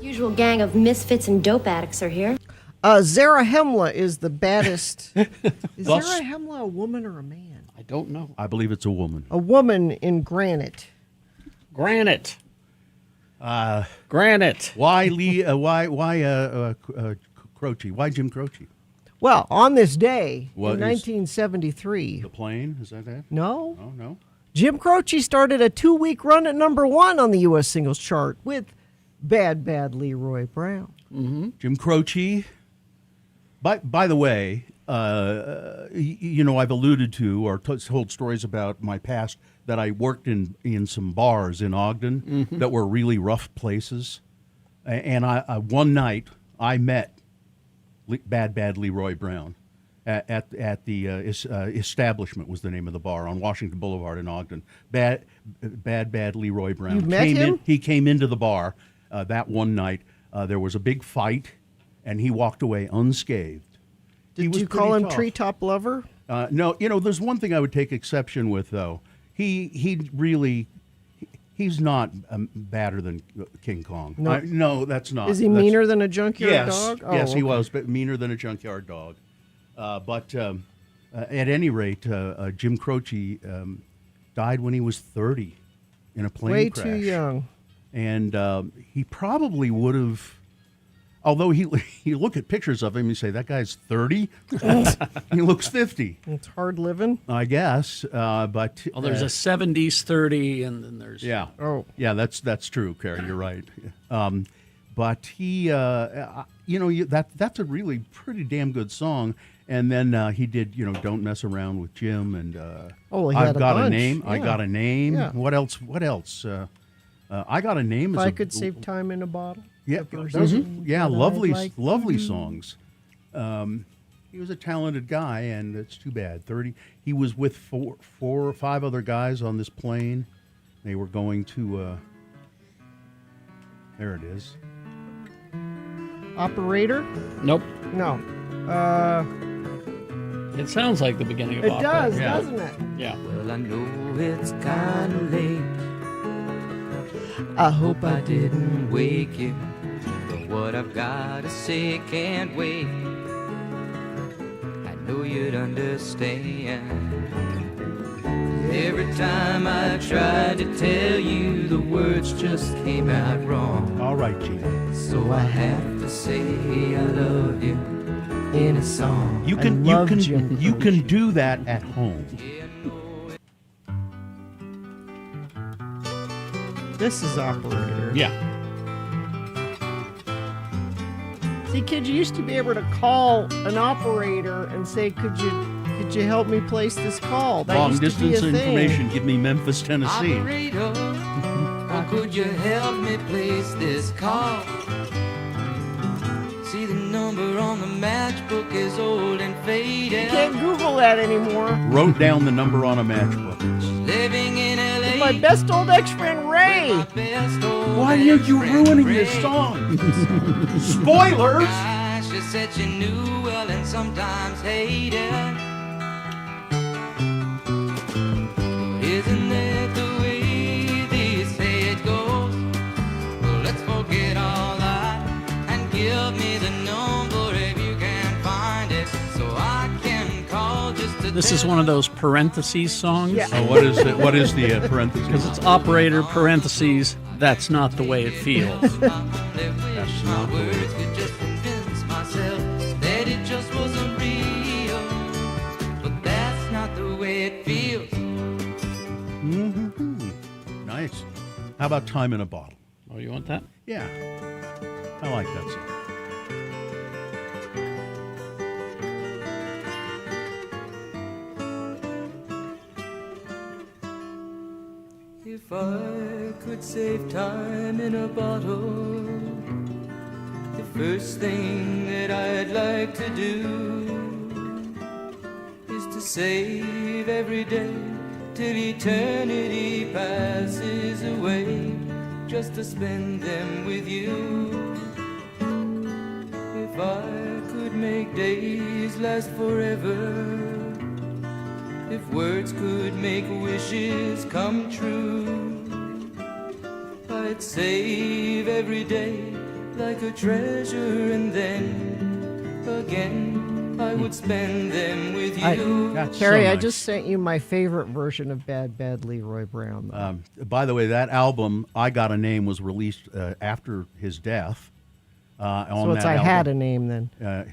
Usual gang of misfits and dope addicts are here. Zarahemla is the baddest. Is Thus- Zarahemla a woman or a man? I don't know. I believe it's a woman. A woman in granite. Granite. Granite. Why Lee? Why Croce? Why Jim Croce? Well, on this day What in is- 1973, The plane? Is that it? no, Oh no. Jim Croce started a 2-week run at #1 on the U.S. singles chart with Bad Bad Leroy Brown. Jim Croce. By the way, you know, I've alluded to or told stories about my past that I worked in some bars in Ogden that were really rough places, and I one night I met Bad Bad Leroy Brown at the Establishment was the name of the bar on Washington Boulevard in Ogden. Bad Leroy Brown. You met him? He came into the bar that one night. There was a big fight, and he walked away unscathed. He Did was you call pretty him tough. Treetop Lover? No, you know, there's one thing I would take exception with, though. He's not badder than King Kong. No. No, that's not. Is he That's- meaner than a junkyard yes, dog? Oh, yes, he okay. was, but meaner than a junkyard dog. But at any rate, Jim Croce died when he was 30 in a plane Way crash. too young. And he probably would have, although you look at pictures of him, you say, that guy's 30? He looks 50, It's hard living. I guess. But Well, there's a 70s 30, and then there's... yeah. Oh. Yeah, that's true, Carrie. You're right. But he, you know, that's a really pretty damn good song. And then he did, you know, Don't Mess Around with Jim, and Oh, he I've had a got a bunch. name. I Yeah. got a name. Yeah. What else? I got a name. If is I a- could save time in a bottle. Yeah, the those, person yeah, that I'd lovely, like lovely to- songs. He was a talented guy, and it's too bad. 30. He was with four or five other guys on this plane. They were going to. There it is. Operator? Nope. No. It sounds like the beginning of It opera. does, Yeah. doesn't it? Yeah. Well, I know it's kind of late. I hope I I didn't. didn't wake you, but what I've got to say can't wait. I know you'd understand. Every time I tried to tell you, the words just came out wrong. All right, Gene. So I have to say I love you in a song. You I can love Jim you Croce. can do that at home. This is operator. Yeah. See, kids, you used to be able to call an operator and say, "Could you help me place this call?" That Long used to be distance a thing. information. Give me Memphis, Tennessee. Operator, or could you help me place this call? See, the number on the matchbook is old and faded. Can't Google that anymore. Wrote down the number on a matchbook. Living in LA. My best old ex-friend Ray. My best old Why are you ex-friend ruining Ray. this song? Spoilers! Gosh, she said she knew well and sometimes hated. But isn't that the way they say it goes? Well, let's forget all that and give me the number if you can find it, so I can call just to. This is one of those parentheses songs. Yeah. Oh, what is it? What is the parentheses? Because it's operator parentheses. That's not the way it feels. That's my words could just convince myself that it just wasn't real. But that's not the way it feels. Nice. How about Time in a Bottle? Oh, you want that? Yeah. I like that song. If I could save time in a bottle, the first thing that I'd like to do is to save every day till eternity passes away, just to spend them with you. If I could make days last forever, if words could make wishes come true, I'd save every day like a treasure, and then again I would spend them with you. That's Carrie, so I nice. just sent you my favorite version of Bad Bad Leroy Brown. though. By the way, that album, I Got a Name, was released after his death. On so it's that I Had a album. Name then. Yeah.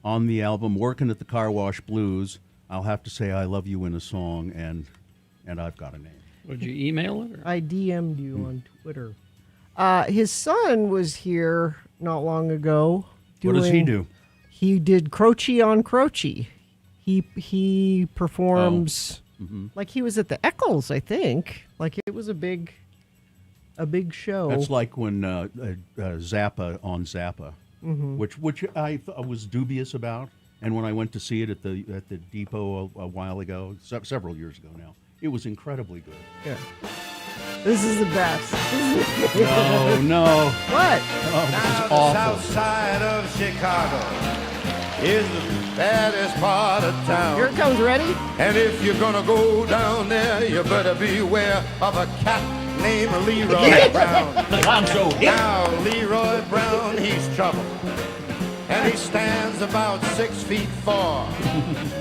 On the album, Working at the Car Wash Blues, I'll have to say I love you in a song, and I've got a name. Would you email it? Or? I DM'd you on Twitter. His son was here not long ago. What does he do? He did Croce on Croce. He performs like he was at the Eccles, I think. Like it was a big show. That's like when Zappa on Zappa, which I was dubious about, and when I went to see it at the depot a while ago, several years ago now, it was incredibly good. Yeah. This is the best. Oh no! What? Oh, this is Now the awful. south side of Chicago is the baddest part of town. Here it comes. Ready? And if you're gonna go down there, you better beware of a cat named Leroy Brown. Now Leroy Brown, he's trouble. And he stands about 6'4".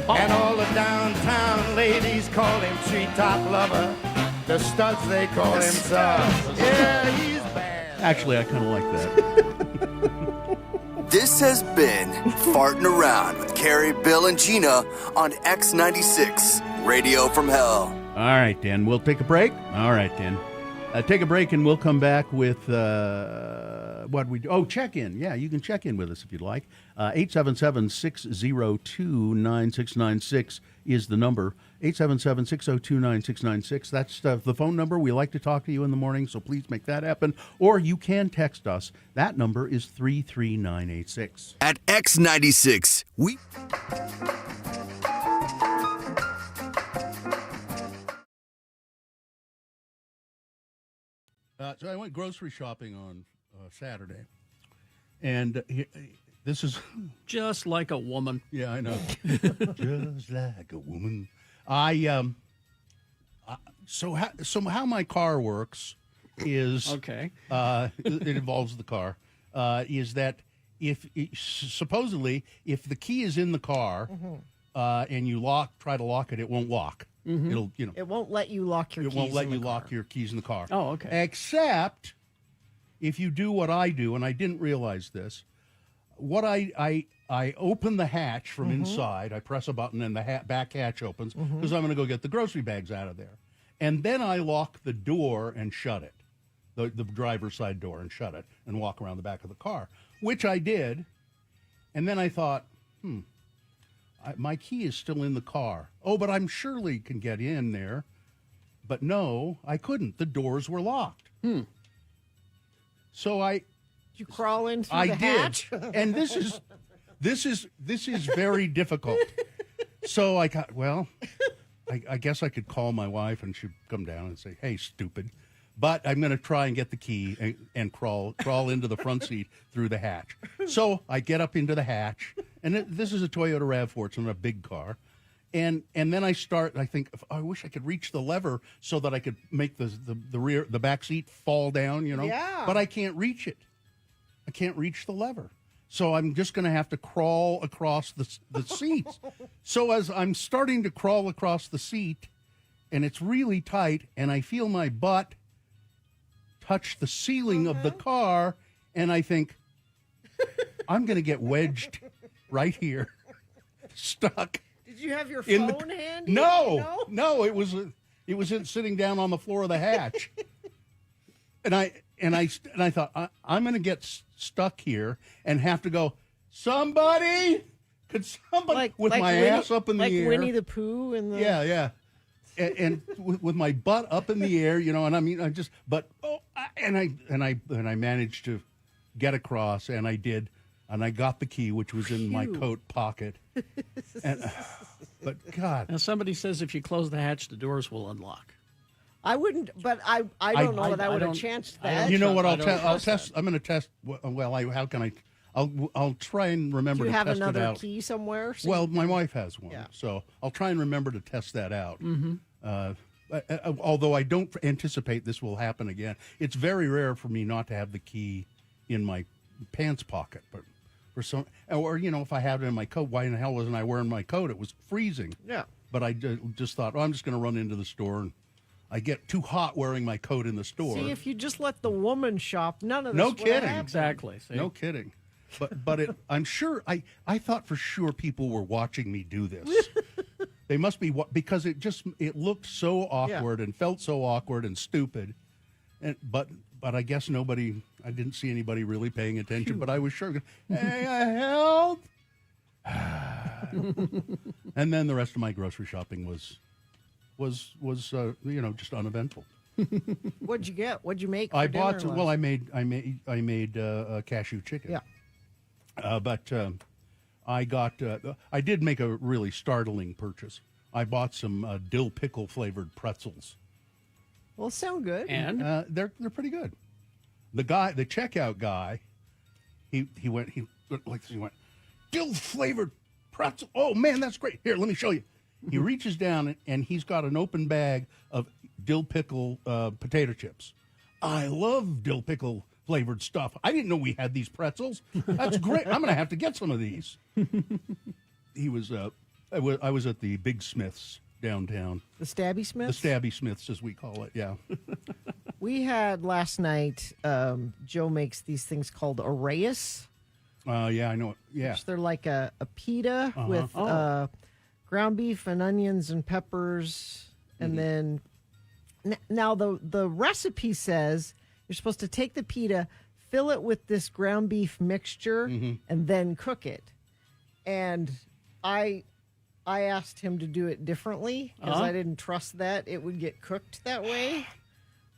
And all the downtown ladies call him treetop lover. The studs, they call him tough. Yeah, he's bad. Actually, I kind of like that. This has been Farting Around with Carrie, Bill, and Gina on X96, Radio from Hell. All right, Dan, we'll take a break. All right, Dan. Take a break, and we'll come back with what we do. Oh, check in. Yeah, you can check in with us if you'd like. 877-602-9696 is the number. 877-602-9696. That's the phone number. We like to talk to you in the morning, so please make that happen. Or you can text us. That number is 33986. At X96, we... So I went grocery shopping on Saturday, and This is Just like a woman. yeah, I know. Just like a woman. So how my car works is Okay. it involves the car. Is that supposedly if the key is in the car and you try to lock it, it won't lock. It'll It won't let you lock your it keys won't let in the you car. lock your keys in the car. Oh, okay. Except if you do what I do, and I didn't realize this. What I open the hatch from inside. I press a button and the back hatch opens because I'm going to go get the grocery bags out of there, and then I lock the door and shut it, the driver's side door, and shut it and walk around the back of the car, which I did, and then I thought, my key is still in the car. Oh, but I'm surely can get in there, but no, I couldn't. The doors were locked. So Did you crawl in through I the did, hatch? and this is very difficult. So I got I guess I could call my wife and she'd come down and say, "Hey, stupid," but I'm going to try and get the key and crawl into the front seat through the hatch. So I get up into the hatch, and this is a Toyota RAV4. It's not a big car. And then I start. I think I wish I could reach the lever so that I could make the back seat fall down. Yeah. But I can't reach it. I can't reach the lever. So I'm just going to have to crawl across the seats. So as I'm starting to crawl across the seat, and it's really tight, and I feel my butt touch the ceiling of the car, and I think, I'm going to get wedged right here, stuck. Did you have your In phone handy? No, it was sitting down on the floor of the hatch, and I thought I'm going to get stuck here and have to go. Somebody, could somebody with my ass up in the like air, Winnie the Pooh and the yeah, and with my butt up in the air, and I mean, I managed to get across, and I did. And I got the key, which was in my coat pocket. But God, Now, somebody says if you close the hatch, the doors will unlock. I wouldn't, but I don't know that I would have don't- chanced I that. don't you know what? I I'll don't test. trust I'm going to test. Well, how can I? I'll try and remember Do you to have test it another out. key somewhere? So Well, my wife has one, Yeah. so I'll try and remember to test that out. Although I don't anticipate this will happen again. It's very rare for me not to have the key in my pants pocket, but for some, or if I had it in my coat, why in the hell wasn't I wearing my coat? It was freezing. Yeah. But I just thought, I'm just going to run into the store, and I get too hot wearing my coat in the store. see, if you just let the woman shop, none of this No would kidding. happen. Exactly. See? No kidding. But I'm sure I thought for sure people were watching me do this. They must be because it looked so awkward and felt so awkward and stupid. But I guess I didn't see anybody really paying attention, but I was sure, hey, help. And then the rest of my grocery shopping was just uneventful. What'd you get? What'd you make? For I dinner bought last- well. I made cashew chicken. Yeah. But I got. I did make a really startling purchase. I bought some dill pickle flavored pretzels. Well, sound good. And They're pretty good. The checkout guy, he went dill flavored pretzel. Oh man, that's great. Here, let me show you. He reaches down and he's got an open bag of dill pickle potato chips. I love dill pickle flavored stuff. I didn't know we had these pretzels. That's great. I'm going to have to get some of these. He was. I was at the Big Smiths downtown. The Stabby Smiths? The Stabby Smiths, as we call it. Yeah. We had last night, Joe makes these things called arrayas. Yeah, I know it. Yeah. They're like a pita with ground beef and onions and peppers. And then now the recipe says you're supposed to take the pita, fill it with this ground beef mixture, and then cook it. And I asked him to do it differently because I didn't trust that it would get cooked that way.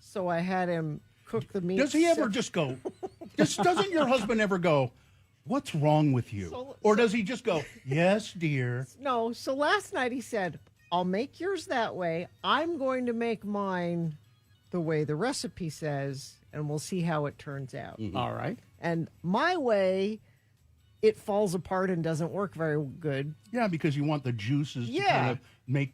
So I had him cook the meat. Does he ever just go? Doesn't your husband ever go? What's wrong with you? Or does he just go? Yes, dear. No. So last night he said, "I'll make yours that way. I'm going to make mine the way the recipe says, and we'll see how it turns out." all right. And my way it falls apart and doesn't work very good. Yeah, because you want the juices to kind of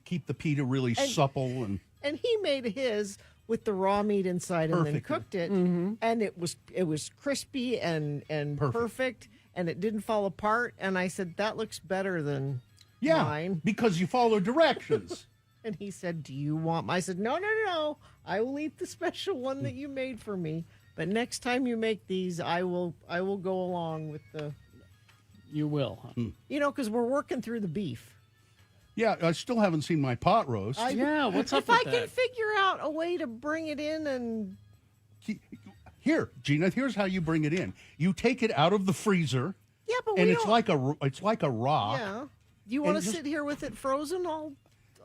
keep the pita really supple And he made his with the raw meat inside and then Perfect. cooked it, and it was crispy and perfect, and it didn't fall apart. And I said, that looks better than mine. because you follow directions. And he said, do you want my? I said, no. I will eat the special one that you made for me. But next time you make these, I will go along with the, You will. Huh? because we're working through the beef. Yeah, I still haven't seen my pot roast. Yeah, what's up If with I can that? figure out a way to bring it in and Here, Gina, here's how you bring it in. You take it out of the freezer, but and we it's don't- like a rock. Yeah. Do you want to And just- sit here with it frozen?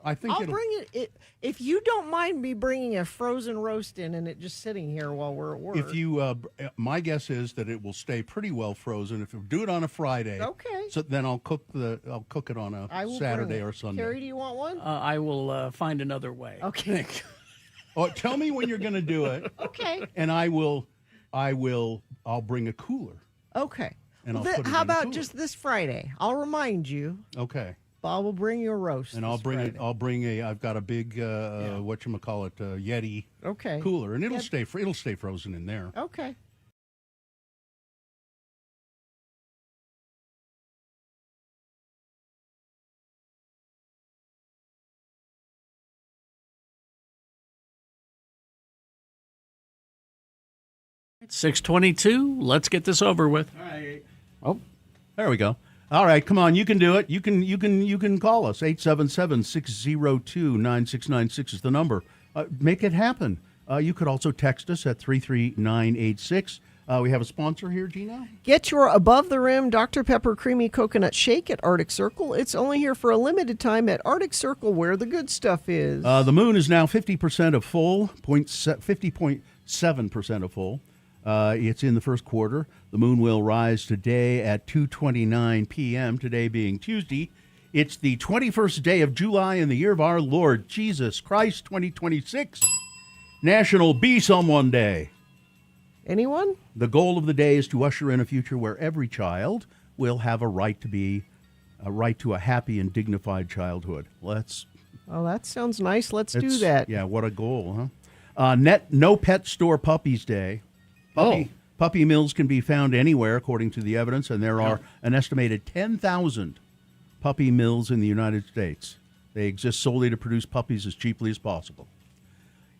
I think I'll it'll, bring it. If you don't mind me bringing a frozen roast in and it just sitting here while we're at work. if you, my guess is that it will stay pretty well frozen. If you do it on a Friday, Okay. So then I'll cook it on a I will Saturday bring it. or Sunday. Carrie, do you want one? I will find another way. Okay. Oh, tell me when you're going to do it, Okay. and I'll bring a cooler. Okay. And I'll Well, put it how in the about cooler. just this Friday? I'll remind you. Okay. Bob will bring you a roast. And I'll this bring Friday. I've got a big whatchamacallit Yeti Okay. cooler, and it'll stay frozen in there. Okay. It's 6:22. Let's get this over with. Oh, there we go. All right, come on, you can do it. You can call us. 877-602-9696 is the number. Make it happen. You could also text us at 33986. We have a sponsor here, Gina. Get your above the rim Dr. Pepper creamy coconut shake at Arctic Circle. It's only here for a limited time at Arctic Circle, where the good stuff is. The moon is now 50% of full, 50.7% of full. It's in the first quarter. The moon will rise today at 2:29 p.m., today being Tuesday. It's the 21st day of July in the year of our Lord Jesus Christ, 2026. National Be Someone Day. Anyone? The goal of the day is to usher in a future where every child will have a right to a happy and dignified childhood. Oh, that sounds nice. Let's do that. Yeah, what a goal, huh? No Pet Store Puppies Day. Puppy mills can be found anywhere, according to the evidence, and there are an estimated 10,000 puppy mills in the United States. They exist solely to produce puppies as cheaply as possible.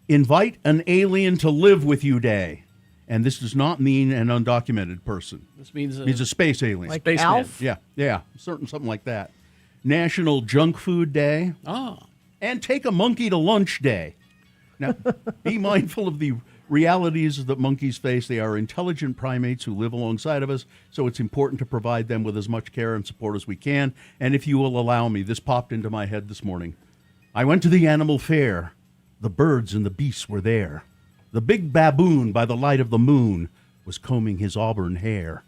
Invite an alien to live with you day. And this does not mean an undocumented person. This means It's a space alien. Like Spaceman. Alf? Yeah, something like that. National Junk Food Day. Oh, And take a monkey to lunch day. Now, be mindful of the realities that monkeys face. They are intelligent primates who live alongside of us, so it's important to provide them with as much care and support as we can. And if you will allow me, this popped into my head this morning. I went to the animal fair. The birds and the beasts were there. The big baboon by the light of the moon was combing his auburn hair.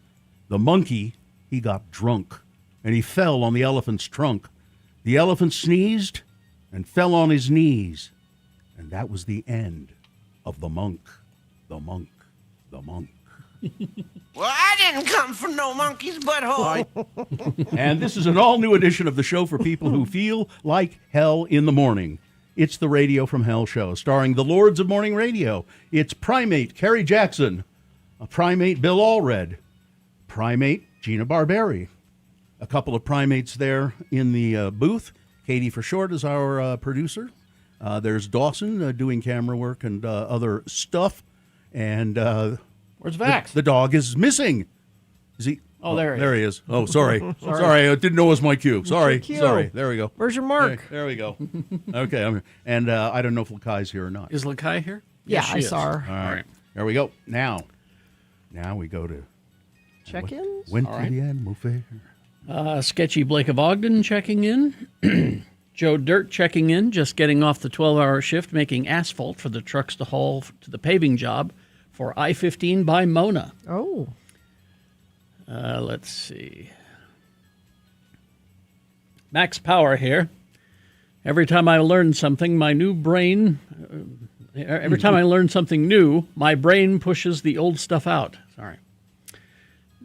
The monkey, he got drunk, and he fell on the elephant's trunk. The elephant sneezed and fell on his knees. And that was the end of the monk, the monk, the monk. Well, I didn't come from no monkey's butthole. And this is an all-new edition of the show for people who feel like hell in the morning. It's the Radio from Hell show, starring the Lords of Morning Radio. It's Primate Kerry Jackson, a Primate Bill Allred, Primate Gina Barberi, a couple of primates there in the booth. Katie for short is our producer. There's Dawson doing camera work and other stuff. And where's Vax? the dog is missing. Is he? Oh, there he There he is. Oh, sorry. Sorry, I didn't know it was my cue. Sorry. cue. Sorry. There we go. Where's your mark? There we go. Okay. And I don't know if Lakai's here or not. Is Lakai here? Yeah, Yes, she I is. saw her. All right. There we go. Now we go to Check-ins? went All to right. the animal fair. Sketchy Blake of Ogden checking in. Joe Dirt checking in, just getting off the 12-hour shift making asphalt for the trucks to haul to the paving job for I-15 by Mona. Oh. Let's see. Max Power here. Every time I learn something, my new brain... every time I learn something new, my brain pushes the old stuff out. Sorry.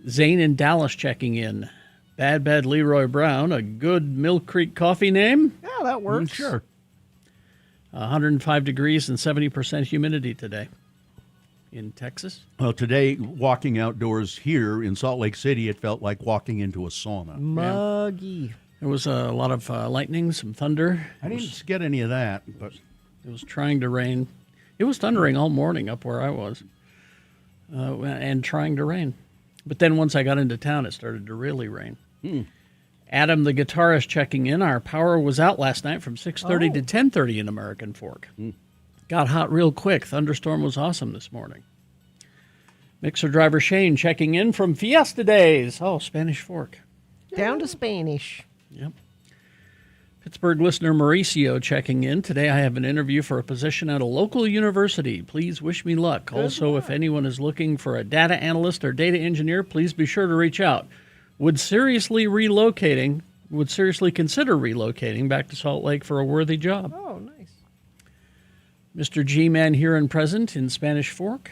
Zane in Dallas checking in. Bad Leroy Brown, a good Mill Creek coffee name. Yeah, that works. Sure. 105 degrees and 70% humidity today in Texas. Well, today, walking outdoors here in Salt Lake City, it felt like walking into a sauna. Muggy. There was a lot of lightning, some thunder. I didn't get any of that, but It was trying to rain. It was thundering all morning up where I was, and trying to rain. But then once I got into town, it started to really rain. Adam, the guitarist, checking in. Our power was out last night from 6:30 to 10:30 in American Fork. Got hot real quick. Thunderstorm was awesome this morning. Mixer driver Shane checking in from Fiesta Days. Oh, Spanish Fork. Down to Spanish. Yep. Pittsburgh listener Mauricio checking in. Today I have an interview for a position at a local university. Please wish me luck. Also, if anyone is looking for a data analyst or data engineer, please be sure to reach out. Would seriously consider relocating back to Salt Lake for a worthy job. Oh, nice. Mr. G-Man here and present in Spanish Fork.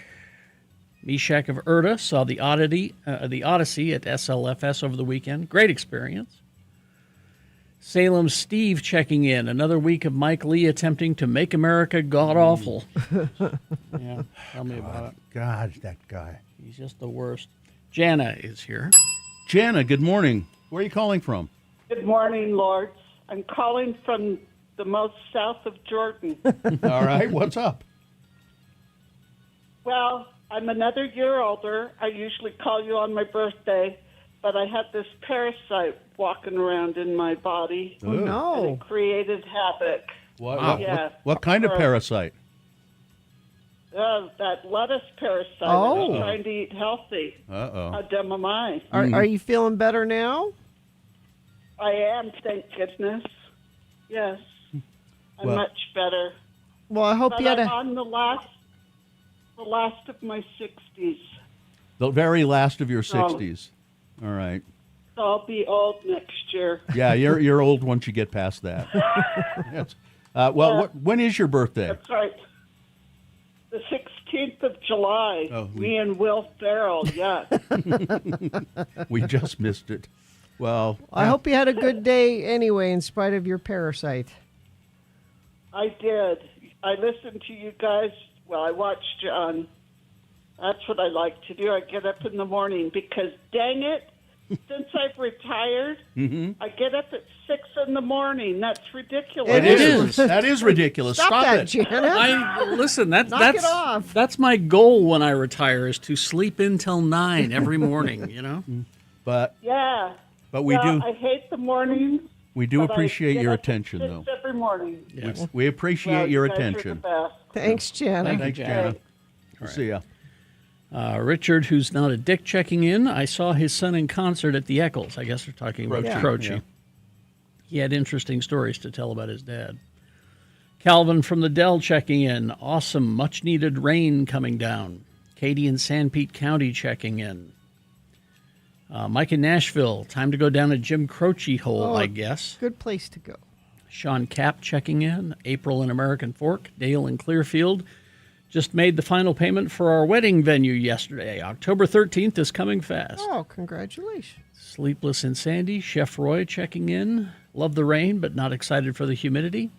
Meshach of Erta saw the Odyssey at SLFS over the weekend. Great experience. Salem Steve checking in. Another week of Mike Lee attempting to make America god-awful. Yeah, tell me about it. God, that guy. He's just the worst. Jana is here. Jana, good morning. Where are you calling from? Good morning, Lords. I'm calling from the most south of Jordan. All right, what's up? Well, I'm another year older. I usually call you on my birthday, but I had this parasite walking around in my body. Oh, And no. it created havoc. What kind of parasite? That lettuce parasite. I Oh. was trying to eat healthy. Uh-oh. How dumb am I? Are you feeling better now? I am, thank goodness. Yes. I'm Well- much better. Well, I hope But you had I'm a. on the last of my 60s. The very last of your 60s. All right. So I'll be old next year. Yeah, you're old once you get past that. Yes. When is your birthday? That's right. The 16th of July. Oh, Me and Will Ferrell, yeah. We just missed it. Well, I hope you had a good day anyway, in spite of your parasite. I did. I listened to you guys. Well, I watched you on. That's what I like to do. I get up in the morning because, dang it, since I've retired, I get up at 6 in the morning. That's ridiculous. It is. That is ridiculous. Stop that, it. Jana. Listen, Knock that's it off. that's my goal when I retire is to sleep until 9 every morning, you know? But Yeah. we Well, do I hate the mornings. we do but I appreciate get your up at attention 6 though. every morning. Yes. We appreciate Well, your you guys are the attention. best. Thanks, Jana. Thank you, Thanks, Jana. Jana. See ya. Richard, who's not a dick, checking in. I saw his son in concert at the Eccles. I guess they're talking about Croce, Croce. yeah. He had interesting stories to tell about his dad. Calvin from the Dell checking in. Awesome, much-needed rain coming down. Katie in San Pete County checking in. Mike in Nashville. Time to go down a Jim Croce hole, I guess. Good place to go. Sean Cap checking in. April in American Fork. Dale in Clearfield. Just made the final payment for our wedding venue yesterday. October 13th is coming fast. Oh, congratulations. Sleepless in Sandy. Chef Roy checking in. Love the rain, but not excited for the humidity.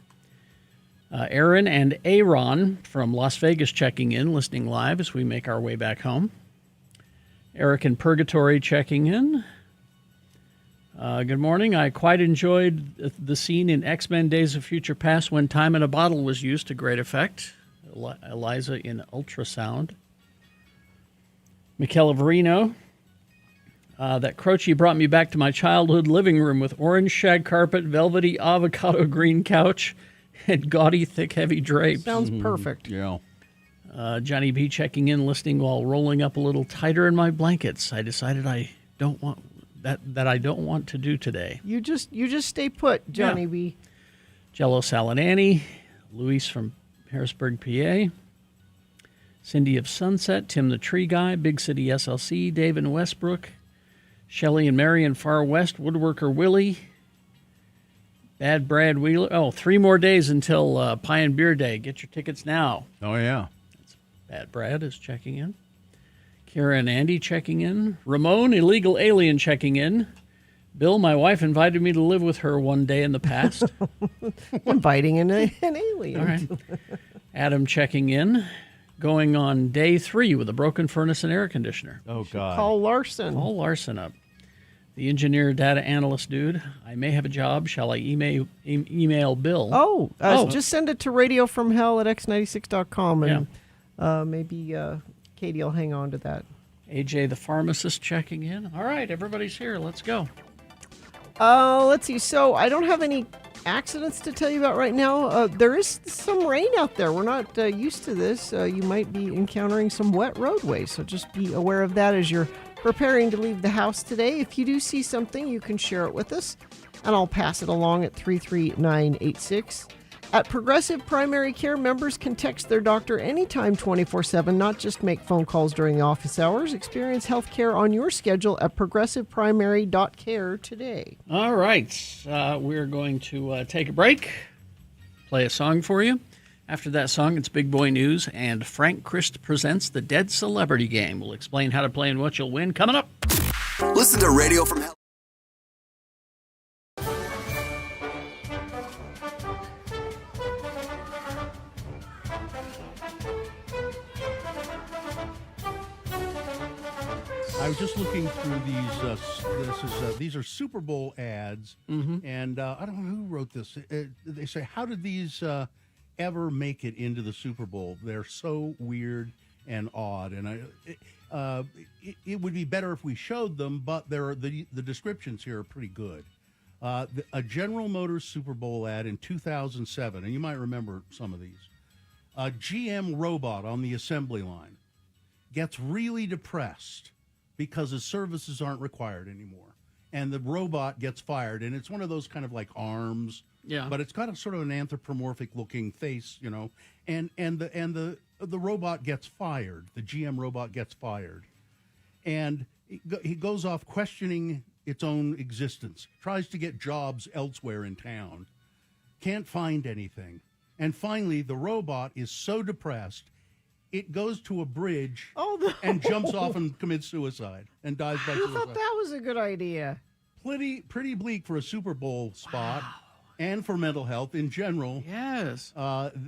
Aaron and Aaron from Las Vegas checking in, listening live as we make our way back home. Eric in Purgatory checking in. Good morning. I quite enjoyed the scene in X-Men Days of Future Past when time in a bottle was used to great effect. Eliza in Ultrasound. Michaela Verino. That Croce brought me back to my childhood living room with orange shag carpet, velvety avocado green couch, and gaudy, thick, heavy drapes. Sounds perfect. Yeah. Johnny B checking in, listening while rolling up a little tighter in my blankets. I decided I don't want that I don't want to do today. You just stay put, Johnny Yeah. B. Jello Salinani, Luis from Harrisburg, PA. Cindy of Sunset, Tim the Tree Guy, Big City SLC, Dave in Westbrook, Shelley and Mary in Far West, Woodworker Willie, Bad Brad Wheeler. Oh, 3 more days until Pie and Beer Day. Get your tickets now. Oh yeah. Bad Brad is checking in. Kara and Andy checking in. Ramon, illegal alien, checking in. Bill, my wife invited me to live with her one day in the past. Inviting an alien. All right. Adam checking in. Going on day 3 with a broken furnace and air conditioner. Oh, God. Call Larson. Call Larson up. The engineer data analyst dude. I may have a job. Shall I email Bill? Just send it to radiofromhell@x96.com and maybe Katie will hang on to that. AJ the pharmacist checking in. All right, everybody's here. Let's go. Let's see. So I don't have any accidents to tell you about right now. There is some rain out there. We're not used to this. You might be encountering some wet roadways, so just be aware of that as you're preparing to leave the house today. If you do see something, you can share it with us, and I'll pass it along at 33986. At Progressive Primary Care, members can text their doctor anytime 24/7, not just make phone calls during the office hours. Experience health care on your schedule at progressiveprimary.care today. All right. We're going to take a break, play a song for you. After that song, it's Big Boy News, and Frank Christ presents the Dead Celebrity Game. We'll explain how to play and what you'll win coming up. Listen to Radio from Hell. I was just looking through these. These are Super Bowl ads, and I don't know who wrote this. They say, "How did these ever make it into the Super Bowl? They're so weird and odd." And it would be better if we showed them, but the descriptions here are pretty good. A General Motors Super Bowl ad in 2007, and you might remember some of these. A GM robot on the assembly line gets really depressed because his services aren't required anymore, and the robot gets fired. And it's one of those kind of like arms, but it's got a sort of an anthropomorphic looking face, you know. And the robot gets fired. The GM robot gets fired, and he goes off questioning its own existence. Tries to get jobs elsewhere in town, can't find anything, and finally the robot is so depressed. It goes to a bridge and jumps off and commits suicide and dies by suicide. I thought that was a good idea. Pretty bleak for a Super Bowl spot and for mental health in general. Yes.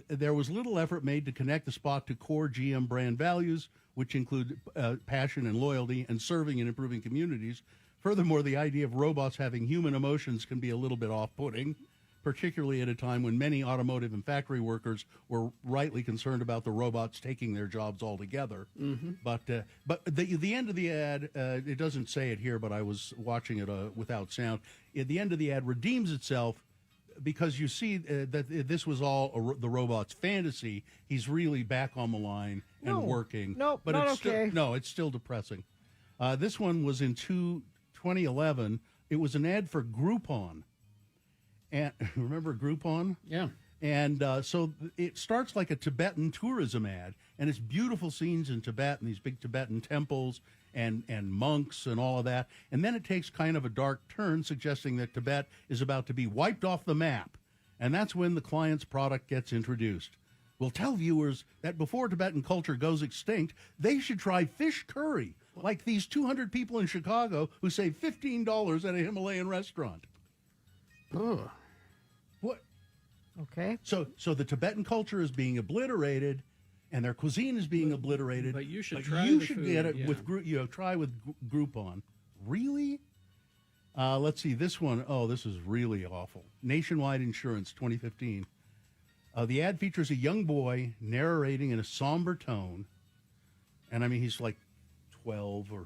There was little effort made to connect the spot to core GM brand values, which include passion and loyalty and serving and improving communities. Furthermore, the idea of robots having human emotions can be a little bit off-putting, particularly at a time when many automotive and factory workers were rightly concerned about the robots taking their jobs altogether. But the end of the ad, it doesn't say it here, but I was watching it without sound. At the end of the ad redeems itself because you see that this was all the robot's fantasy. He's really back on the line and working. Nope, but not it's okay. it's still depressing. This one was in 2011. It was an ad for Groupon. And remember Groupon? Yeah. And so it starts like a Tibetan tourism ad, and it's beautiful scenes in Tibet and these big Tibetan temples and monks and all of that. And then it takes kind of a dark turn, suggesting that Tibet is about to be wiped off the map. And that's when the client's product gets introduced. We'll tell viewers that before Tibetan culture goes extinct, they should try fish curry, like these 200 people in Chicago who save $15 at a Himalayan restaurant. Ugh. What? Okay. So the Tibetan culture is being obliterated, and their cuisine is being obliterated. But you should try You the should food, get it yeah. with try with Groupon. Really? Let's see this one. Oh, this is really awful. Nationwide Insurance, 2015. The ad features a young boy narrating in a somber tone, and I mean he's like 12 or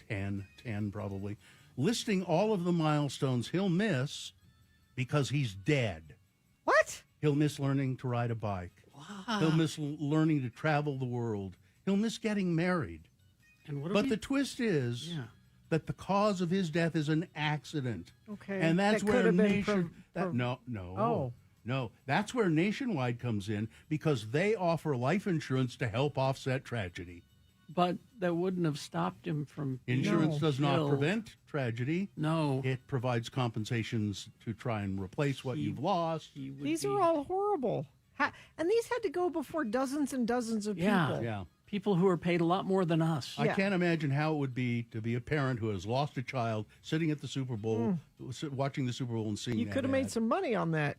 10 probably, listing all of the milestones he'll miss because he's dead. What? He'll miss learning to ride a bike. Wow. He'll miss learning to travel the world. He'll miss getting married. And what But the twist is that the cause of his death is an accident. Okay. And that's That where could have been No. That's where Nationwide comes in, because they offer life insurance to help offset tragedy. But that wouldn't have stopped him from being Insurance does not killed. prevent tragedy. No. It provides compensations to try and replace what you've lost. These are all horrible. And these had to go before dozens and dozens of people. Yeah. Yeah. People who are paid a lot more than us. I can't imagine how it would be to be a parent who has lost a child sitting at the Super Bowl, watching the Super Bowl and seeing You that could have ad. made some money on that.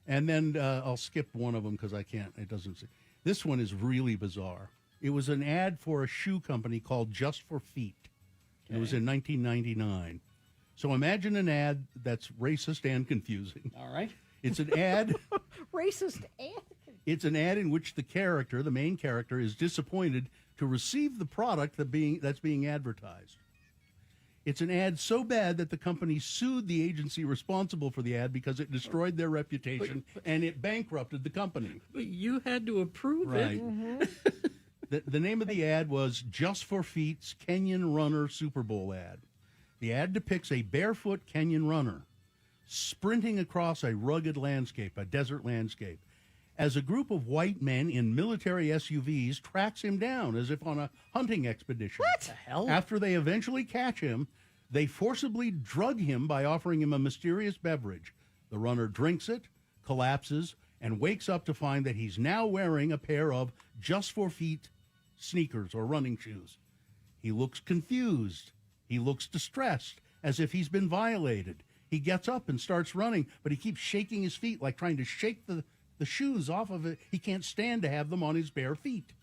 And then I'll skip one of them because I can't. It doesn't. This one is really bizarre. It was an ad for a shoe company called Just for Feet. It was in 1999. So imagine an ad that's racist and confusing. All right. It's an ad. Racist and It's an ad in which the main character, is disappointed to receive the product that's being advertised. It's an ad so bad that the company sued the agency responsible for the ad because it destroyed their reputation and it bankrupted the company. But you had to approve Right. it. The name of the ad was Just for Feet's Kenyan Runner Super Bowl ad. The ad depicts a barefoot Kenyan runner sprinting across a rugged landscape, a desert landscape, as a group of white men in military SUVs tracks him down as if on a hunting expedition. What the hell? After they eventually catch him, they forcibly drug him by offering him a mysterious beverage. The runner drinks it, collapses, and wakes up to find that he's now wearing a pair of Just for Feet sneakers or running shoes. He looks confused. He looks distressed, as if he's been violated. He gets up and starts running, but he keeps shaking his feet, like trying to shake the shoes off of it. He can't stand to have them on his bare feet.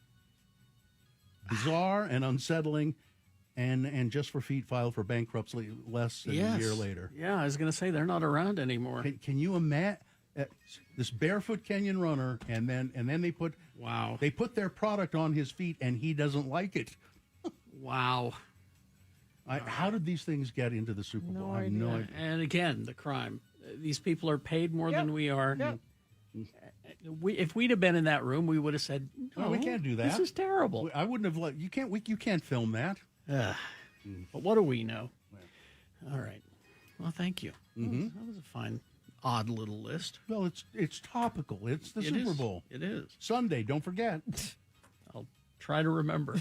Bizarre and unsettling, and Just for Feet filed for bankruptcy less than a year later. Yeah, I was going to say they're not around anymore. Can you imagine this barefoot Kenyan runner, and then they put their product on his feet, and he doesn't like it. Wow. How did these things get into the Super Bowl? I have no idea. And again, the crime. These people are paid more than we are. Yep. If we'd have been in that room, we would have said, "No, we can't do that. This is terrible." I wouldn't have let you can't film that." But what do we know? All right. Well, thank you. Mm-hmm. That was a fine, odd little list. Well, it's topical. It's the Super Bowl. It is Sunday. Don't forget. I'll try to remember.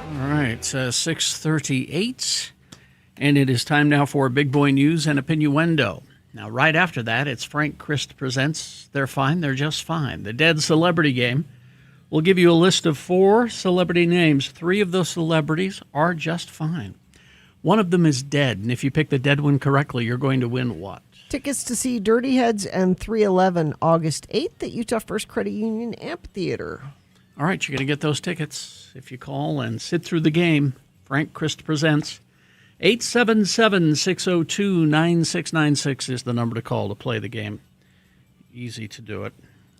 All right, it's 6:38, and it is time now for Big Boy News and Opinioendo. Now, right after that, it's Frank Christ presents They're Fine, They're Just Fine, the Dead Celebrity Game. We'll give you a list of 4 celebrity names. 3 of those celebrities are just fine. One of them is dead, and if you pick the dead one correctly, you're going to win what? Tickets to see Dirty Heads and 311 August 8th at Utah First Credit Union Amphitheater. All right, you're going to get those tickets if you call and sit through the game. Frank Christ presents. 877-602-9696 is the number to call to play the game. Easy to do it.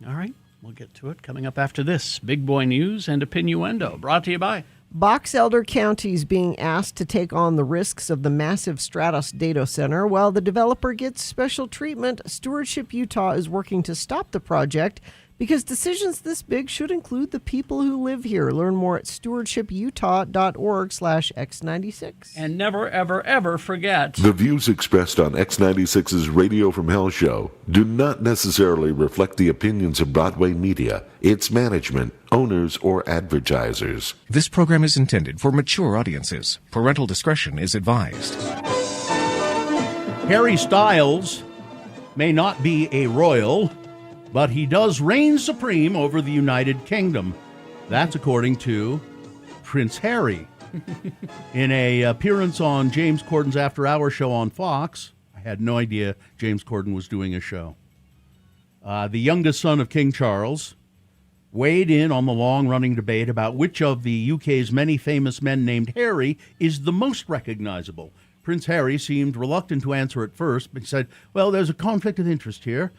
All right, we'll get to it coming up after this. Big Boy News and Opinioendo, brought to you by Box Elder County is being asked to take on the risks of the massive Stratos data center. While the developer gets special treatment, Stewardship Utah is working to stop the project because decisions this big should include the people who live here. Learn more at stewardshiputah.org/X96. And never, ever, ever forget. The views expressed on X96's Radio from Hell show do not necessarily reflect the opinions of Broadway Media, its management, owners, or advertisers. This program is intended for mature audiences. Parental discretion is advised. Harry Styles may not be a royal, but he does reign supreme over the United Kingdom. That's according to Prince Harry. In an appearance on James Corden's After Hours show on Fox, I had no idea James Corden was doing a show. The youngest son of King Charles weighed in on the long-running debate about which of the UK's many famous men named Harry is the most recognizable. Prince Harry seemed reluctant to answer at first, but he said, well, there's a conflict of interest here.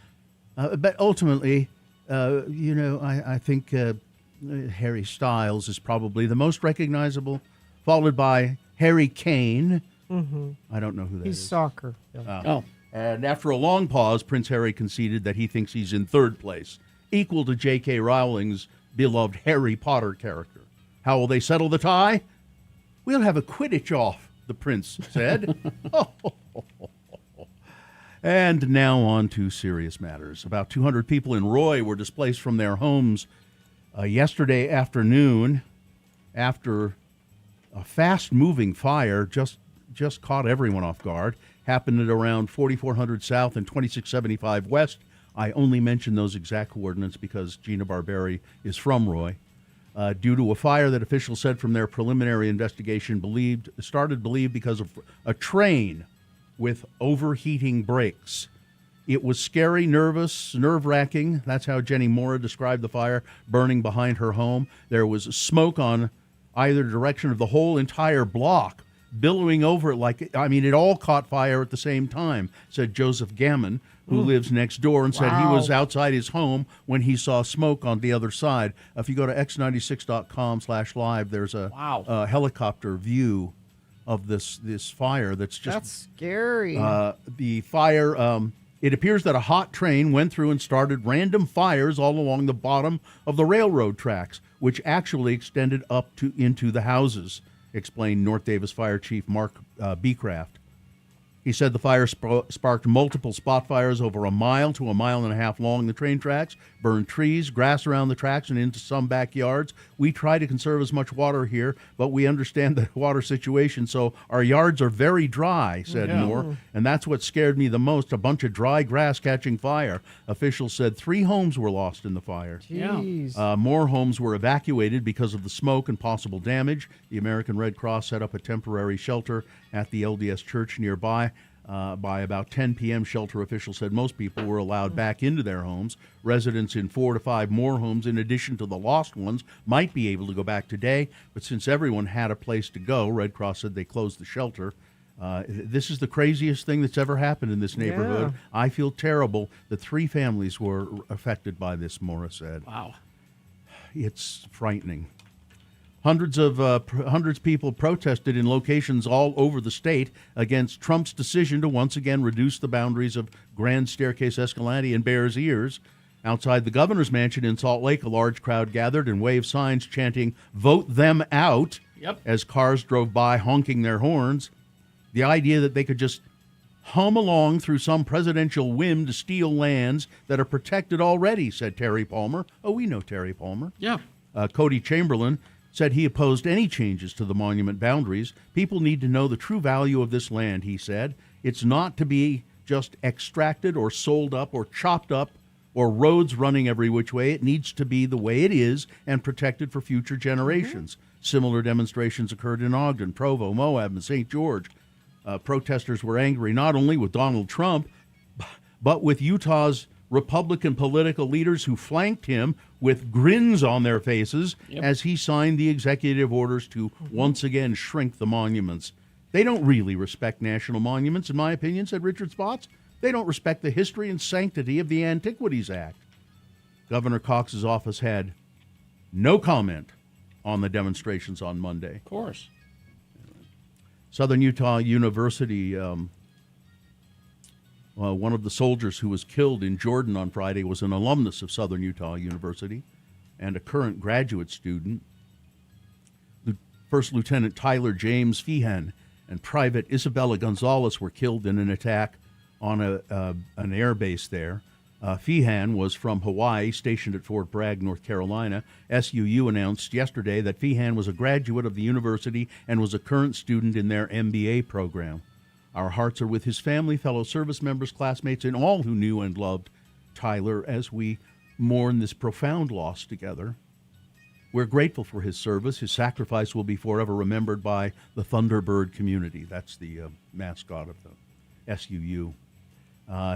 But ultimately, I think Harry Styles is probably the most recognizable, followed by Harry Kane. Mm-hmm. I don't know who that is. He's soccer. Oh. And after a long pause, Prince Harry conceded that he thinks he's in third place, equal to J.K. Rowling's beloved Harry Potter character. How will they settle the tie? We'll have a Quidditch off, the prince said. And now on to serious matters. About 200 people in Roy were displaced from their homes yesterday afternoon after a fast-moving fire just caught everyone off guard. Happened at around 4400 South and 2675 West. I only mention those exact coordinates because Gina Barberi is from Roy. Due to a fire that officials said from their preliminary investigation started because of a train with overheating brakes. It was scary, nerve-wracking. That's how Jenny Mora described the fire burning behind her home. There was smoke on either direction of the whole entire block, billowing over it it all caught fire at the same time, said Joseph Gammon, who lives next door, and said he was outside his home when he saw smoke on the other side. If you go to x96.com/live, there's a helicopter view of this fire that's scary. The fire, it appears that a hot train went through and started random fires all along the bottom of the railroad tracks, which actually extended up into the houses, explained North Davis Fire Chief Mark Beecraft. He said the fire sparked multiple spot fires over a mile to a mile and a half long the train tracks, burned trees, grass around the tracks, and into some backyards. We try to conserve as much water here, but we understand the water situation, so our yards are very dry, said Moore. And that's what scared me the most, a bunch of dry grass catching fire. Officials said 3 homes were lost in the fire. Jeez. More homes were evacuated because of the smoke and possible damage. The American Red Cross set up a temporary shelter at the LDS church nearby. By about 10 p.m., shelter officials said most people were allowed back into their homes. Residents in 4 to 5 more homes, in addition to the lost ones, might be able to go back today. But since everyone had a place to go, Red Cross said they closed the shelter. This is the craziest thing that's ever happened in this neighborhood. Yeah. I feel terrible that 3 families were affected by this, Morris said. Wow. It's frightening. Hundreds of people protested in locations all over the state against Trump's decision to once again reduce the boundaries of Grand Staircase Escalante and Bears Ears. Outside the governor's mansion in Salt Lake, a large crowd gathered and waved signs chanting, "Vote them out," as cars drove by honking their horns. The idea that they could just hum along through some presidential whim to steal lands that are protected already, said Terry Palmer. Oh, we know Terry Palmer. Yeah. Cody Chamberlain said he opposed any changes to the monument boundaries. People need to know the true value of this land, he said. It's not to be just extracted or sold up or chopped up or roads running every which way. It needs to be the way it is and protected for future generations. Similar demonstrations occurred in Ogden, Provo, Moab, and St. George. Protesters were angry not only with Donald Trump, but with Utah's Republican political leaders who flanked him with grins on their faces as he signed the executive orders to once again shrink the monuments. They don't really respect national monuments, in my opinion, said Richard Spots. They don't respect the history and sanctity of the Antiquities Act. Governor Cox's office had no comment on the demonstrations on Monday. Of course. Southern Utah University, one of the soldiers who was killed in Jordan on Friday was an alumnus of Southern Utah University and a current graduate student. First Lieutenant Tyler James Feehan and Private Isabella Gonzalez were killed in an attack on an air base there. Feehan was from Hawaii, stationed at Fort Bragg, North Carolina. SUU announced yesterday that Feehan was a graduate of the university and was a current student in their MBA program. Our hearts are with his family, fellow service members, classmates, and all who knew and loved Tyler as we mourn this profound loss together. We're grateful for his service. His sacrifice will be forever remembered by the Thunderbird community. That's the mascot of the SUU.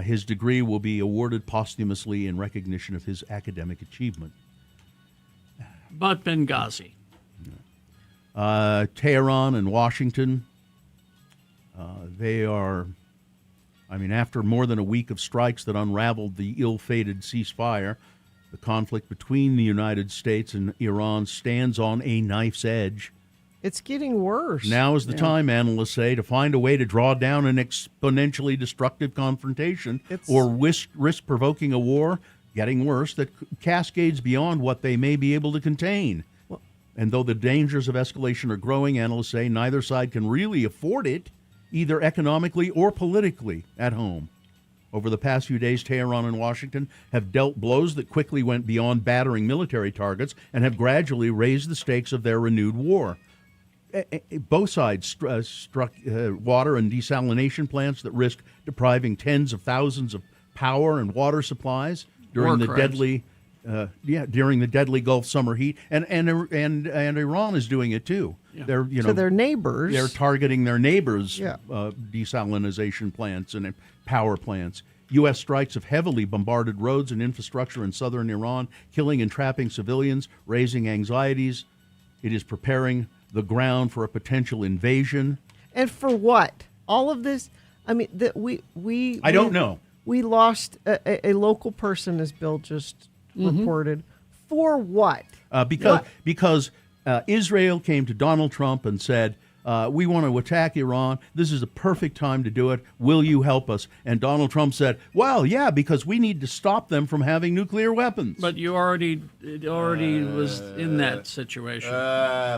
His degree will be awarded posthumously in recognition of his academic achievement. But Benghazi. Tehran and Washington, they are, after more than a week of strikes that unraveled the ill-fated ceasefire, the conflict between the United States and Iran stands on a knife's edge. It's getting worse. Now is the time, analysts say, to find a way to draw down an exponentially destructive confrontation or risk provoking a war, getting worse, that cascades beyond what they may be able to contain. And though the dangers of escalation are growing, analysts say neither side can really afford it, either economically or politically at home. Over the past few days, Tehran and Washington have dealt blows that quickly went beyond battering military targets and have gradually raised the stakes of their renewed war. Both sides struck water and desalination plants that risked depriving tens of thousands of power and water supplies during the deadly Gulf summer heat, and Iran is doing it too. Yeah. They're So their neighbors. They're targeting their neighbors' desalination plants and power plants. U.S. strikes have heavily bombarded roads and infrastructure in southern Iran, killing and trapping civilians, raising anxieties. It is preparing the ground for a potential invasion. And for what? All of this? I mean, I don't know. We lost a local person, as Bill just reported. For what? Because Israel came to Donald Trump and said, we want to attack Iran. This is a perfect time to do it. Will you help us? And Donald Trump said, well, yeah, because we need to stop them from having nuclear weapons. But it already was in that situation.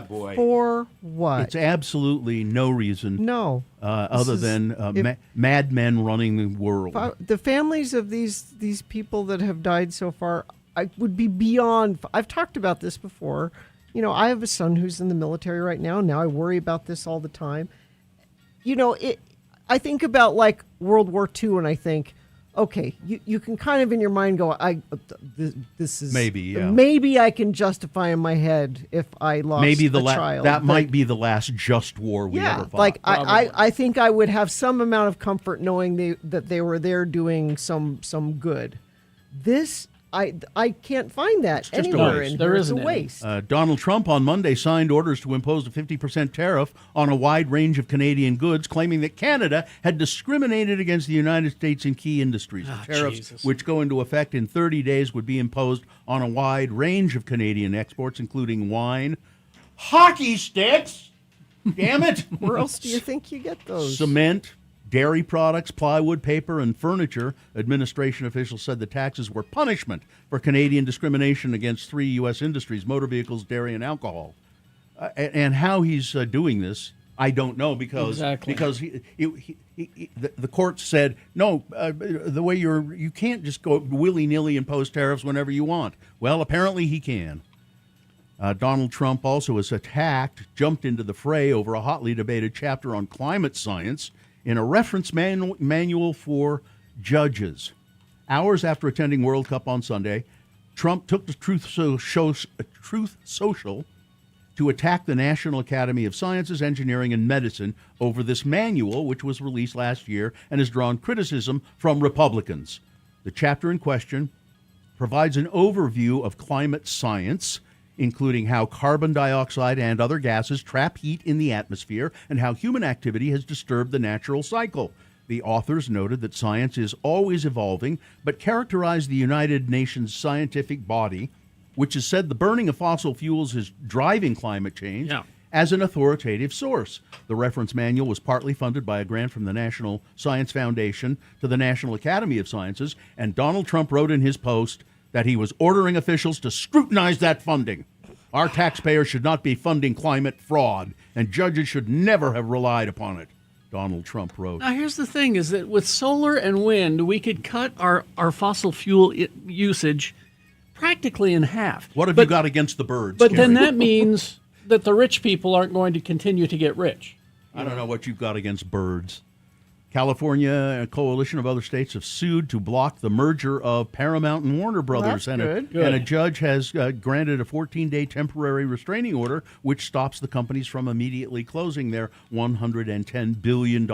Boy. For what? It's absolutely no reason. No. Other than madmen running the world. The families of these people that have died so far, I would be beyond. I've talked about this before. You know, I have a son who's in the military right now. Now I worry about this all the time. You know, I think about like World War II, and I think, okay, you can kind of in your mind go, this is maybe I can justify in my head if I lost a child. That might be the last just war we ever fought. Like I think I would have some amount of comfort knowing that they were there doing some good. This. I can't find that anywhere in here. It's a waste. Donald Trump on Monday signed orders to impose a 50% tariff on a wide range of Canadian goods, claiming that Canada had discriminated against the United States in key industries. The tariffs, which go into effect in 30 days, would be imposed on a wide range of Canadian exports, including wine, hockey sticks, damn it, where else do you think you get those? Cement, dairy products, plywood, paper, and furniture. Administration officials said the taxes were punishment for Canadian discrimination against 3 U.S. industries: motor vehicles, dairy, and alcohol. And how he's doing this, I don't know, because the court said, no, the way you can't just go willy-nilly impose tariffs whenever you want. Well, apparently he can. Donald Trump also was jumped into the fray over a hotly debated chapter on climate science in a reference manual for judges. Hours after attending World Cup on Sunday, Trump took to Truth Social to attack the National Academy of Sciences, Engineering, and Medicine over this manual, which was released last year and has drawn criticism from Republicans. The chapter in question provides an overview of climate science, including how carbon dioxide and other gases trap heat in the atmosphere and how human activity has disturbed the natural cycle. The authors noted that science is always evolving, but characterized the United Nations scientific body, which has said the burning of fossil fuels is driving climate change, as an authoritative source. The reference manual was partly funded by a grant from the National Science Foundation to the National Academy of Sciences, and Donald Trump wrote in his post that he was ordering officials to scrutinize that funding. Our taxpayers should not be funding climate fraud, and judges should never have relied upon it, Donald Trump wrote. Now, here's the thing, is that with solar and wind, we could cut our fossil fuel usage practically in half. What have you got against the birds? But Gary? then that means that the rich people aren't going to continue to get rich. I don't know what you've got against birds. California and a coalition of other states have sued to block the merger of Paramount and Warner Brothers. Well, that's and a judge has granted a 14-day temporary restraining order, which stops the companies from immediately closing their $110 billion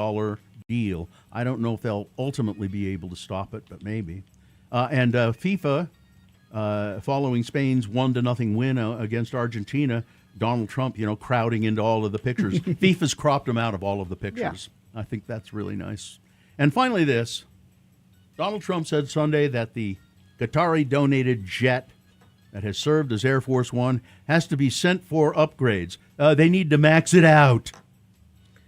deal. I don't know if they'll ultimately be able to stop it, but maybe. And FIFA, following Spain's 1-0 win against Argentina, Donald Trump, crowding into all of the pictures. FIFA's cropped him out of all of the pictures. Yeah. I think that's really nice. And finally this, Donald Trump said Sunday that the Qatari-donated jet that has served as Air Force One has to be sent for upgrades. They need to max it out,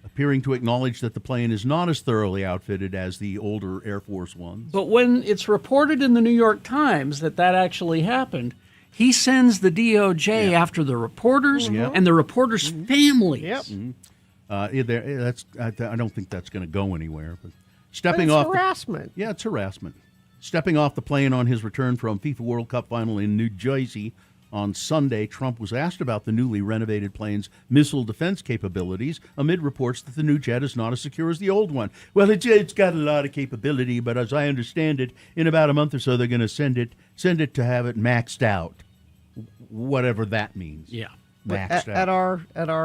appearing to acknowledge that the plane is not as thoroughly outfitted as the older Air Force Ones. But when it's reported in the New York Times that actually happened, he sends the DOJ after the reporters and the reporters' families. Yep. I don't think that's going to go anywhere. But Stepping But it's off harassment. Yeah, it's harassment. Stepping off the plane on his return from FIFA World Cup final in New Jersey on Sunday, Trump was asked about the newly renovated plane's missile defense capabilities amid reports that the new jet is not as secure as the old one. Well, it's got a lot of capability, but as I understand it, in about a month or so, they're going to send it to have it maxed out, whatever that means. Yeah. Maxed At out. our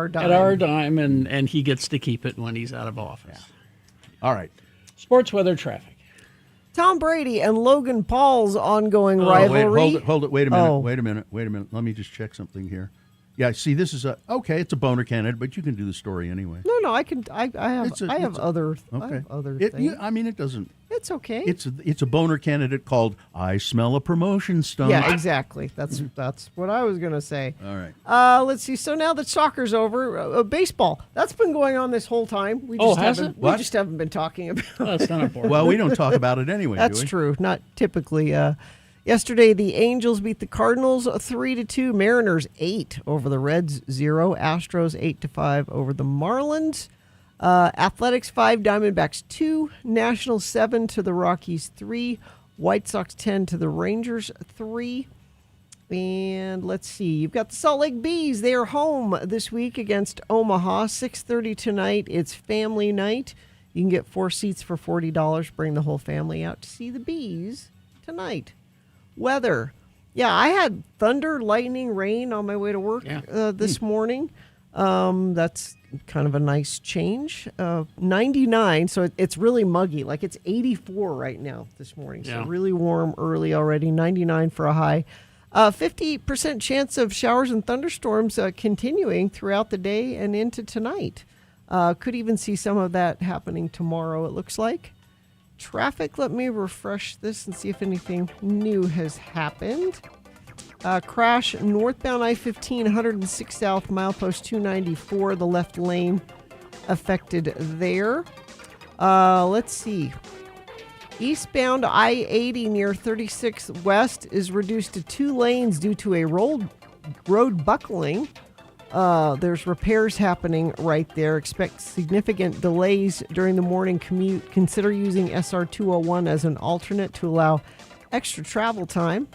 dime. At our dime, and he gets to keep it when he's out of office. All right. Sports weather traffic. Tom Brady and Logan Paul's ongoing Oh, rivalry. hold it. Wait a minute. Oh. Wait a minute. Let me just check something here. Yeah, see, this is it's a boner candidate, but you can do the story anyway. No, I can. I have. It's a- I have it's a- other. I Okay. have other It things. doesn't. It's okay. It's a boner candidate called "I Smell a Promotion Stunt." Yeah, exactly. That's what I was gonna say. All right. Let's see. So now that soccer's over, baseball that's been going on this whole time. We just has haven't. it? We What? just haven't been talking about. Oh, that's not important. Well, we don't talk about it anyway. That's do we? true. Not typically. Yesterday, the Angels beat the Cardinals 3-2. Mariners 8 over the Reds 0. Astros 8-5 over the Marlins. Athletics 5, Diamondbacks 2. Nationals 7 to the Rockies 3. White Sox 10 to the Rangers 3. And let's see, you've got the Salt Lake Bees. They are home this week against Omaha. 6:30 tonight. It's family night. You can get 4 seats for $40. Bring the whole family out to see the Bees tonight. Weather. Yeah, I had thunder, lightning, rain on my way to work this morning. That's kind of a nice change. 99, so it's really muggy. Like it's 84 right now this morning. So Yeah. really warm early already. 99 for a high. 50% chance of showers and thunderstorms continuing throughout the day and into tonight. Could even see some of that happening tomorrow, it looks like. Traffic, let me refresh this and see if anything new has happened. Crash northbound I-15, 106 South, milepost 294, the left lane affected there. Let's see. Eastbound I-80 near 36 West is reduced to 2 lanes due to a road buckling. There's repairs happening right there. Expect significant delays during the morning commute. Consider using SR 201 as an alternate to allow extra travel time.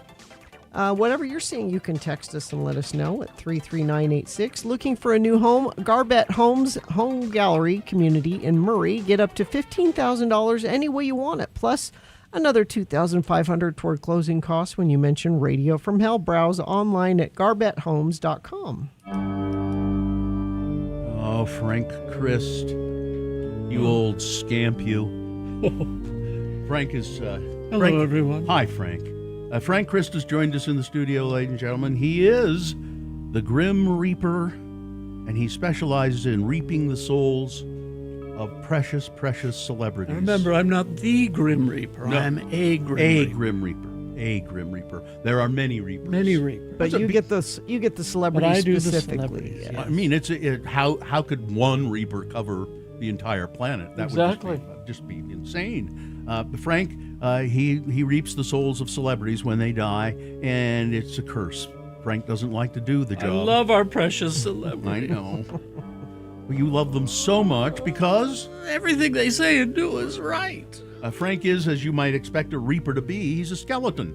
Whatever you're seeing, you can text us and let us know at 33986. Looking for a new home? Garbett Homes Home Gallery Community in Murray. Get up to $15,000 any way you want it. Plus another $2,500 toward closing costs when you mention Radio from Hell. Browse online at garbethomes.com. Oh, Frank Christ, you old scamp, you. Frank is. Hello, everyone. Hi, Frank. Frank Christ has joined us in the studio, ladies and gentlemen. He is the Grim Reaper, and he specializes in reaping the souls of precious, precious celebrities. Remember, I'm not the Grim Reaper. No. I'm a Grim A Reaper. Grim Reaper. A Grim Reaper. There are many Reapers. Many Reapers. But you get the celebrity But I do the specifically. celebrities, Yeah. I mean, how could one Reaper cover the entire planet? That Exactly. would just be insane. Frank, he reaps the souls of celebrities when they die, and it's a curse. Frank doesn't like to do the I job. love our precious I celebrities. know. You love them so much because Everything they say and do is right. Frank is, as you might expect a Reaper to be, he's a skeleton.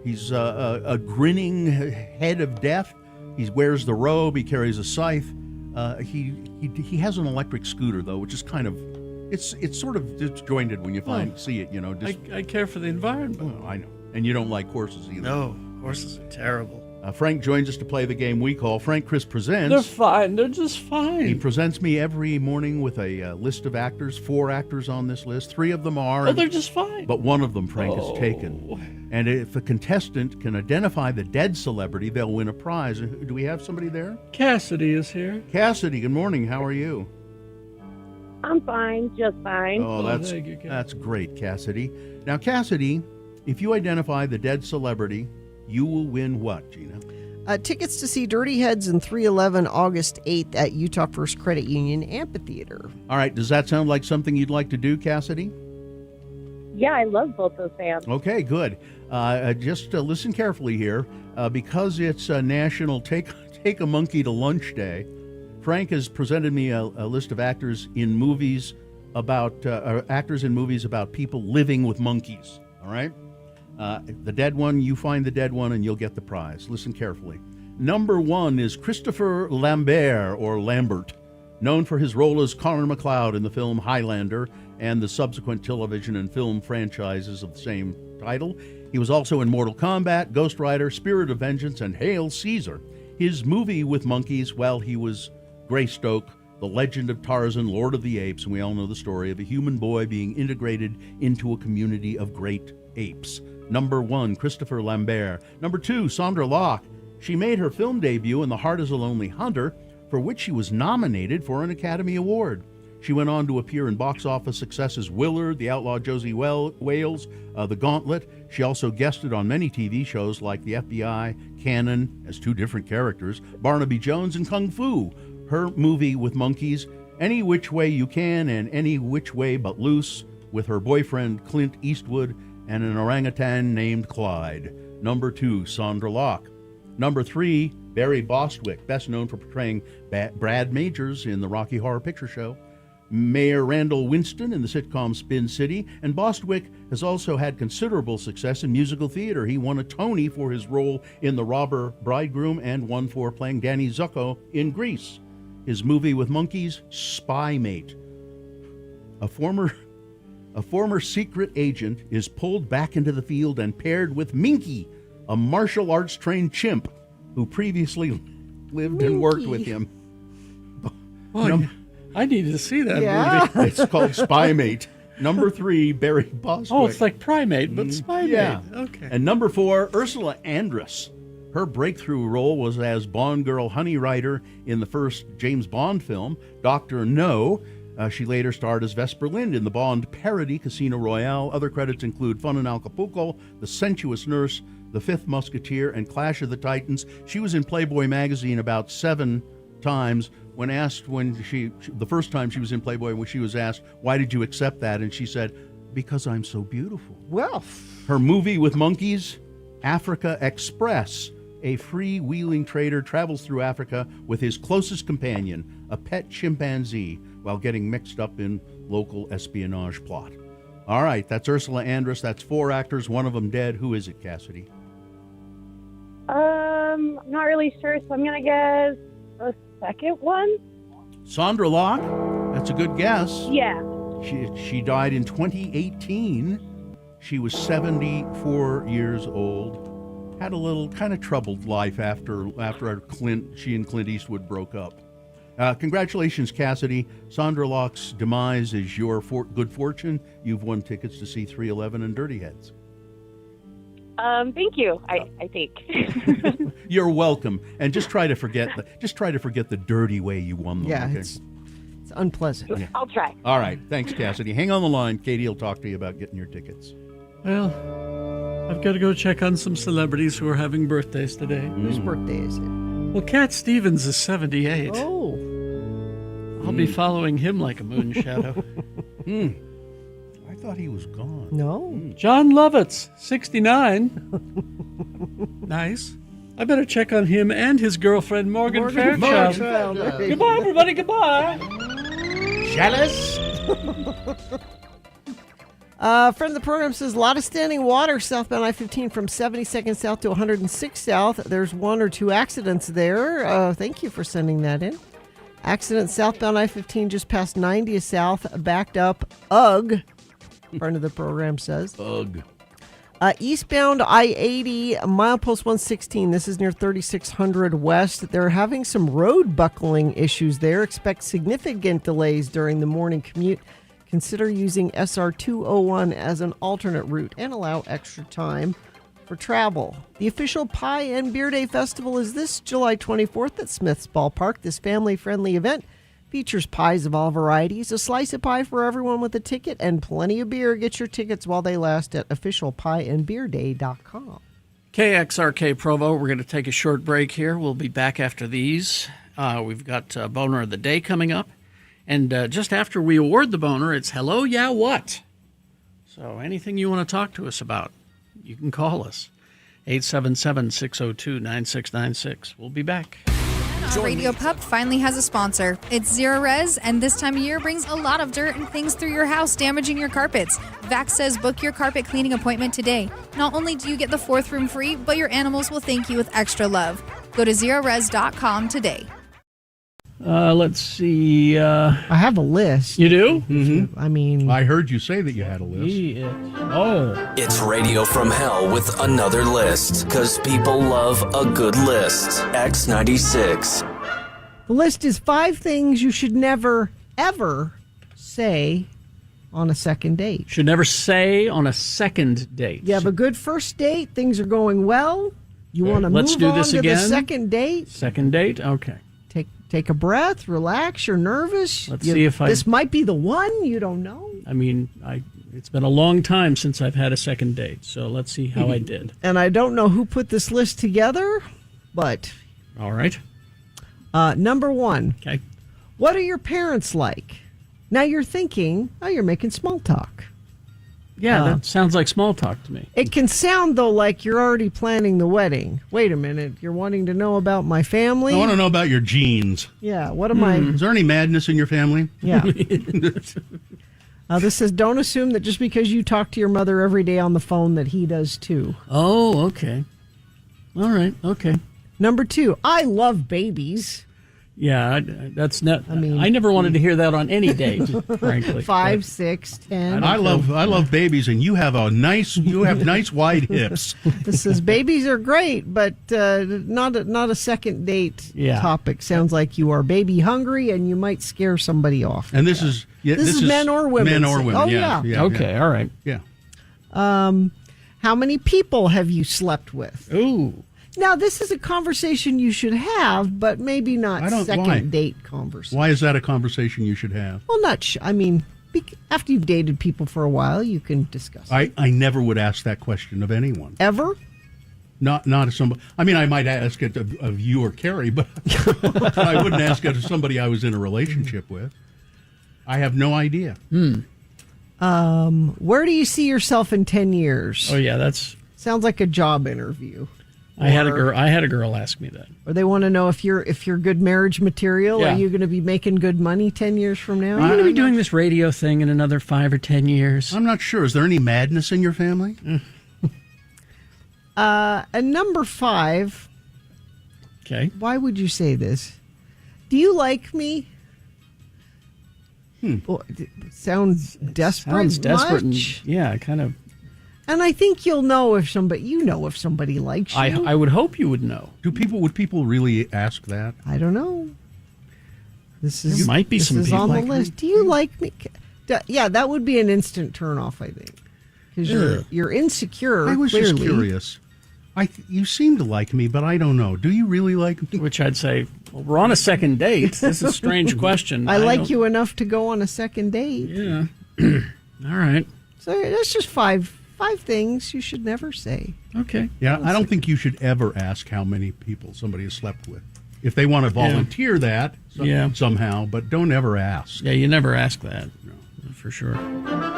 He's a grinning head of death. He wears the robe. He carries a scythe. He has an electric scooter though, which is kind of it's sort of disjointed when you see it. You know, I care for the environment. well, I know, and you don't like horses either. No, horses are terrible. Frank joins us to play the game we call Frank Chris They're Presents. fine. They're just He fine. presents me every morning with a list of actors. 4 actors on this list. 3 of them are. Oh, they're just fine. But one of them, Frank, Oh. is taken. And if a contestant can identify the dead celebrity, they'll win a prize. Do we have somebody there? Cassidy is here. Cassidy, good morning. How are you? I'm fine, just fine. Oh, thank you, Cassidy. that's great, Cassidy. Now, Cassidy, if you identify the dead celebrity, you will win what, Gina? Tickets to see Dirty Heads in 311 August 8th at Utah First Credit Union Amphitheater. All right, does that sound like something you'd like to do, Cassidy? Yeah, I love both those bands. Okay, good. Just listen carefully here. Because it's National Take a Monkey to Lunch Day, Frank has presented me a list of actors in movies actors in movies about people living with monkeys. All right? The dead one, you find the dead one and you'll get the prize. Listen carefully. Number 1 is Christopher Lambert, or Lambert, known for his role as Connor McLeod in the film Highlander and the subsequent television and film franchises of the same title. He was also in Mortal Kombat, Ghost Rider, Spirit of Vengeance, and Hail Caesar. His movie with monkeys, well, he was Greystoke, The Legend of Tarzan, Lord of the Apes, and we all know the story of a human boy being integrated into a community of great apes. Number 1, Christopher Lambert. Number 2, Sandra Locke. She made her film debut in The Heart is a Lonely Hunter, for which she was nominated for an Academy Award. She went on to appear in box office successes Willard, The Outlaw Josie Wales, The Gauntlet. She also guested on many TV shows like The FBI, Cannon, as 2 different characters, Barnaby Jones, and Kung Fu. Her movie with monkeys, Any Which Way You Can and Any Which Way But Loose, with her boyfriend Clint Eastwood and an orangutan named Clyde. Number 2, Sandra Locke. Number 3, Barry Bostwick, best known for portraying Brad Majors in the Rocky Horror Picture Show. Mayor Randall Winston in the sitcom Spin City, and Bostwick has also had considerable success in musical theater. He won a Tony for his role in The Robber Bridegroom and one for playing Danny Zuko in Grease. His movie with monkeys, Spy Mate. A former secret agent is pulled back into the field and paired with Minky, a martial arts trained chimp who previously lived and worked with him. I need to see that movie. It's called Spy Mate. Number 3, Barry Bostwick. Oh, it's like Primate, but Spy Mate. Okay. And number 4, Ursula Andress. Her breakthrough role was as Bond girl Honey Rider in the first James Bond film, Dr. No. She later starred as Vesper Lind in the Bond parody Casino Royale. Other credits include Fun in Acapulco, The Sensuous Nurse, The Fifth Musketeer, and Clash of the Titans. She was in Playboy magazine about 7 times. When asked the first time she was in Playboy, when she was asked, why did you accept that? And she said, because I'm so beautiful. Well, her movie with monkeys, Africa Express. A freewheeling trader travels through Africa with his closest companion, a pet chimpanzee, while getting mixed up in local espionage plot. All right, that's Ursula Andress. That's 4 actors, one of them dead. Who is it, Cassidy? I'm not really sure, so I'm going to guess the second one. Sandra Locke. That's a good guess. Yeah. She died in 2018. She was 74 years old. Had a little kind of troubled life after she and Clint Eastwood broke up. Congratulations, Cassidy. Sandra Locke's demise is your good fortune. You've won tickets to see 311 and Dirty Heads. Thank you. I think. You're welcome. And just try to forget the dirty way you won them. Yeah, okay? it's unpleasant. Yeah. I'll try. All right. Thanks, Cassidy. Hang on the line. Katie will talk to you about getting your tickets. Well, I've got to go check on some celebrities who are having birthdays today. Whose birthday is it? Well, Cat Stevens is 78. Oh. I'll be following him like a moonshadow. I thought he was gone. No. John Lovitz, 69. Nice. I better check on him and his girlfriend, Morgan Fairchild. Goodbye, everybody. Goodbye. Jealous? Friend of the program says, a lot of standing water southbound I-15 from 72nd South to 106 South. There's 1 or 2 accidents there. Thank you for sending that in. Accident southbound I-15 just past 90th South, backed up. Ugh. Friend of the program says. Ugh. Eastbound I-80, milepost 116. This is near 3600 West. They're having some road buckling issues there. Expect significant delays during the morning commute. Consider using SR 201 as an alternate route and allow extra time for travel. The official Pie and Beer Day Festival is this July 24th at Smith's Ballpark. This family-friendly event features pies of all varieties, a slice of pie for everyone with a ticket, and plenty of beer. Get your tickets while they last at officialpieandbeerday.com. KXRK Provo, we're going to take a short break here. We'll be back after these. We've got Boner of the Day coming up. And just after we award the boner, it's hello, yeah, what? So anything you want to talk to us about, you can call us. 877-602-9696. We'll be back. Radio Pup finally has a sponsor. It's Zero Res, and this time of year brings a lot of dirt and things through your house, damaging your carpets. Vax says book your carpet cleaning appointment today. Not only do you get the 4th room free, but your animals will thank you with extra love. Go to zerores.com today. Let's see. I have a list. You do? Mm-hmm. I mean, I heard you say that you had a list. It's Radio from Hell with another list, because people love a good list. X96. The list is 5 things you should never, ever say on a second date. Should never say on a second date. You have a good first date. Things are going well. You want to Let's move do on this to again. the second date. Second date? Okay. Take a breath. Relax. You're nervous. Let's see if this might be the one. You don't know. I mean, it's been a long time since I've had a second date, so let's see how I did. And I don't know who put this list together, but All right. number 1. Okay. What are your parents like? Now you're thinking, oh, you're making small talk. Yeah, that sounds like small talk to me. It can sound, though, like you're already planning the wedding. Wait a minute. You're wanting to know about my family? I want to know about your genes. Yeah. What am I? Is there any madness in your family? Yeah. This says, don't assume that just because you talk to your mother every day on the phone that he does too. Oh, okay. All right. Okay. Number 2, I love babies. Yeah, that's not. I mean, I never wanted to hear that on any date, frankly. 5, but 6, 10. I love babies, and you have nice wide hips. This says babies are great, but not a second date topic. Sounds like you are baby hungry and you might scare somebody off. And this is this is men or women. Men or women. Oh yeah. Okay. All right. Yeah. How many people have you slept with? Ooh. Now, this is a conversation you should have, but maybe not second date conversation. Why is that a conversation you should have? Well, I mean, after you've dated people for a while, you can discuss it. I never would ask that question of anyone. Ever? Not of somebody. I mean, I might ask it of you or Carrie, but I wouldn't ask it of somebody I was in a relationship with. I have no idea. Where do you see yourself in 10 years? Oh, yeah, that's... Sounds like a job interview. I had a girl ask me that. Or they want to know if you're good marriage material. Yeah. Are you going to be making good money 10 years from now? Are you going to be doing this radio thing in another 5 or 10 years? I'm not sure. Is there any madness in your family? And number 5. Okay. Why would you say this? Do you like me? Well, it sounds desperate. Sounds desperate. Much? Yeah, kind of. And I think you'll know if somebody likes you. I would hope you would know. Would people really ask that? I don't know. There might be some this is people on the like list. Do you like me? Yeah, that would be an instant turnoff, I think, because you're insecure. I was clearly. just curious. You seem to like me, but I don't know. Do you really like me? Which I'd say, well, we're on a second date. This is a strange question. I like you enough to go on a second date. Yeah. All right. So that's just 5 things you should never say. Okay. Yeah, I don't think you should ever ask how many people somebody has slept with. If they want to volunteer that somehow, but don't ever ask. Yeah, you never ask that. No, for sure.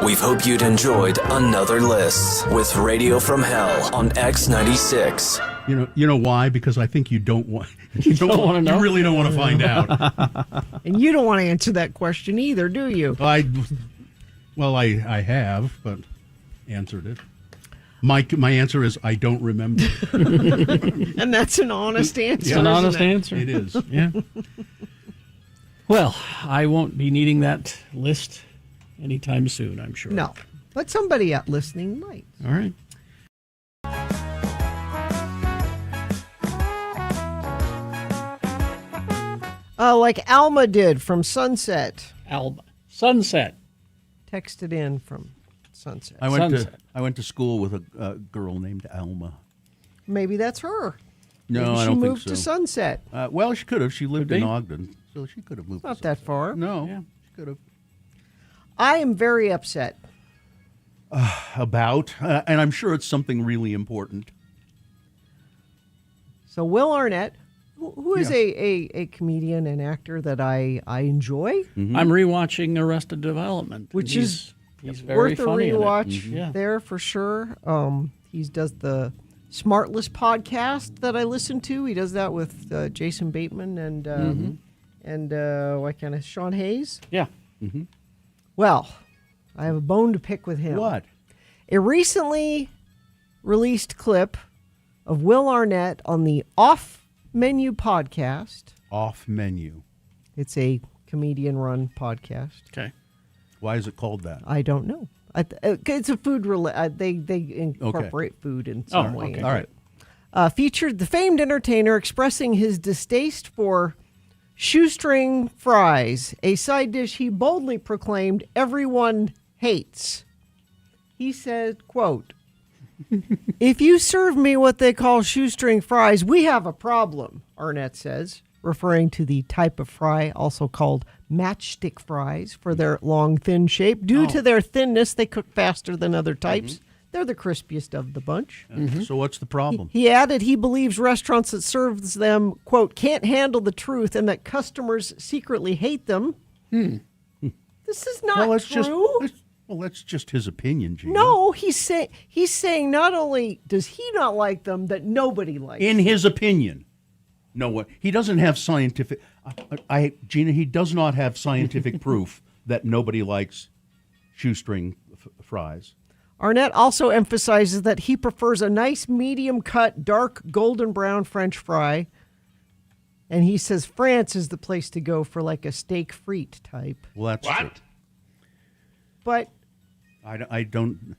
We hope you'd enjoyed another list with Radio from Hell on X96. You know why? Because I think you don't want. You don't want to know. You really don't want to find out. And you don't want to answer that question either, do you? I have, but answered it. My answer is I don't remember. And that's an honest answer. It's an honest answer. It is. Yeah. Well, I won't be needing that list anytime soon, I'm sure. No, but somebody out listening might. All right. Like Alma did from Sunset. Alma. Sunset. Texted in from Sunset. I went to school with a girl named Alma. Maybe that's her. No, Maybe I she don't think moved so. to Sunset. Well, she could have. She lived Could in be. Ogden, so she could have moved. Not that far. No, she could have. I am very upset. About, and I'm sure it's something really important. So Will Arnett, who is a comedian and actor that I enjoy. Mm-hmm. I'm rewatching Arrested Development, Which is is he's very worth a funny in it. rewatch Yeah. there for sure. He does the Smartless podcast that I listen to. He does that with Jason Bateman and why can't I? Sean Hayes. Yeah. Well, I have a bone to pick with him. What? A recently released clip of Will Arnett on the Off Menu podcast. Off Menu. It's a comedian-run podcast. Okay. Why is it called that? I don't know. It's a food they incorporate food in some way. Okay. All right. Featured the famed entertainer expressing his distaste for shoestring fries, a side dish he boldly proclaimed everyone hates. He said, quote, "If you serve me what they call shoestring fries, we have a problem," Arnett says, referring to the type of fry also called matchstick fries for their long, thin shape. Due to their thinness, they cook faster than other types. They're the crispiest of the bunch. So what's the problem? He added he believes restaurants that serves them, quote, can't handle the truth and that customers secretly hate them. This is not true. That's just his opinion, Gina. No, he's saying not only does he not like them, that nobody likes In them. his opinion. No one. He doesn't have scientific. Gina, he does not have scientific proof that nobody likes shoestring fries. Arnett also emphasizes that he prefers a nice medium-cut, dark golden brown French fry. And he says France is the place to go for like a steak frite type. Well, that's true. But I don't.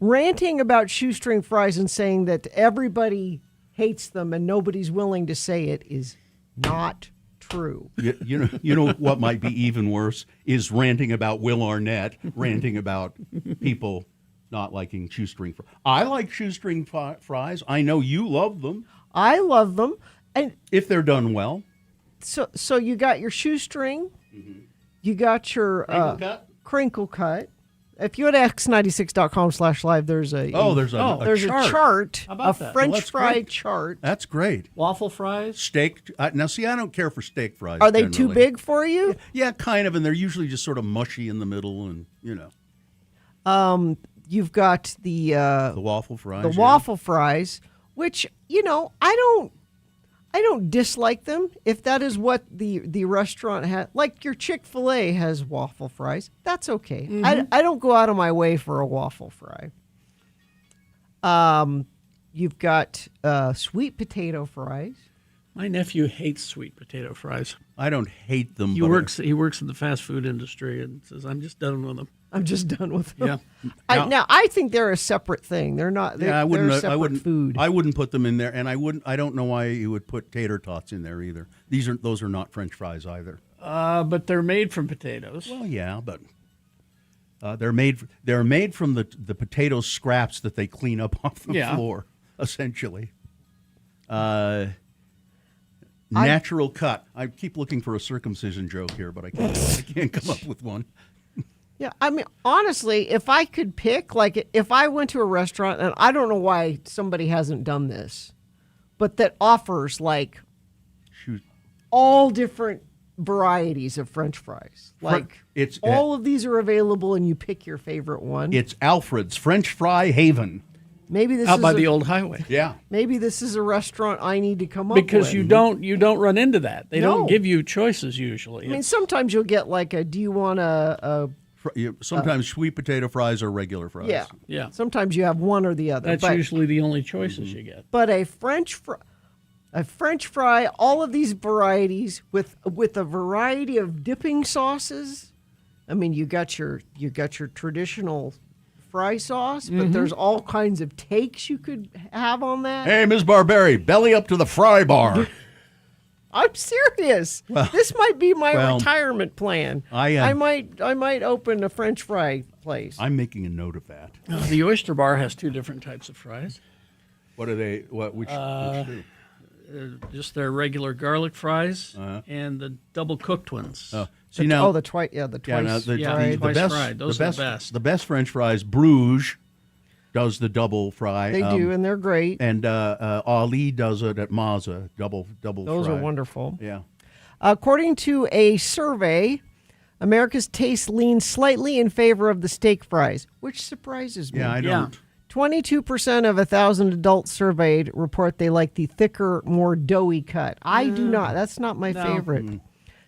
ranting about shoestring fries and saying that everybody hates them and nobody's willing to say it is not true. You know what might be even worse is ranting about Will Arnett, ranting about people not liking shoestring fries. I like shoestring fries. I know you love them. I love them. And if they're done well. So you got your shoestring, you got your crinkle cut. If you go to x96.com/live, there's a chart, a French fry chart. That's great. Waffle fries, steak. Now, see, I don't care for steak fries. Are they too big for you? Yeah, kind of, and they're usually just sort of mushy in the middle, and you know. You've got the waffle fries. The waffle fries, which I don't dislike them if that is what the restaurant has. Like your Chick-fil-A has waffle fries. That's okay. I don't go out of my way for a waffle fry. You've got sweet potato fries. My nephew hates sweet potato fries. I don't hate them. He works in the fast food industry and says, "I'm just done with them." I'm just done with them. Yeah. Now I think they're a separate thing. They're not. They're separate food. I wouldn't put them in there, and I don't know why you would put tater tots in there either. Those are not French fries either. But they're made from potatoes. Well, yeah, but they're made from the potato scraps that they clean up off the floor, essentially. Natural cut. I keep looking for a circumcision joke here, but I can't come up with one. Yeah, I mean, honestly, if I could pick, like, if I went to a restaurant, and I don't know why somebody hasn't done this, but that offers, like, all different varieties of French fries. Like, all of these are available, and you pick your favorite one. It's Alfred's French Fry Haven. Maybe this out is by the old highway. Yeah. Maybe this is a restaurant I need to come up with. Because you don't run into that. They don't give you choices usually. I mean, sometimes you'll get like do you want sometimes sweet potato fries are regular fries. Yeah. Sometimes you have one or the other. That's usually the only choices you get. But a French fry, all of these varieties with a variety of dipping sauces. I mean, you got your traditional fry sauce, but there's all kinds of takes you could have on that. Hey, Ms. Barberi, belly up to the fry bar. I'm serious. This might be my retirement plan. I might open a French fry place. I'm making a note of that. The Oyster Bar has two different types of fries. What are they? Which two? Just their regular garlic fries and the double cooked ones. See now, the twice fried. Twice fried. Those are the best. The best French fries, Bruges does the double fry. They do, and they're great. And Ali does it at Mazza, double Those fry. are wonderful. Yeah. According to a survey, America's taste leans slightly in favor of the steak fries, which surprises me. Yeah, I don't. 22% of 1,000 adults surveyed report they like the thicker, more doughy cut. I do not. That's not my favorite.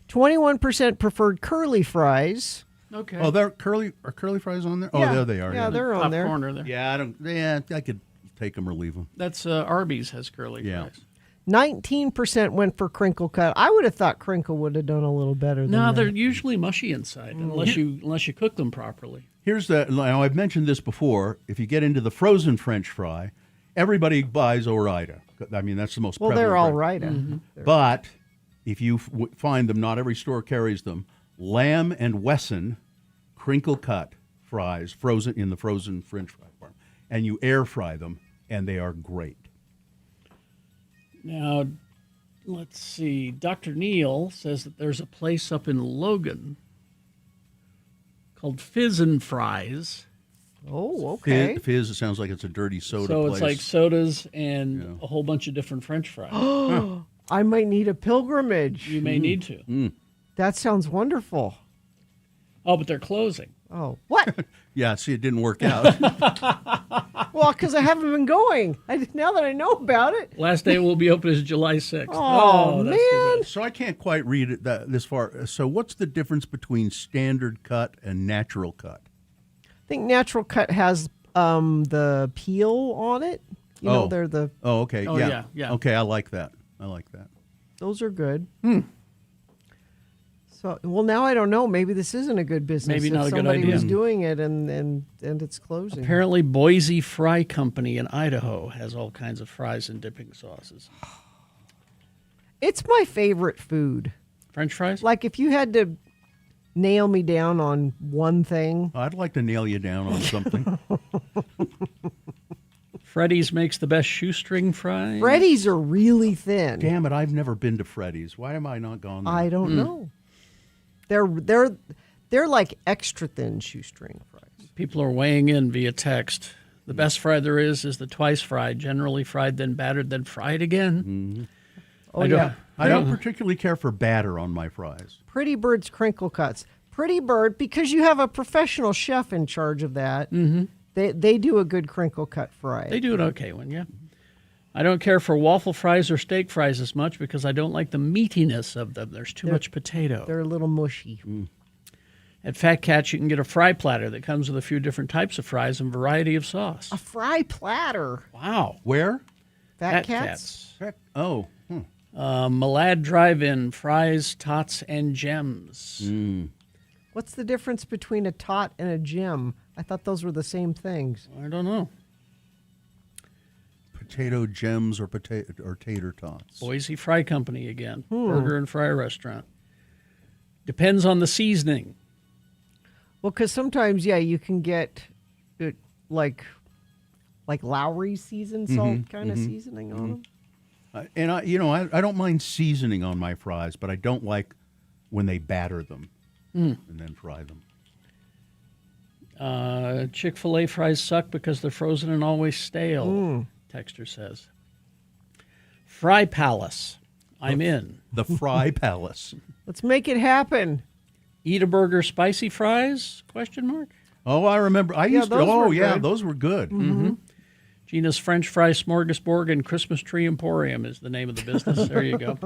21% preferred curly fries. Okay. Oh, are curly fries on there? Oh, Yeah. there they are. Yeah, they're on Top there. corner there. Yeah, I could take them or leave them. That's Arby's has curly Yeah. fries. 19% went for crinkle cut. I would have thought crinkle would have done a little better than No, that. they're usually mushy inside unless you cook them properly. Here's the. Now I've mentioned this before. If you get into the frozen French fry, everybody buys Ore-Ida. I mean, that's the most. Well, they're prevalent all brand. right. But if you find them, not every store carries them. Lamb and Wesson crinkle cut fries, frozen in the frozen French fry farm, and you air fry them, and they are great. Now, let's see. Dr. Neal says that there's a place up in Logan called Fizz and Fries. Oh, okay. Fizz, it sounds like it's a dirty soda So place. it's like sodas and a whole bunch of different French fries. I might need a pilgrimage. You may need to. That sounds wonderful. Oh, but they're closing. Oh, what? Yeah, see, it didn't work out. Well, because I haven't been going. Now that I know about it. Last day will be open is July 6th. Oh, that's too man. So I can't quite read it this far. So what's the difference between standard cut and natural cut? I think natural cut has the peel on it. You know, they're the. Oh, okay. Oh, yeah. yeah. Okay, I like that. Those are good. So, well, now I don't know. Maybe this isn't a good business. Maybe if not a good somebody idea. was doing it and it's closing. Apparently, Boise Fry Company in Idaho has all kinds of fries and dipping sauces. It's my favorite food. French fries? Like if you had to nail me down on one thing. I'd like to nail you down on something. Freddy's makes the best shoestring fries. Freddy's are really thin. Damn it, I've never been to Freddy's. Why am I not gone there? I don't know. They're like extra thin shoestring fries. People are weighing in via text. The best fry there is the twice fried, generally fried, then battered, then fried again. Oh, I don't particularly care for batter on my fries. Pretty Bird's crinkle cuts. Pretty Bird, because you have a professional chef in charge of that, they do a good crinkle cut fry. They do an okay one, yeah. I don't care for waffle fries or steak fries as much because I don't like the meatiness of them. There's too much potato. They're a little mushy. At Fat Cats, you can get a fry platter that comes with a few different types of fries and variety of sauce. A fry platter. Wow. Where? Fat Cats? Oh. Malad Drive-In, fries, tots, and gems. What's the difference between a tot and a gem? I thought those were the same things. I don't know. Potato gems or tater tots. Boise Fry Company again. Burger and fry restaurant. Depends on the seasoning. Well, because sometimes, you can get it like Lowry seasoned salt kind of seasoning on them. And I don't mind seasoning on my fries, but I don't like when they batter them and then fry them. Chick-fil-A fries suck because they're frozen and always stale, Texter says. Fry Palace. I'm in. The Fry Palace. Let's make it happen. Eat a burger spicy fries? Question mark. Oh, I remember. I used to. those Oh, were yeah, good. those were good. Gina's French Fry Smorgasbord and Christmas Tree Emporium is the name of the business. There you go.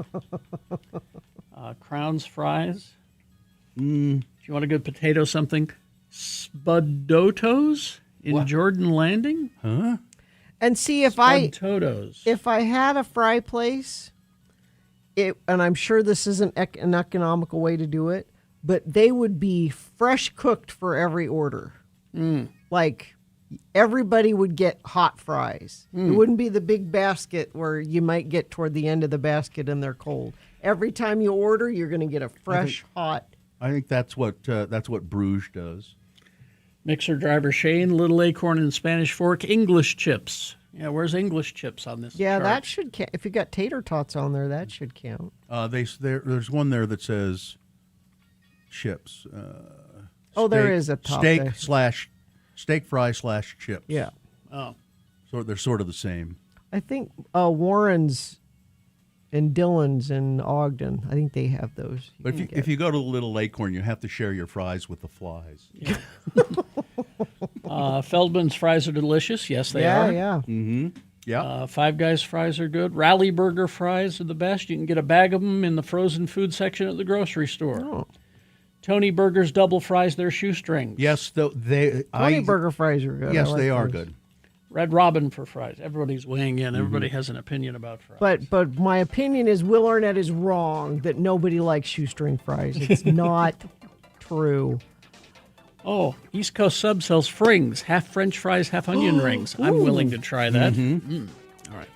Crown's Fries. If you want a good potato something, Spudotos in Jordan Landing. Huh? And see if Spudotos. I had a fry place, and I'm sure this isn't an economical way to do it, but they would be fresh cooked for every order. Like everybody would get hot fries. It wouldn't be the big basket where you might get toward the end of the basket and they're cold. Every time you order, you're going to get a fresh, hot. I think that's what Bruges does. Mixer driver Shane, Little Acorn and Spanish Fork, English chips. Yeah, where's English chips on this Yeah, chart? that should count. If you got tater tots on there, that should count. There's one there that says chips. There is a top steak there. Steak fry / chips. Yeah. Oh. So they're sort of the same. I think Warren's and Dillon's in Ogden, I think they have those. But if you go to the Little Acorn, you have to share your fries with the flies. Feldman's fries are delicious. Yes, they are. Yeah. Mm-hmm. Yeah. Five Guys fries are good. Rally Burger fries are the best. You can get a bag of them in the frozen food section at the grocery store. Oh. Tony Burger's double fries, they're shoestrings. Yes, Tony Burger fries are good. Yes, I like they are those. good. Red Robin for fries. Everybody's weighing in. Everybody has an opinion about fries. But my opinion is Will Arnett is wrong that nobody likes shoestring fries. It's not true. Oh, East Coast Sub sells frings, half French fries, half onion rings. I'm willing to try that. All right.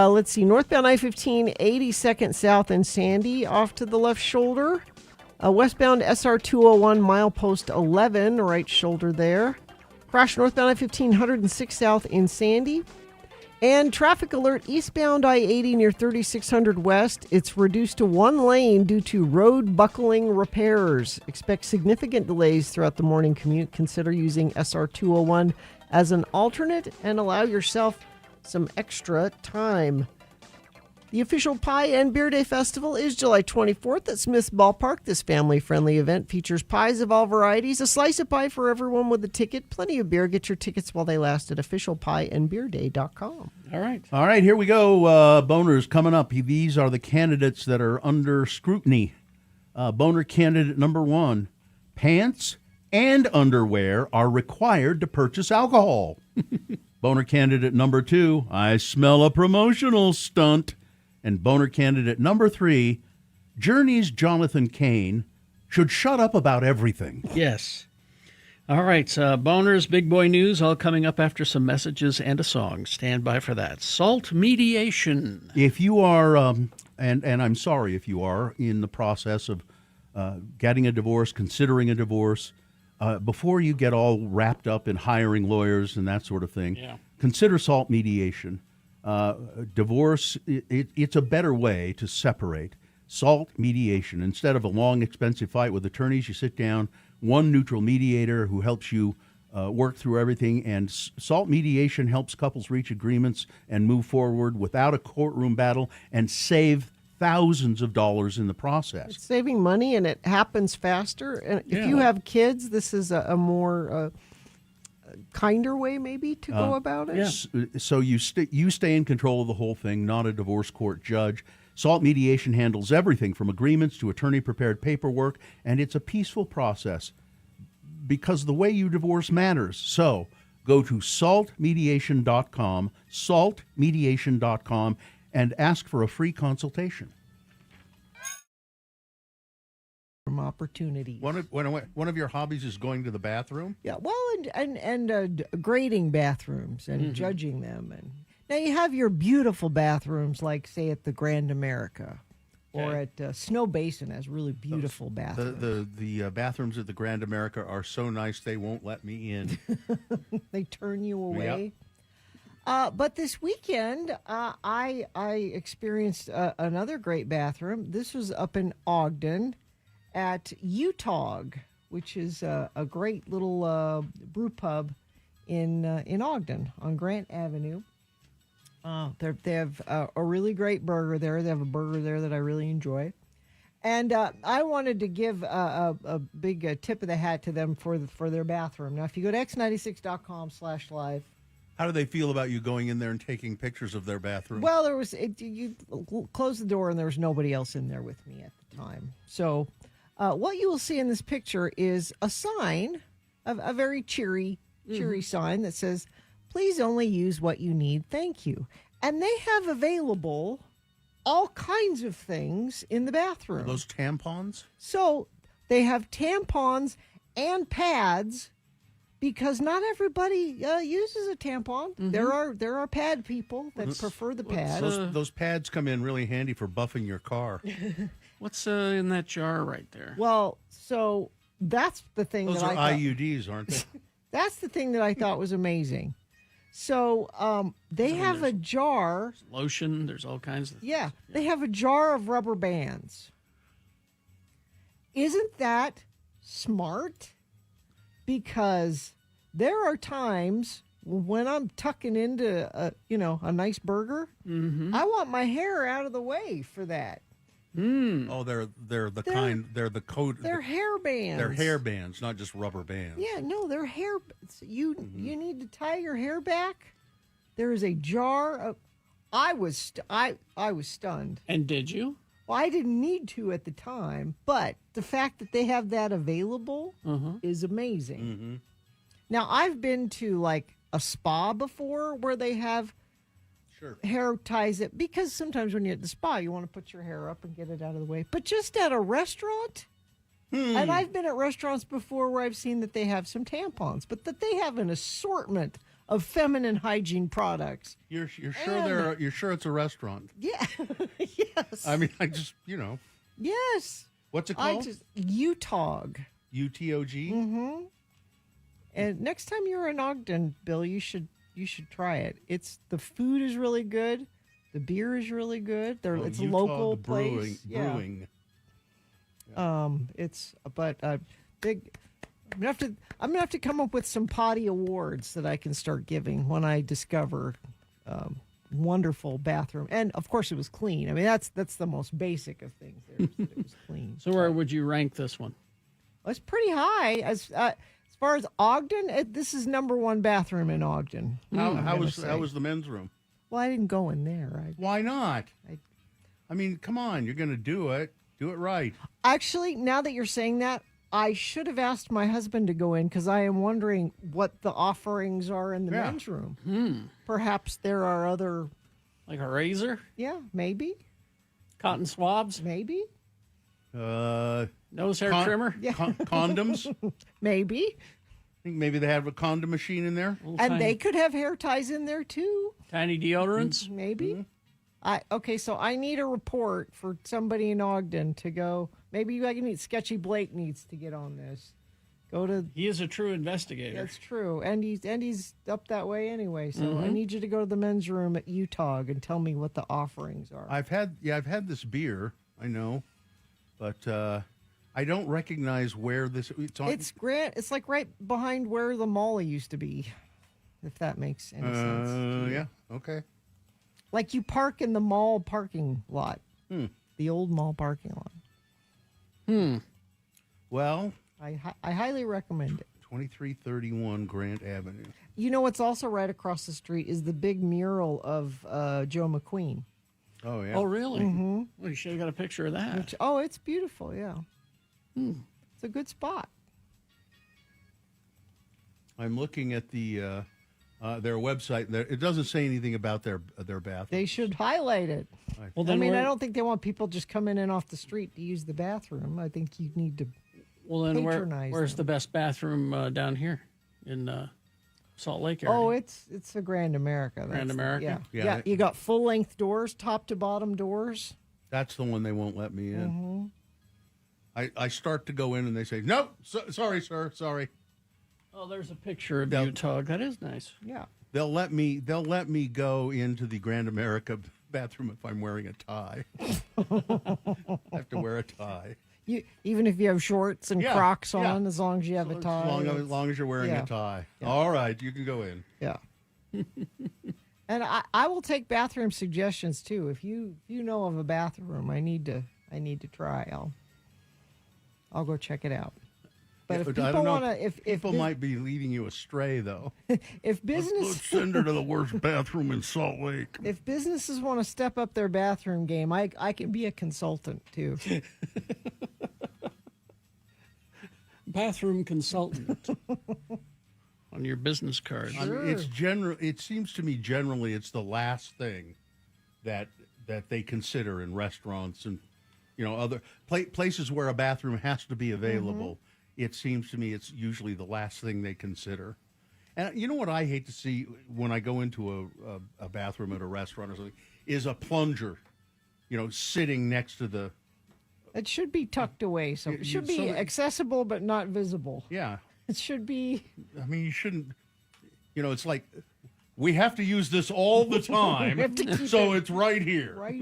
Let's see. Northbound I-15, 82nd South in Sandy, off to the left shoulder. Westbound SR 201, milepost 11, right shoulder there. Crash northbound I-15, 106 South in Sandy. And traffic alert eastbound I-80 near 3600 West. It's reduced to one lane due to road buckling repairs. Expect significant delays throughout the morning commute. Consider using SR 201 as an alternate and allow yourself some extra time. The official Pie and Beer Day Festival is July 24th at Smith's Ballpark. This family-friendly event features pies of all varieties, a slice of pie for everyone with a ticket, plenty of beer. Get your tickets while they last at officialpieandbeerday.com. All right. All right, here we go. Boners coming up. These are the candidates that are under scrutiny. Boner candidate number 1, pants and underwear are required to purchase alcohol. Boner candidate number 2, I smell a promotional stunt. And boner candidate number 3, Journey's Jonathan Cain should shut up about everything. Yes. All right. Boners, big boy news, all coming up after some messages and a song. Stand by for that. Salt mediation. If you are, and I'm sorry if you are, in the process of getting a divorce, considering a divorce, before you get all wrapped up in hiring lawyers and that sort of thing, consider salt mediation. Divorce, it's a better way to separate. Salt mediation. Instead of a long, expensive fight with attorneys, you sit down, one neutral mediator who helps you work through everything. And salt mediation helps couples reach agreements and move forward without a courtroom battle and save thousands of dollars in the process. It's saving money, and it happens faster. And if you have kids, this is a more kinder way maybe to go about it. So you stay in control of the whole thing, not a divorce court judge. Salt mediation handles everything from agreements to attorney-prepared paperwork, and it's a peaceful process because the way you divorce matters. So go to saltmediation.com, saltmediation.com, and ask for a free consultation. From opportunities. One of your hobbies is going to the bathroom? Yeah, well, and grading bathrooms and judging them. And now you have your beautiful bathrooms, like say at the Grand America, or at Snow Basin has really beautiful bathrooms. The bathrooms at the Grand America are so nice they won't let me in. They turn you away. Yep. But this weekend, I experienced another great bathroom. This was up in Ogden at Utog, which is a great little brew pub in Ogden on Grant Avenue. They have a really great burger there. They have a burger there that I really enjoy. And I wanted to give a big tip of the hat to them for their bathroom. Now, if you go to x96.com/live. How do they feel about you going in there and taking pictures of their bathroom? Well, you closed the door and there was nobody else in there with me at the time. So what you will see in this picture is a sign, a very cheery sign that says, "Please only use what you need. Thank you." And they have available all kinds of things in the bathroom. Are those tampons? So they have tampons and pads, because not everybody uses a tampon. There are pad people that prefer the pads. Those pads come in really handy for buffing your car. What's in that jar right there? Well, so that's the thing. Those are IUDs, aren't they? That's the thing that I thought was amazing. So they have a jar. Lotion. There's all kinds of. Yeah, they have a jar of rubber bands. Isn't that smart? Because there are times when I'm tucking into a nice burger, I want my hair out of the way for that. Oh, they're the coat. They're hair bands. They're hair bands, not just rubber bands. Yeah, no, they're hair. You need to tie your hair back. There is a jar of. I was stunned. And did you? Well, I didn't need to at the time, but the fact that they have that available is amazing. Now, I've been to like a spa before where they have hair ties it, because sometimes when you're at the spa, you want to put your hair up and get it out of the way. But just at a restaurant, and I've been at restaurants before where I've seen that they have some tampons, but that they have an assortment of feminine hygiene products. You're sure it's a restaurant? Yeah. Yes. I mean, I just Yes. What's it called? UTOG. UTOG. And next time you're in Ogden, Bill, you should try it. The food is really good. The beer is really good. It's a local place. Brewing. It's big. I'm gonna have to come up with some potty awards that I can start giving when I discover wonderful bathroom. And of course, it was clean. I mean, that's the most basic of things. There, is that it was clean. So where would you rank this one? Well, it's pretty high as far as Ogden. This is number one bathroom in Ogden. How was the men's room? Well, I didn't go in there. Why not? I mean, come on, you're going to do it. Do it right. Actually, now that you're saying that, I should have asked my husband to go in, because I am wondering what the offerings are in the men's room. Perhaps there are other... Like a razor? Yeah, maybe. Cotton swabs? Maybe. Nose hair trimmer? Yeah. Condoms? Maybe. I think maybe they have a condom machine in there. And they could have hair ties in there, too. Tiny deodorants? Maybe. Okay, so I need a report for somebody in Ogden to go. Maybe I can need Sketchy Blake needs to get on this. He is a true investigator. That's true, and he's up that way anyway. So I need you to go to the men's room at UTOG and tell me what the offerings are. I've had this beer. I know, but I don't recognize where this. It's like right behind where the mall used to be, if that makes any sense. Yeah. Okay. Like you park in the mall parking lot, the old mall parking lot. Well, I highly recommend it. 2331 Grant Avenue. You know what's also right across the street is the big mural of Joe McQueen. Oh, yeah. Oh, really? Well, you should have got a picture of that. It's beautiful, yeah. It's a good spot. I'm looking at their website. It doesn't say anything about their bathroom. They should highlight it. Well, I mean, I don't think they want people just coming in off the street to use the bathroom. I think you need to patronize where's them. the best bathroom down here in Salt Lake area? Oh, it's a Grand America. Grand America? Yeah. You got full-length doors, top to bottom doors. That's the one they won't let me in. I start to go in and they say, nope, sorry, sir, sorry. Oh, there's a picture of UTOG. That is nice. Yeah. They'll let me go into the Grand America bathroom if I'm wearing a tie. I have to wear a tie. Even if you have shorts and Crocs on, as long as you have a tie. As long as you're wearing a tie. Yeah. All right, you can go in. Yeah. And I will take bathroom suggestions too. If you know of a bathroom I need to try, I'll go check it out. But if people want to, if people might be leading you astray, though. If business, let's send her to the worst bathroom in Salt Lake. If businesses want to step up their bathroom game, I can be a consultant too. Bathroom consultant on your business card. Sure. It seems to me generally it's the last thing that they consider in restaurants and other places where a bathroom has to be available. It seems to me it's usually the last thing they consider. And you know what I hate to see when I go into a bathroom at a restaurant or something is a plunger, sitting next to the... It should be tucked away. So it should be accessible but not visible. Yeah. It should be... I mean, you shouldn't... it's like... We have to use this all the time, so it's right here. Right.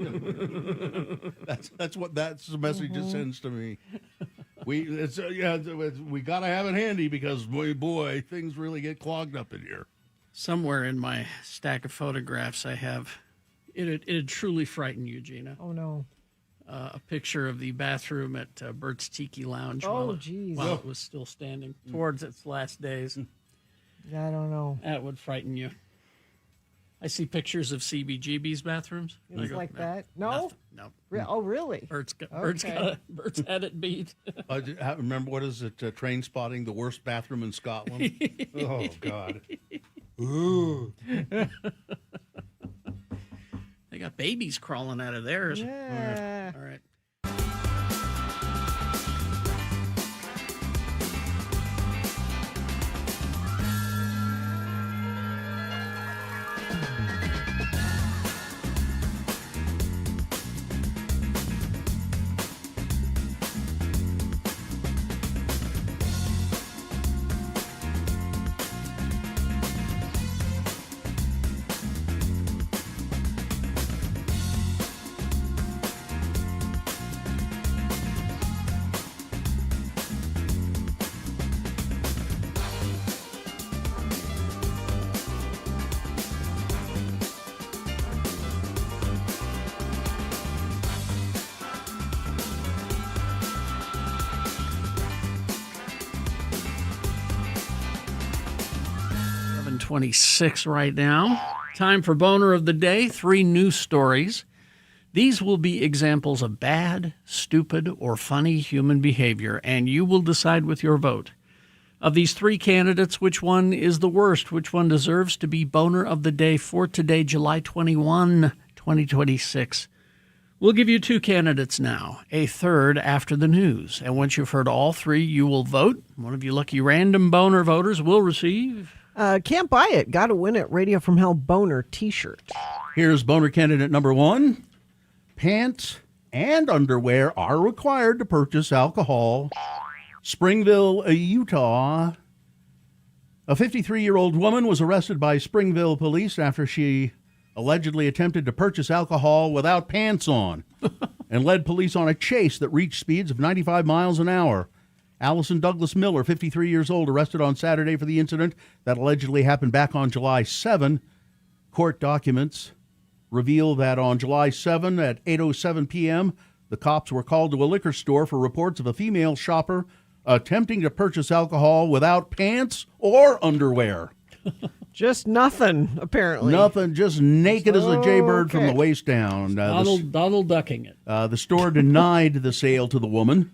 That's the message it sends to me. We got to have it handy because boy, things really get clogged up in here. Somewhere in my stack of photographs, I have it'd truly frighten you, Gina. Oh no. a picture of the bathroom at Bert's Tiki Lounge Oh, geez. while it was still standing towards its last days. I don't know. That would frighten you. I see pictures of CBGB's bathrooms. It's I go, like "No, that? No? nothing, no. Oh, really? Bert's Okay. had it beat. Remember, what is it? Train Spotting, the worst bathroom in Scotland. Oh God. Ooh. They got babies crawling out of theirs. Yeah. All right. .26 right now. Time for Boner of the Day. 3 news stories. These will be examples of bad, stupid, or funny human behavior, and you will decide with your vote. Of these 3 candidates, which one is the worst? Which one deserves to be Boner of the Day for today, July 21, 2026? We'll give you 2 candidates now, a third after the news. And once you've heard all 3, you will vote. One of you lucky random Boner voters will receive... Can't buy it. Got to win it. Radio from Hell Boner T-shirt. Here's Boner candidate number 1. Pants and underwear are required to purchase alcohol. Springville, Utah. A 53-year-old woman was arrested by Springville police after she allegedly attempted to purchase alcohol without pants on and led police on a chase that reached speeds of 95 miles an hour. Allison Douglas Miller, 53 years old, arrested on Saturday for the incident that allegedly happened back on July 7. Court documents reveal that on July 7 at 8:07 p.m., the cops were called to a liquor store for reports of a female shopper attempting to purchase alcohol without pants or underwear. Just nothing, apparently. Nothing, just naked as a jaybird from the waist down. Donald ducking it. The store denied the sale to the woman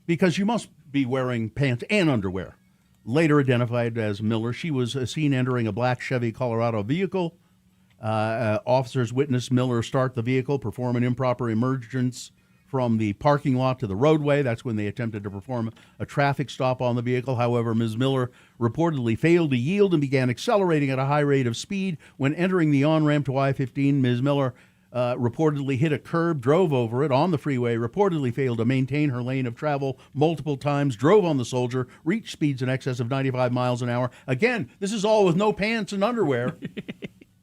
because you must be wearing pants and underwear. Later identified as Miller, she was seen entering a black Chevy Colorado vehicle. Officers witnessed Miller start the vehicle, perform an improper emergence from the parking lot to the roadway. That's when they attempted to perform a traffic stop on the vehicle. However, Ms. Miller reportedly failed to yield and began accelerating at a high rate of speed. When entering the on-ramp to I-15, Ms. Miller reportedly hit a curb, drove over it on the freeway, reportedly failed to maintain her lane of travel multiple times, drove on the Soldier, reached speeds in excess of 95 miles an hour. Again, this is all with no pants and underwear.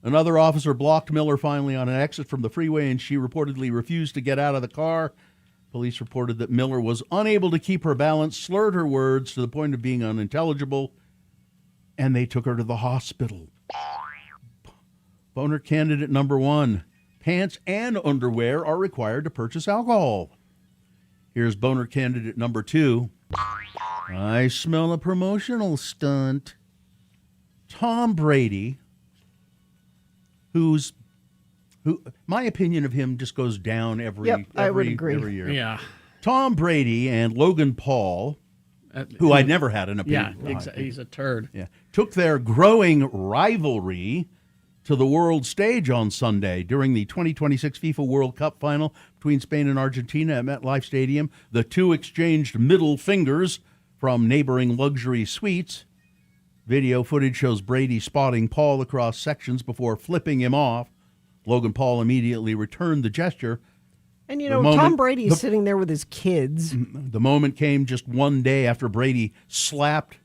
Another officer blocked Miller finally on an exit from the freeway, and she reportedly refused to get out of the car. Police reported that Miller was unable to keep her balance, slurred her words to the point of being unintelligible, and they took her to the hospital. Boner candidate number 1. Pants and underwear are required to purchase alcohol. Here's Boner candidate number 2. I smell a promotional stunt. Tom Brady, who my opinion of him just goes down every year. Yeah. Tom Brady and Logan Paul, who I never had an opinion. Yeah, he's a turd. Yeah, took their growing rivalry to the world stage on Sunday during the 2026 FIFA World Cup final between Spain and Argentina at MetLife Stadium. The 2 exchanged middle fingers from neighboring luxury suites. Video footage shows Brady spotting Paul across sections before flipping him off. Logan Paul immediately returned the gesture. And, Tom Brady's sitting there with his kids. The moment came just one day after Brady slapped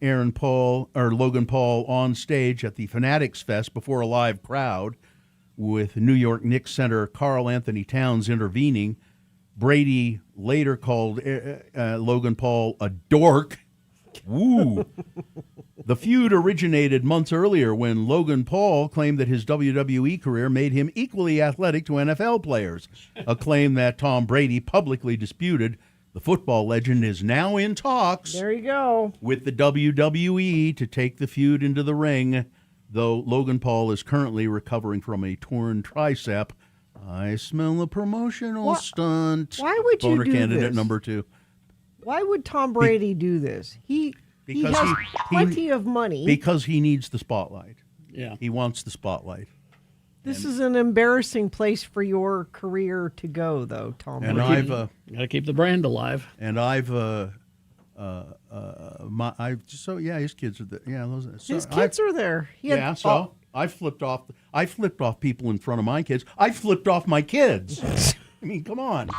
Logan Paul on stage at the Fanatics Fest before a live crowd, with New York Knicks center Karl Anthony Towns intervening. Brady later called Logan Paul a dork. Woo. The feud originated months earlier when Logan Paul claimed that his WWE career made him equally athletic to NFL players, a claim that Tom Brady publicly disputed. The football legend is now in talks There you go. with the WWE to take the feud into the ring, though Logan Paul is currently recovering from a torn tricep. I smell a promotional stunt. Why would you Boner do candidate this? number 2. Why would Tom Brady do this? He Because has he- plenty of money. Because he needs the spotlight. Yeah. He wants the spotlight. This is an embarrassing place for your career to go, though, Tom And Brady. I've Got to keep the brand alive. and I've his kids are there. Yeah, those His kids are there. He had- Yeah, so I flipped off people in front of my kids. I flipped off my kids. I mean, come on.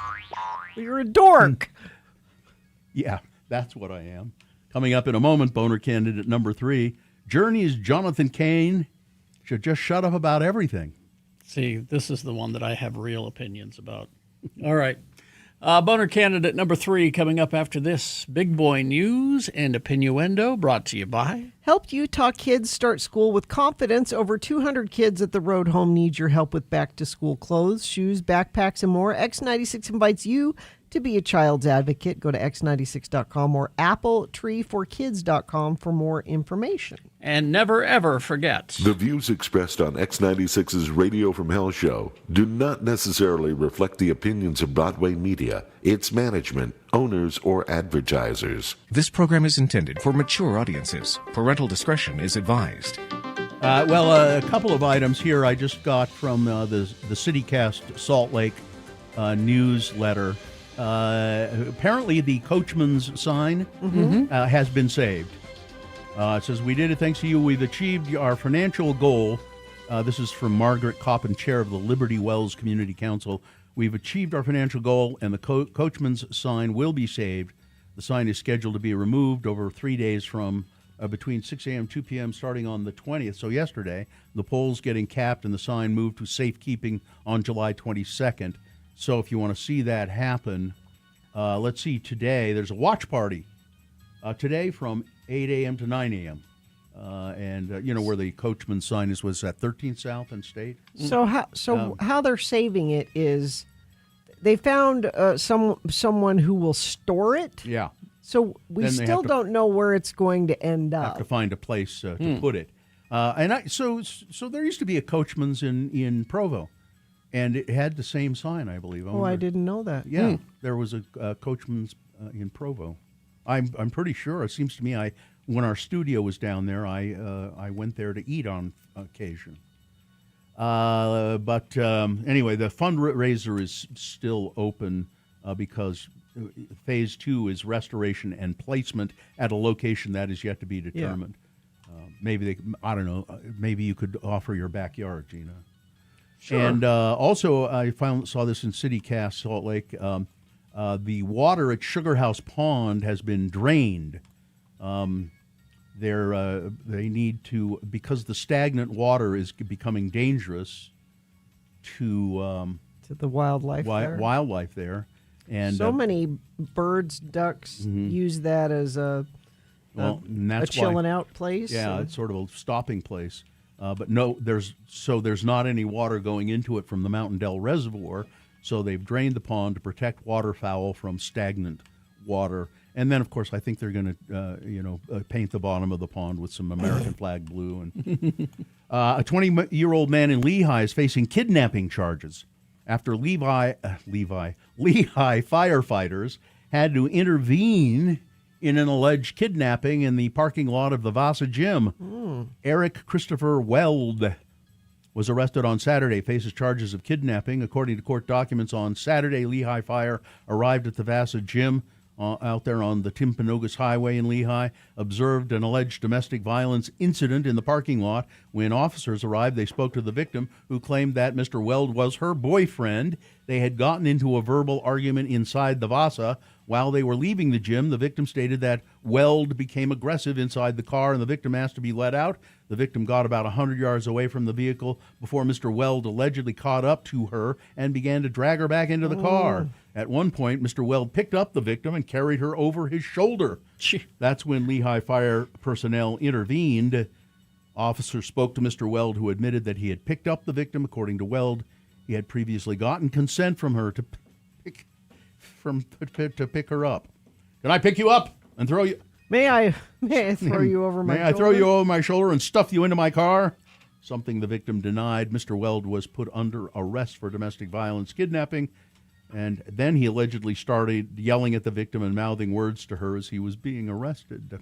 You're a dork. Yeah, that's what I am. Coming up in a moment, boner candidate number 3. Journey's Jonathan Cain should just shut up about everything. See, this is the one that I have real opinions about. All right. Boner candidate number 3 coming up after this. Big Boy News and Opinioendo brought to you by... Help Utah kids start school with confidence. Over 200 kids at the Road Home need your help with back-to-school clothes, shoes, backpacks, and more. X96 invites you to be a child's advocate. Go to x96.com or appletreeforkids.com for more information. And never, ever forget. The views expressed on X96's Radio from Hell show do not necessarily reflect the opinions of Broadway Media, its management, owners, or advertisers. This program is intended for mature audiences. Parental discretion is advised. A couple of items here I just got from the CityCast Salt Lake newsletter. Apparently, the Coachman's sign has been saved. It says, "We did it thanks to you. We've achieved our financial goal." This is from Margaret Coppin, chair of the Liberty Wells Community Council. "We've achieved our financial goal, and the Coachman's sign will be saved. The sign is scheduled to be removed over 3 days from between 6 a.m. and 2 p.m. starting on the 20th." So yesterday, the pole's getting capped and the sign moved to safekeeping on July 22nd. So if you want to see that happen, let's see, today there's a watch party today from 8 a.m. to 9 a.m. Where the Coachman sign was at 13th South and State. So how they're saving it is they found someone who will store it. Yeah. So we Then they still have to- don't know where it's going to end Have up. to find a place to put it. So there used to be a Coachman's in Provo, and it had the same sign, I believe. Oh, I didn't know that. Yeah, there was a Coachman's in Provo. I'm pretty sure. It seems to me when our studio was down there, I went there to eat on occasion. Anyway, the fundraiser is still open because phase 2 is restoration and placement at a location that is yet to be determined. I don't know. Maybe you could offer your backyard, Gina. Sure. And also, I saw this in CityCast Salt Lake. The water at Sugar House Pond has been drained. They need to, because the stagnant water is becoming dangerous to the wildlife there. Wildlife there, and so many birds, ducks use that as a chilling out place. Yeah, it's sort of a stopping place. But no, there's not any water going into it from the Mountain Dell Reservoir, so they've drained the pond to protect waterfowl from stagnant water. And then, of course, I think they're going to, paint the bottom of the pond with some American flag blue. And a 20-year-old man in Lehigh is facing kidnapping charges after Lehigh firefighters had to intervene in an alleged kidnapping in the parking lot of the Vasa Gym. Eric Christopher Weld was arrested on Saturday, faces charges of kidnapping. According to court documents, on Saturday, Lehigh Fire arrived at the Vasa Gym out there on the Timpanogos Highway in Lehigh, observed an alleged domestic violence incident in the parking lot. When officers arrived, they spoke to the victim, who claimed that Mr. Weld was her boyfriend. They had gotten into a verbal argument inside the Vasa. While they were leaving the gym, the victim stated that Weld became aggressive inside the car, and the victim asked to be let out. The victim got about 100 yards away from the vehicle before Mr. Weld allegedly caught up to her and began to drag her back into the car. At one point, Mr. Weld picked up the victim and carried her over his shoulder. That's when Lehigh fire personnel intervened. Officers spoke to Mr. Weld, who admitted that he had picked up the victim. According to Weld, he had previously gotten consent from her to pick her up. Can I pick you up and throw you? May I throw you over my shoulder? May I throw you over my shoulder and stuff you into my car? Something the victim denied. Mr. Weld was put under arrest for domestic violence, kidnapping, and then he allegedly started yelling at the victim and mouthing words to her as he was being arrested.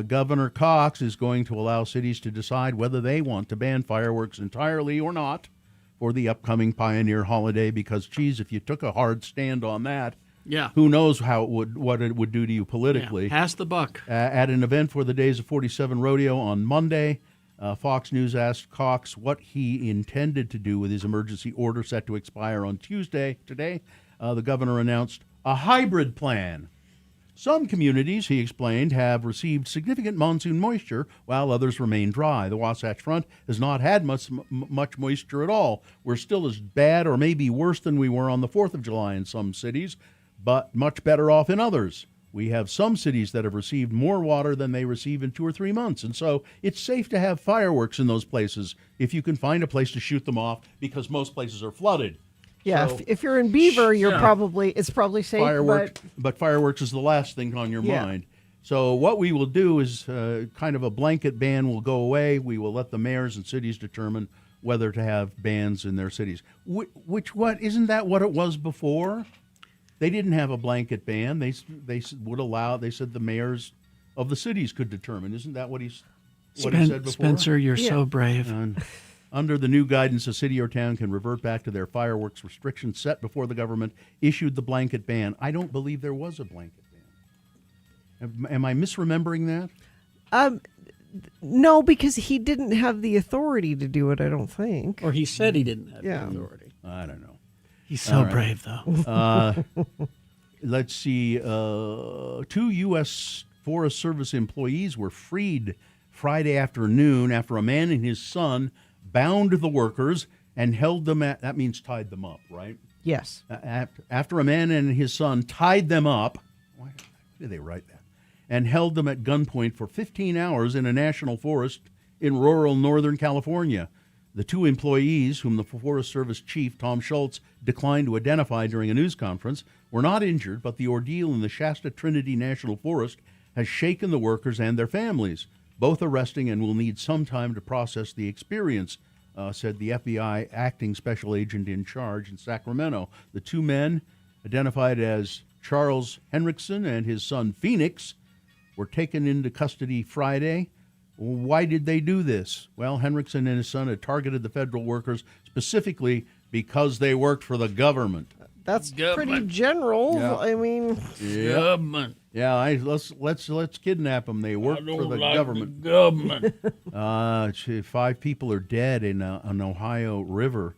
Governor Cox is going to allow cities to decide whether they want to ban fireworks entirely or not for the upcoming Pioneer holiday, because, geez, if you took a hard stand on that, who knows what it would do to you politically. Yeah, pass the buck. At an event for the Days of 47 rodeo on Monday, Fox News asked Cox what he intended to do with his emergency order set to expire on Tuesday. Today, the governor announced a hybrid plan. Some communities, he explained, have received significant monsoon moisture, while others remain dry. The Wasatch Front has not had much moisture at all. We're still as bad or maybe worse than we were on the 4th of July in some cities, but much better off in others. We have some cities that have received more water than they receive in 2 or 3 months, and so it's safe to have fireworks in those places if you can find a place to shoot them off, because most places are flooded. Yeah, So, if you're in Beaver, it's probably safe. But fireworks is the last thing on your mind. So what we will do is kind of a blanket ban will go away. We will let the mayors and cities determine whether to have bans in their cities. Isn't that what it was before? They didn't have a blanket ban. They would allow. They said the mayors of the cities could determine. Isn't that what he said before? Spencer, you're so brave. Under the new guidance, a city or town can revert back to their fireworks restrictions set before the government issued the blanket ban. I don't believe there was a blanket ban. Am I misremembering that? No, because he didn't have the authority to do it, I don't think. Or he said he didn't have the authority. I don't know. He's so brave, though. Let's see. 2 U.S. Forest Service employees were freed Friday afternoon after a man and his son bound the workers and held them that means tied them up, right? Yes. After a man and his son tied them up, why did they write that? And held them at gunpoint for 15 hours in a national forest in rural Northern California. The 2 employees, whom the Forest Service chief, Tom Schultz, declined to identify during a news conference, were not injured, but the ordeal in the Shasta Trinity National Forest has shaken the workers and their families. Both arresting and will need some time to process the experience, said the FBI acting special agent in charge in Sacramento. The 2 men, identified as Charles Henriksen and his son Phoenix, were taken into custody Friday. Why did they do this? Well, Henriksen and his son had targeted the federal workers specifically because they worked for the government. That's pretty general. Yeah. I mean, Government. Yeah, let's kidnap them. They work for the government. The government. 5 people are dead in an Ohio river.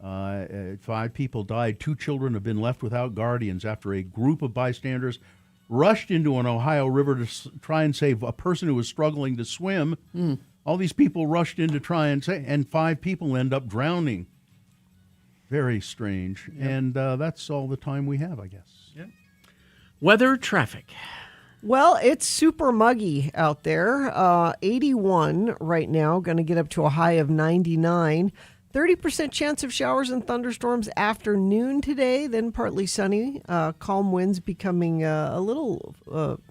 5 people died. 2 children have been left without guardians after a group of bystanders rushed into an Ohio river to try and save a person who was struggling to swim. All these people rushed in to try and save, and 5 people end up drowning. Very strange. Yep. And that's all the time we have, I guess. Yep. Weather, traffic. Well, it's super muggy out there. 81 right now, going to get up to a high of 99. 30% chance of showers and thunderstorms afternoon today, then partly sunny. Calm winds becoming a little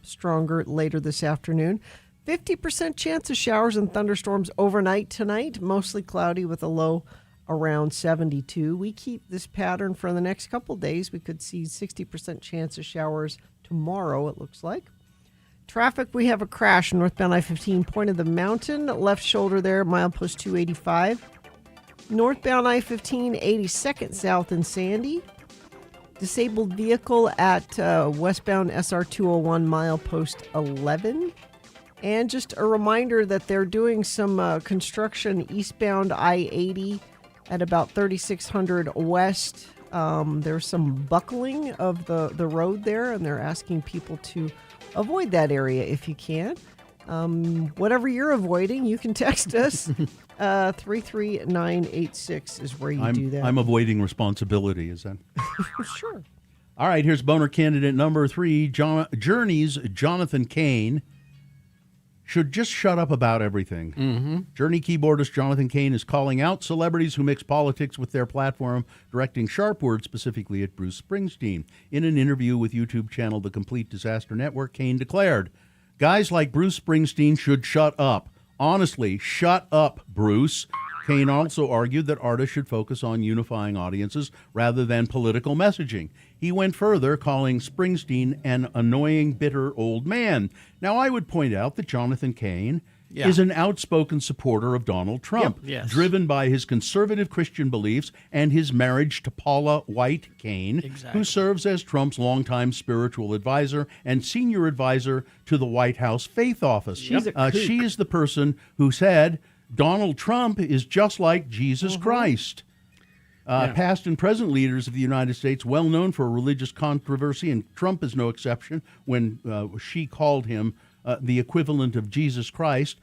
stronger later this afternoon. 50% chance of showers and thunderstorms overnight tonight, mostly cloudy with a low around 72. We keep this pattern for the next couple days. We could see 60% chance of showers tomorrow, it looks like. Traffic, we have a crash northbound I-15, Point of the Mountain, left shoulder there, milepost 285. Northbound I-15, 82nd south in Sandy. Disabled vehicle at westbound SR 201, milepost 11. And just a reminder that they're doing some construction eastbound I-80 at about 3600 west. There's some buckling of the road there, and they're asking people to avoid that area if you can. Whatever you're avoiding, you can text us. 33986 is where you do that. I'm avoiding responsibility, is that? Sure. All right, here's boner candidate number 3. Journey's Jonathan Cain should just shut up about everything. Mm-hmm. Journey keyboardist Jonathan Cain is calling out celebrities who mix politics with their platform, directing sharp words specifically at Bruce Springsteen. In an interview with YouTube channel The Complete Disaster Network, Cain declared, "Guys like Bruce Springsteen should shut up. Honestly, shut up, Bruce." Cain also argued that artists should focus on unifying audiences rather than political messaging. He went further, calling Springsteen an annoying, bitter old man. Now, I would point out that Jonathan Cain is an outspoken supporter of Donald Trump, driven by his conservative Christian beliefs and his marriage to Paula White Cain, who serves as Trump's longtime spiritual advisor and senior advisor to the White House Faith Office. She is the person who said, Donald Trump is just like Jesus Christ. Past and present leaders of the United States, well known for religious controversy, and Trump is no exception when she called him the equivalent of Jesus Christ.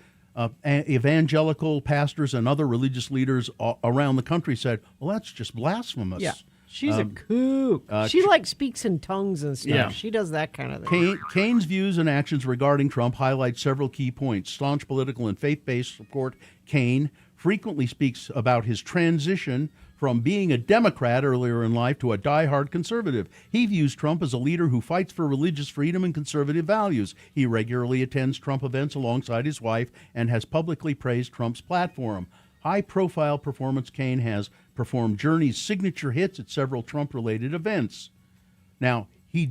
Evangelical pastors and other religious leaders around the country said, well, that's just blasphemous. Yeah. She's a kook. She speaks in tongues and stuff. Yeah. She does that kind of thing. Cain's views and actions regarding Trump highlight several key points. Staunch political and faith-based support. Cain frequently speaks about his transition from being a Democrat earlier in life to a diehard conservative. He views Trump as a leader who fights for religious freedom and conservative values. He regularly attends Trump events alongside his wife and has publicly praised Trump's platform. High-profile performance. Cain has performed Journey's signature hits at several Trump-related events. Now, he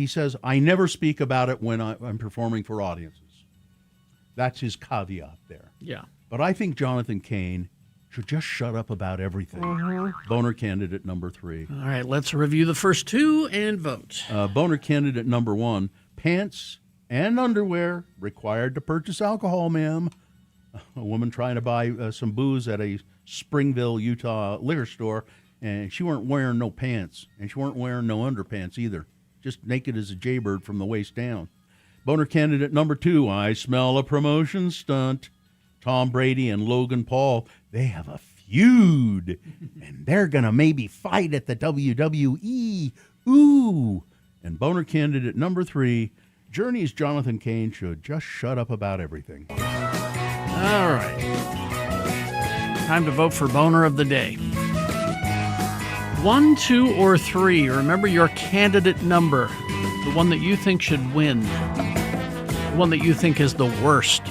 says, I never speak about it when I'm performing for audiences. That's his caveat there. Yeah. But I think Jonathan Cain should just shut up about everything. Boner candidate number 3. All right, let's review the first 2 and vote. Boner candidate number 1, pants and underwear required to purchase alcohol, ma'am. A woman trying to buy some booze at a Springville, Utah liquor store, and she weren't wearing no pants, and she weren't wearing no underpants either. Just naked as a jaybird from the waist down. Boner candidate number 2, I smell a promotion stunt. Tom Brady and Logan Paul, they have a feud, and they're going to maybe fight at the WWE. Ooh. And boner candidate number 3, Journey's Jonathan Cain should just shut up about everything. All right. Time to vote for Boner of the Day. 1, 2, or 3. Remember your candidate number. The one that you think should win. The one that you think is the worst.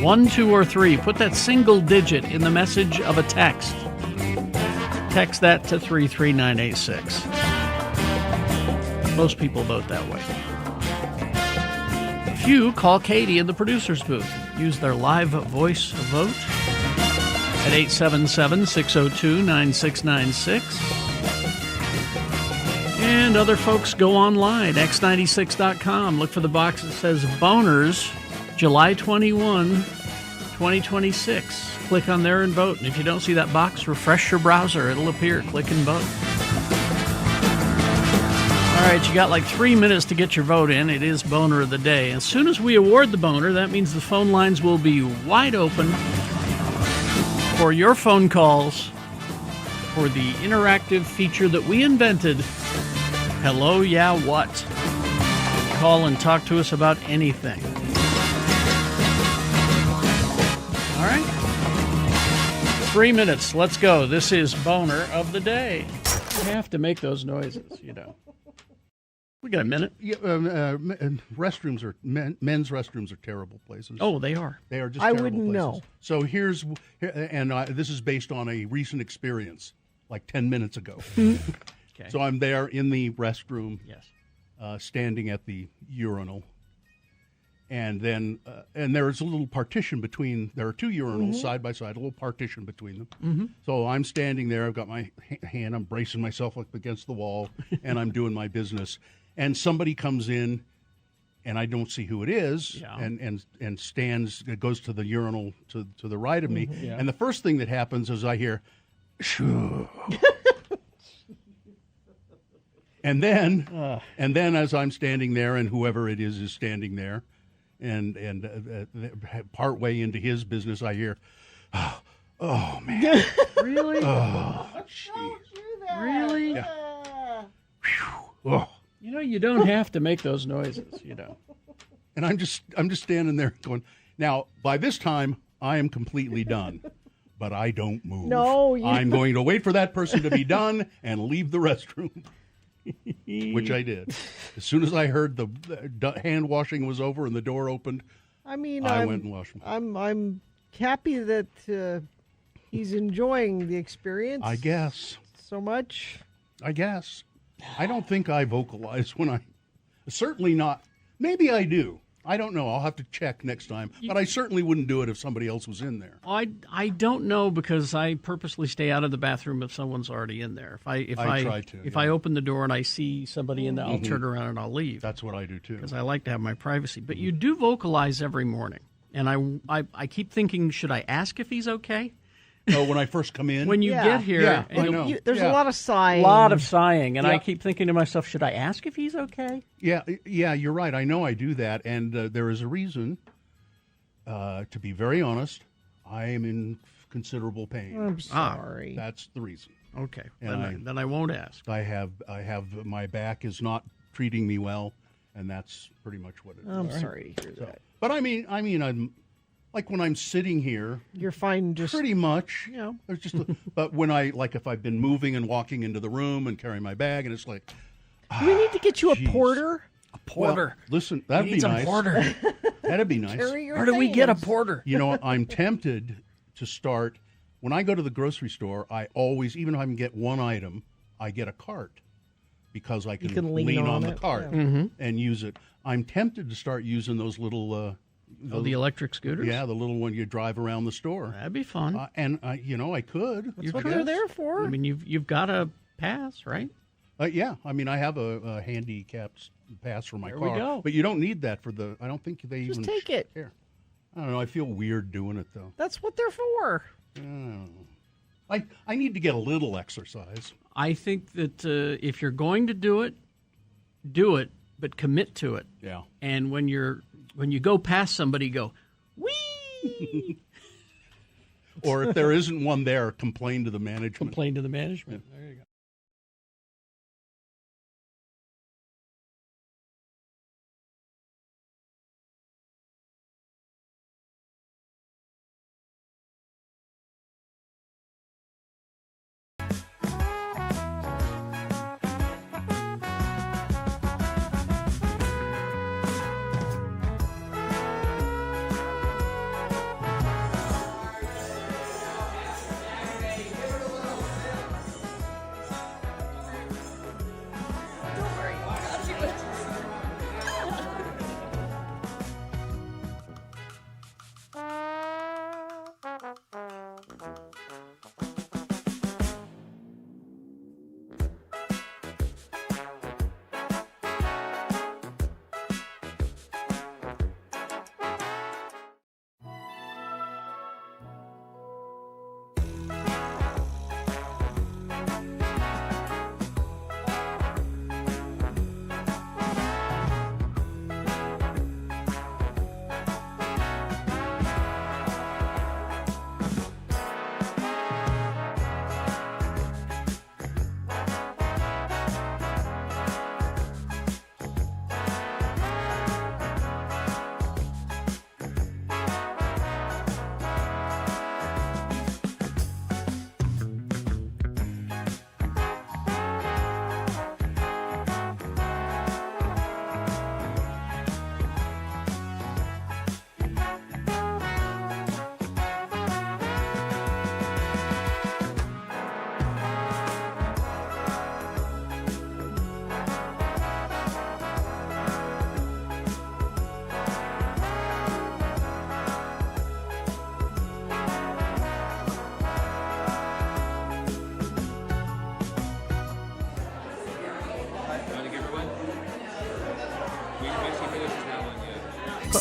1, 2, or 3. Put that single digit in the message of a text. Text that to 33986. Most people vote that way. If you call Katie in the producer's booth, use their live voice vote at 877-602-9696. And other folks go online, x96.com. Look for the box that says Boners, July 21, 2026. Click on there and vote. And if you don't see that box, refresh your browser. It'll appear. Click and vote. All right, you got like 3 minutes to get your vote in. It is Boner of the Day. As soon as we award the boner, that means the phone lines will be wide open for your phone calls for the interactive feature that we invented, Hello, Yeah, What? Call and talk to us about anything. All right. 3 minutes. Let's go. This is Boner of the Day. You have to make those noises, you know. We got a minute. Yeah, restrooms are men's restrooms are terrible places. Oh, they are. They are just. I terrible wouldn't places. know. So this is based on a recent experience, like 10 minutes ago. Okay. So I'm there in the restroom. Yes. Standing at the urinal, and then and there's a little partition between. There are 2 urinals side by side, a little partition between them. Mm-hmm. So I'm standing there. I've got my hand. I'm bracing myself up against the wall, and I'm doing my business. And somebody comes in, and I don't see who it is, and stands, goes to the urinal to the right of me. Yeah. And the first thing that happens is I hear, shoo. And then as I'm standing there, and whoever it is standing there, and part way into his business, I hear, oh man, Really? oh, Don't do that. Really? Yeah. Whew. Oh. You know, you don't have to make those noises, you know. And I'm just standing there going, now, by this time, I am completely done. But I don't move. No, I'm going to wait for that person to be done and leave the restroom, which I did. As soon as I heard the hand washing was over and the door opened, I mean, I went and washed. I'm happy that he's enjoying the experience. I guess. So much. I guess. I don't think I vocalize when I. Certainly not. Maybe I do. I don't know. I'll have to check next time. But I certainly wouldn't do it if somebody else was in there. I don't know because I purposely stay out of the bathroom if someone's already in there. If I open the door and I see somebody in there, I'll turn around and I'll leave. That's what I do too. Because I like to have my privacy. But you do vocalize every morning, and I keep thinking, should I ask if he's okay? Oh, when I first come in? When you get here, I know. There's a lot of sighing. And I keep thinking to myself, should I ask if he's okay? Yeah, you're right. I know I do that, and there is a reason. To be very honest, I am in considerable pain. I'm sorry. That's the reason. Okay, And then I won't ask. I have my back is not treating me well, and that's pretty much what it is. I'm sorry to hear that. But I mean, I'm like when I'm sitting here, You're fine. Just pretty much. you know. There's just, but when if I've been moving and walking into the room and carrying my bag, and it's like, Do we need to get you a Jeez. porter? Porter. Well, listen, that'd be nice. Porter. That'd be nice. Carry your Where do we get a things. porter? You know, I'm tempted to start when I go to the grocery store. I always, even if I can get one item, I get a cart because I can lean on the it, cart yeah. and use it. I'm tempted to start using those little. The electric scooters? Yeah, the little one you drive around the store. That'd be fun. And I could. That's what they're there for. I mean, you've got a pass, right? Yeah, I mean, I have a handicapped pass for my There car. we go. But you don't need that for the. I don't think they Just even take it. care. I don't know. I feel weird doing it though. That's what they're for. I need to get a little exercise. I think that if you're going to do it, but commit to it. Yeah. And when you go past somebody, go, wee! Or if there isn't one there, complain to the management. Complain to the management. There you go.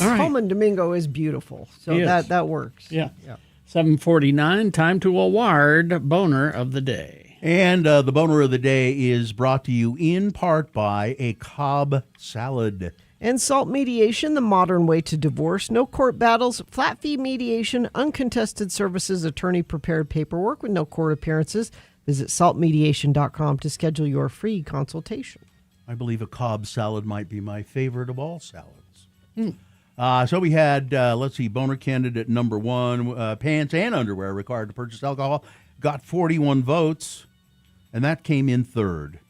All right. Pullman Domingo is beautiful, so Yes. that works. Yeah. 7:49, time to award Boner of the Day. And the boner of the day is brought to you in part by a Cobb salad. And Salt Mediation, the modern way to divorce. No court battles, flat fee mediation, uncontested services, attorney prepared paperwork with no court appearances. Visit saltmediation.com to schedule your free consultation. I believe a Cobb salad might be my favorite of all salads. So we had, let's see, boner candidate number 1, pants and underwear required to purchase alcohol, got 41 votes, and that came in third.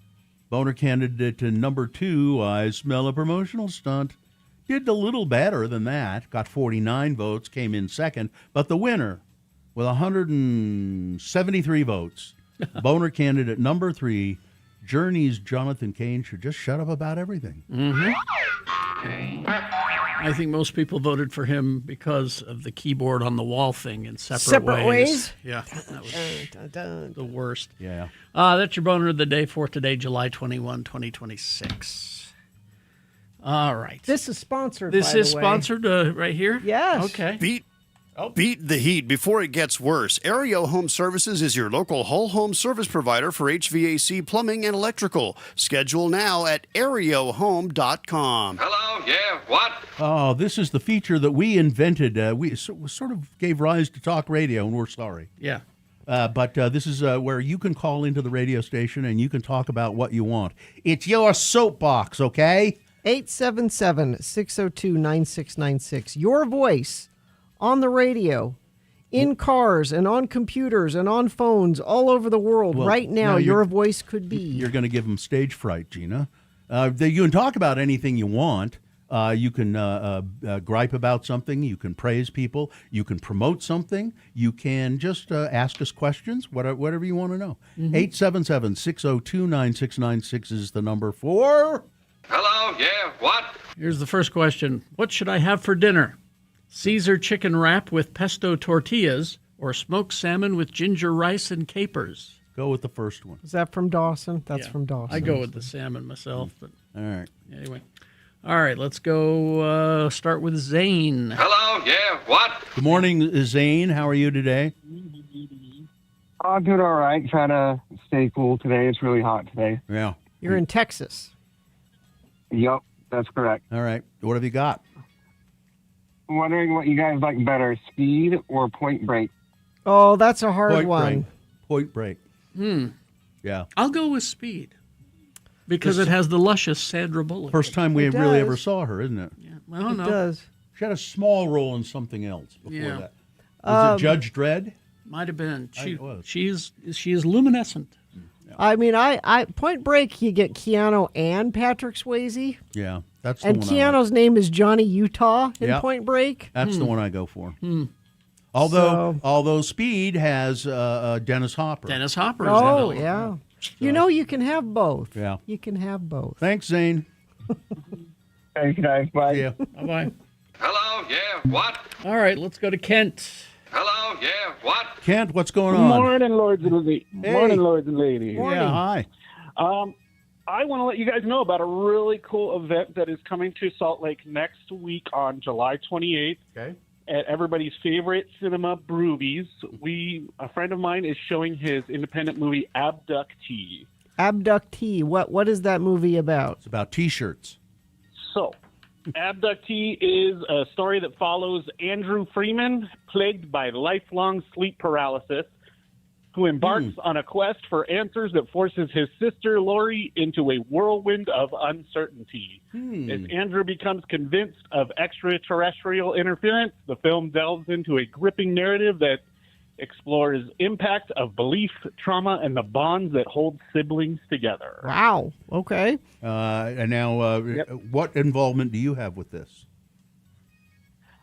Boner candidate number 2, I smell a promotional stunt, did a little better than that, got 49 votes, came in second, but the winner with 173 votes, boner candidate number 3, Journey's Jonathan Cain should just shut up about everything. Mm-hmm. I think most people voted for him because of the keyboard on the wall thing in separate ways. Yeah, that was the worst. Yeah. That's your boner of the day for today, July 21, 2026. All right. This is sponsored, This by is the way. sponsored right here? Yes. Okay. Beat the heat before it gets worse. Aereo Home Services is your local whole home service provider for HVAC, plumbing, and electrical. Schedule now at areohome.com. Hello, yeah, what? Oh, this is the feature that we invented. We sort of gave rise to talk radio, and we're sorry. Yeah. But this is where you can call into the radio station and you can talk about what you want. It's your soapbox, okay? 877-602-9696. Your voice on the radio, in cars and on computers and on phones all over the world. Well, right now, now your voice could be. You're going to give them stage fright, Gina. You can talk about anything you want. You can gripe about something. You can praise people. You can promote something. You can just ask us questions, whatever you want to know. 877-602-9696 is the number for... Hello, yeah, what? Here's the first question. What should I have for dinner? Caesar chicken wrap with pesto tortillas or smoked salmon with ginger rice and capers? Go with the first one. Is that from Dawson? That's Yeah. from Dawson. I go with the salmon myself. But all right. Anyway. All right, let's go start with Zane. Hello, yeah, what? Good morning, Zane. How are you today? I'm doing all right. Trying to stay cool today. It's really hot today. Yeah. You're in Texas. Yep, that's correct. All right. What have you got? I'm wondering what you guys like better, Speed or Point Break? Oh, that's a hard one. Point Break. Yeah. I'll go with Speed because it has the luscious Sandra Bullock. First time we really ever saw her, isn't it? Yeah. Well, It no. does. She had a small role in something else before Yeah. that. Was it Judge Dredd? Might have been. It was. She is luminescent. I mean, I Point Break, you get Keanu and Patrick Swayze. Yeah. That's the And one I like. Keanu's name is Johnny Utah in Yep. Point Break. That's the one I go for. Although Speed has Dennis Hopper. Dennis Hopper is Oh, in it. yeah. You know, you can have both. Yeah. You can have both. Thanks, Zane. Thank you guys. Bye. Yeah. Bye-bye. Hello, yeah, what? All right, let's go to Kent. Hello, yeah, what? Kent, what's going on? Morning, lords and ladies. Hey. Morning, lords and ladies. Yeah, hi. I want to let you guys know about a really cool event that is coming to Salt Lake next week on July 28th. Okay. At everybody's favorite cinema, Broovies. A friend of mine is showing his independent movie Abductee. Abductee. What is that movie about? It's about T-shirts. So, Abductee is a story that follows Andrew Freeman, plagued by lifelong sleep paralysis, who embarks on a quest for answers that forces his sister Lori into a whirlwind of uncertainty. As Andrew becomes convinced of extraterrestrial interference, the film delves into a gripping narrative that explores impact of belief, trauma, and the bonds that hold siblings together. Wow. Okay. And now, what involvement do you have with this?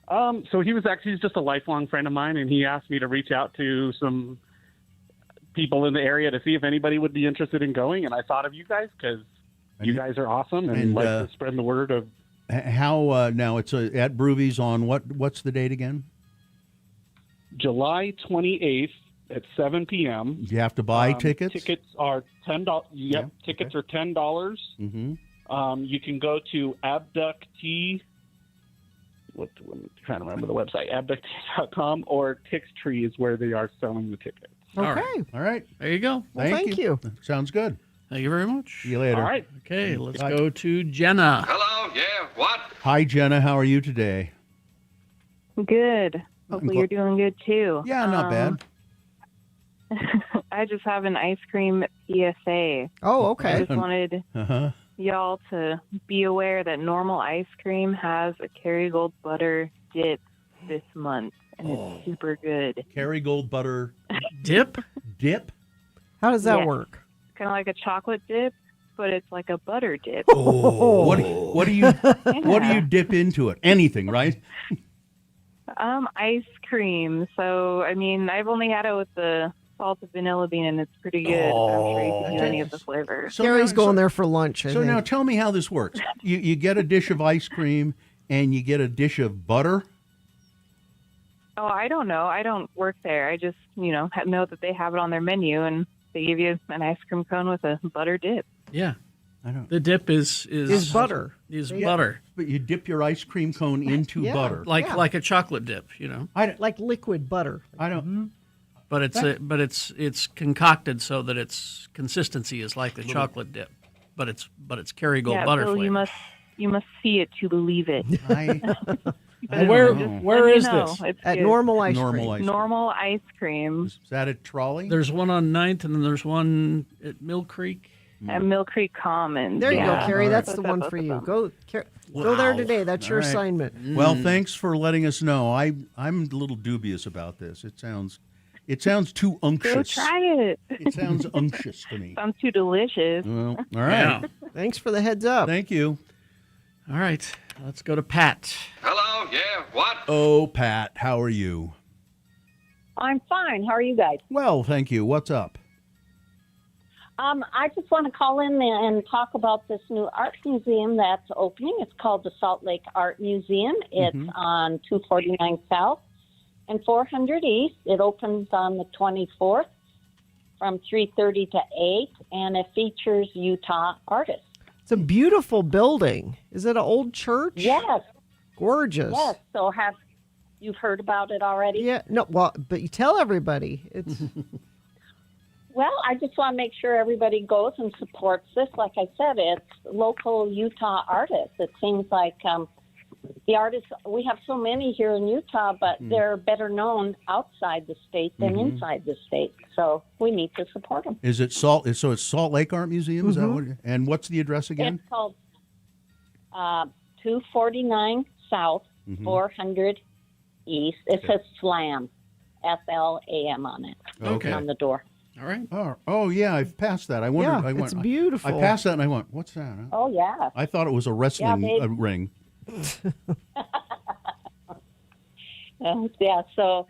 So he's just a lifelong friend of mine, and he asked me to reach out to some people in the area to see if anybody would be interested in going. And I thought of you guys because you guys are awesome and like to spread the word of. How now? It's at Broovies on what's the date again? July 28th at 7 p.m. You have to buy tickets. Tickets are $10. Yep, tickets are $10. Mm-hmm. You can go to Abductee. I'm trying to remember the website. Abductee.com or Tixtree is where they are selling the tickets. Okay. All right. There you go. Well, thank you. Sounds good. Thank you very much. See you later. All right. Okay, let's go to Jenna. Hello, yeah, what? Hi, Jenna. How are you today? Good. Hopefully you're doing good too. Yeah, not bad. I just have an ice cream PSA. Oh, okay. I just wanted y'all to be aware that normal ice cream has a Kerrygold butter dip this month, and it's super good. Kerrygold butter dip? Dip? How does that Yeah. work? Kind of like a chocolate dip, but it's like a butter dip. Oh, what do you dip into it? Anything, right? Ice cream. So, I mean, I've only had it with the salted vanilla bean, and it's pretty good. I'm sure you can do any of the flavors. Gary's going there for lunch. I So think. now tell me how this works. You get a dish of ice cream and you get a dish of butter. Oh, I don't know. I don't work there. I just, know that they have it on their menu, and they give you an ice cream cone with a butter dip. Yeah. I don't. The dip is butter. Is Yeah, butter. But you dip your ice cream cone into Yeah. butter. Like a chocolate dip, like liquid butter. I don't. But it's concocted so that its consistency is like the chocolate dip, but it's Kerrygold yeah, butter Bill, flavor. you must see it to believe it. Where is this? It's At good. Normal Ice Normal Cream. ice cream. Normal ice cream Is that at Trolley? There's one on 9th, and then there's one at Mill Creek. at Mill Creek Commons. There you go, yeah. Carrie. That's Both the of one both for of you. them. Go there today. That's your All right. assignment. Well, thanks for letting us know. I'm a little dubious about this. It sounds too Go unctuous. try it. It sounds unctuous to me. Sounds too delicious. Well, all right. Yeah. Thanks for the heads up. Thank you. All right, let's go to Pat. Hello, yeah, what? Oh, Pat, how are you? I'm fine. How are you guys? Well, thank you. What's up? I just want to call in and talk about this new art museum that's opening. It's called the Salt Lake Art Museum. It's on 249 South and 400 East. It opens on the 24th from 3:30 to 8, and it features Utah artists. It's a beautiful building. Is it an old church? Yes. Gorgeous. Yes. So you've heard about it already? Yeah. No. Well, but you tell everybody. It's Well, I just want to make sure everybody goes and supports this. Like I said, it's local Utah artists. It seems like the artists, we have so many here in Utah, but they're better known outside the state than inside the state. So we need to support them. Is it Salt? So it's Salt Lake Art Museum. Is that what? And what's the address again? It's called 249 South, 400 East. It says SLAM, SLAM on it. Okay. On the door. All right. Oh, yeah. I've passed that. I wondered. Yeah, I went, it's beautiful. I passed that and I went, "What's that?" Huh? Oh, yeah. I thought it was a wrestling ring. Yeah, so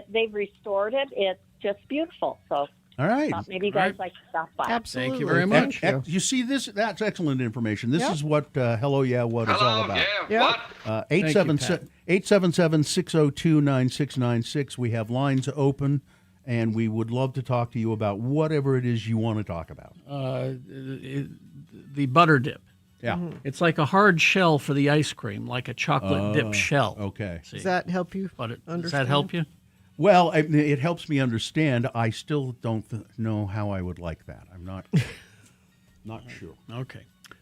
they've restored it. It's just beautiful. So All right. maybe you guys like to stop by. absolutely. Thank you very much. You see this? That's excellent information. This is what Hello Yeah What is all about. What? 877-602-9696. We have lines open, and we would love to talk to you about whatever it is you want to talk about. The butter dip. Yeah. It's like a hard shell for the ice cream, like a chocolate dip shell. Okay. See, Does that help you? does understand? that help you? Well, it helps me understand. I still don't know how I would like that. I'm not sure. Okay.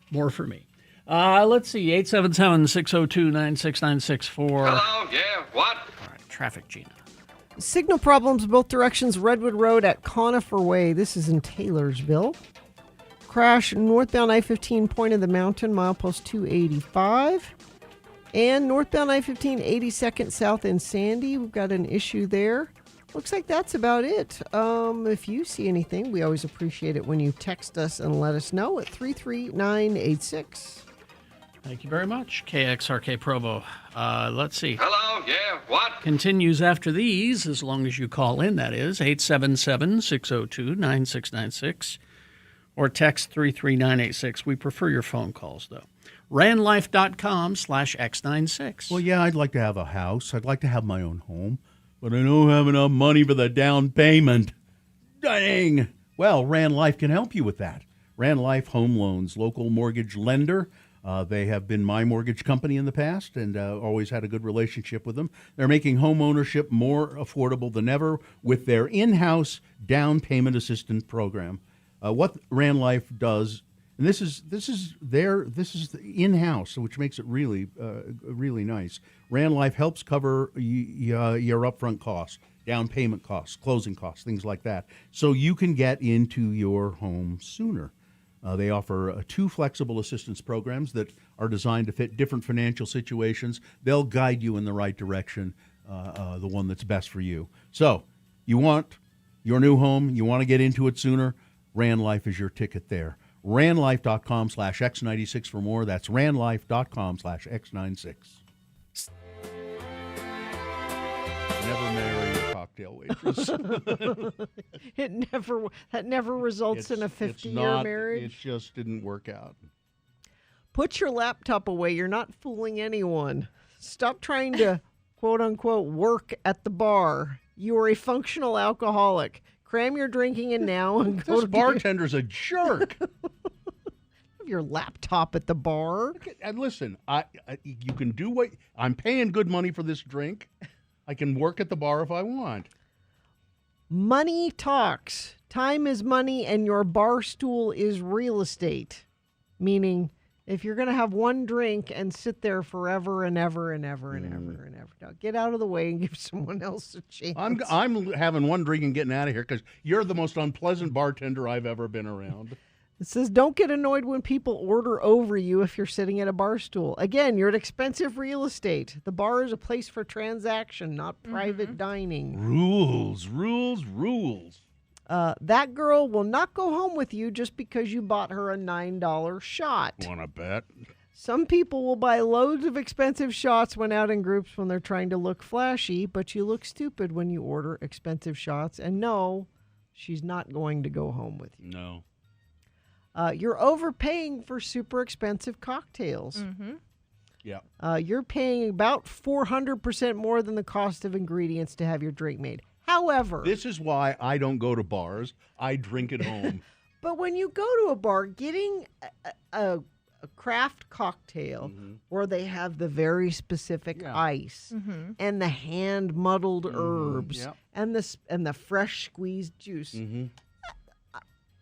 More for me. Let's see. 877-602-9696 for Hello, yeah, what? all right, traffic, Gina. Signal problems both directions. Redwood Road at Conifer Way. This is in Taylorsville. Crash northbound I-15 Point of the Mountain, milepost 285. And northbound I-15 82nd South in Sandy. We've got an issue there. Looks like that's about it. If you see anything, we always appreciate it when you text us and let us know at 33986. Thank you very much, KXRK Provo. Let's see. Hello, yeah, what? Continues after these, as long as you call in, that is, 877-602-9696 or text 33986. We prefer your phone calls, though. Randlife.com/X96. Well, yeah, I'd like to have a house. I'd like to have my own home, but I don't have enough money for the down payment. Dang. Well, Rand Life can help you with that. Rand Life Home Loans, local mortgage lender. They have been my mortgage company in the past and always had a good relationship with them. They're making home ownership more affordable than ever with their in-house down payment assistance program. What Rand Life does, and this is the in-house, which makes it really really nice. Rand Life helps cover your upfront costs, down payment costs, closing costs, things like that, so you can get into your home sooner. They offer 2 flexible assistance programs that are designed to fit different financial situations. They'll guide you in the right direction, the one that's best for you. So, you want your new home, you want to get into it sooner, Rand Life is your ticket there. RandLife.com/X96 for more. That's RandLife.com/X96. Never marry a cocktail waitress. That never results in a 50-year marriage. It just didn't work out. Put your laptop away. You're not fooling anyone. Stop trying to, quote unquote, work at the bar. You are a functional alcoholic. Cram your drinking in now and go This to bartender's a jerk. Have your laptop at the bar. And listen, you can do what I'm paying good money for this drink. I can work at the bar if I want. Money talks. Time is money, and your bar stool is real estate. Meaning, if you're going to have one drink and sit there forever and ever and ever and ever and ever, now get out of the way and give someone else a chance. I'm having one drink and getting out of here because you're the most unpleasant bartender I've ever been around. It says, don't get annoyed when people order over you if you're sitting at a bar stool. Again, you're at expensive real estate. The bar is a place for transaction, not private dining. Rules. That girl will not go home with you just because you bought her a $9 shot. Want to bet? Some people will buy loads of expensive shots when out in groups when they're trying to look flashy, but you look stupid when you order expensive shots. And no, she's not going to go home with you. No. You're overpaying for super expensive cocktails. Yeah. You're paying about 400% more than the cost of ingredients to have your drink made. However, This is why I don't go to bars. I drink at home. but when you go to a bar, getting a craft cocktail where they have the very specific ice and the hand muddled herbs and the fresh squeezed juice.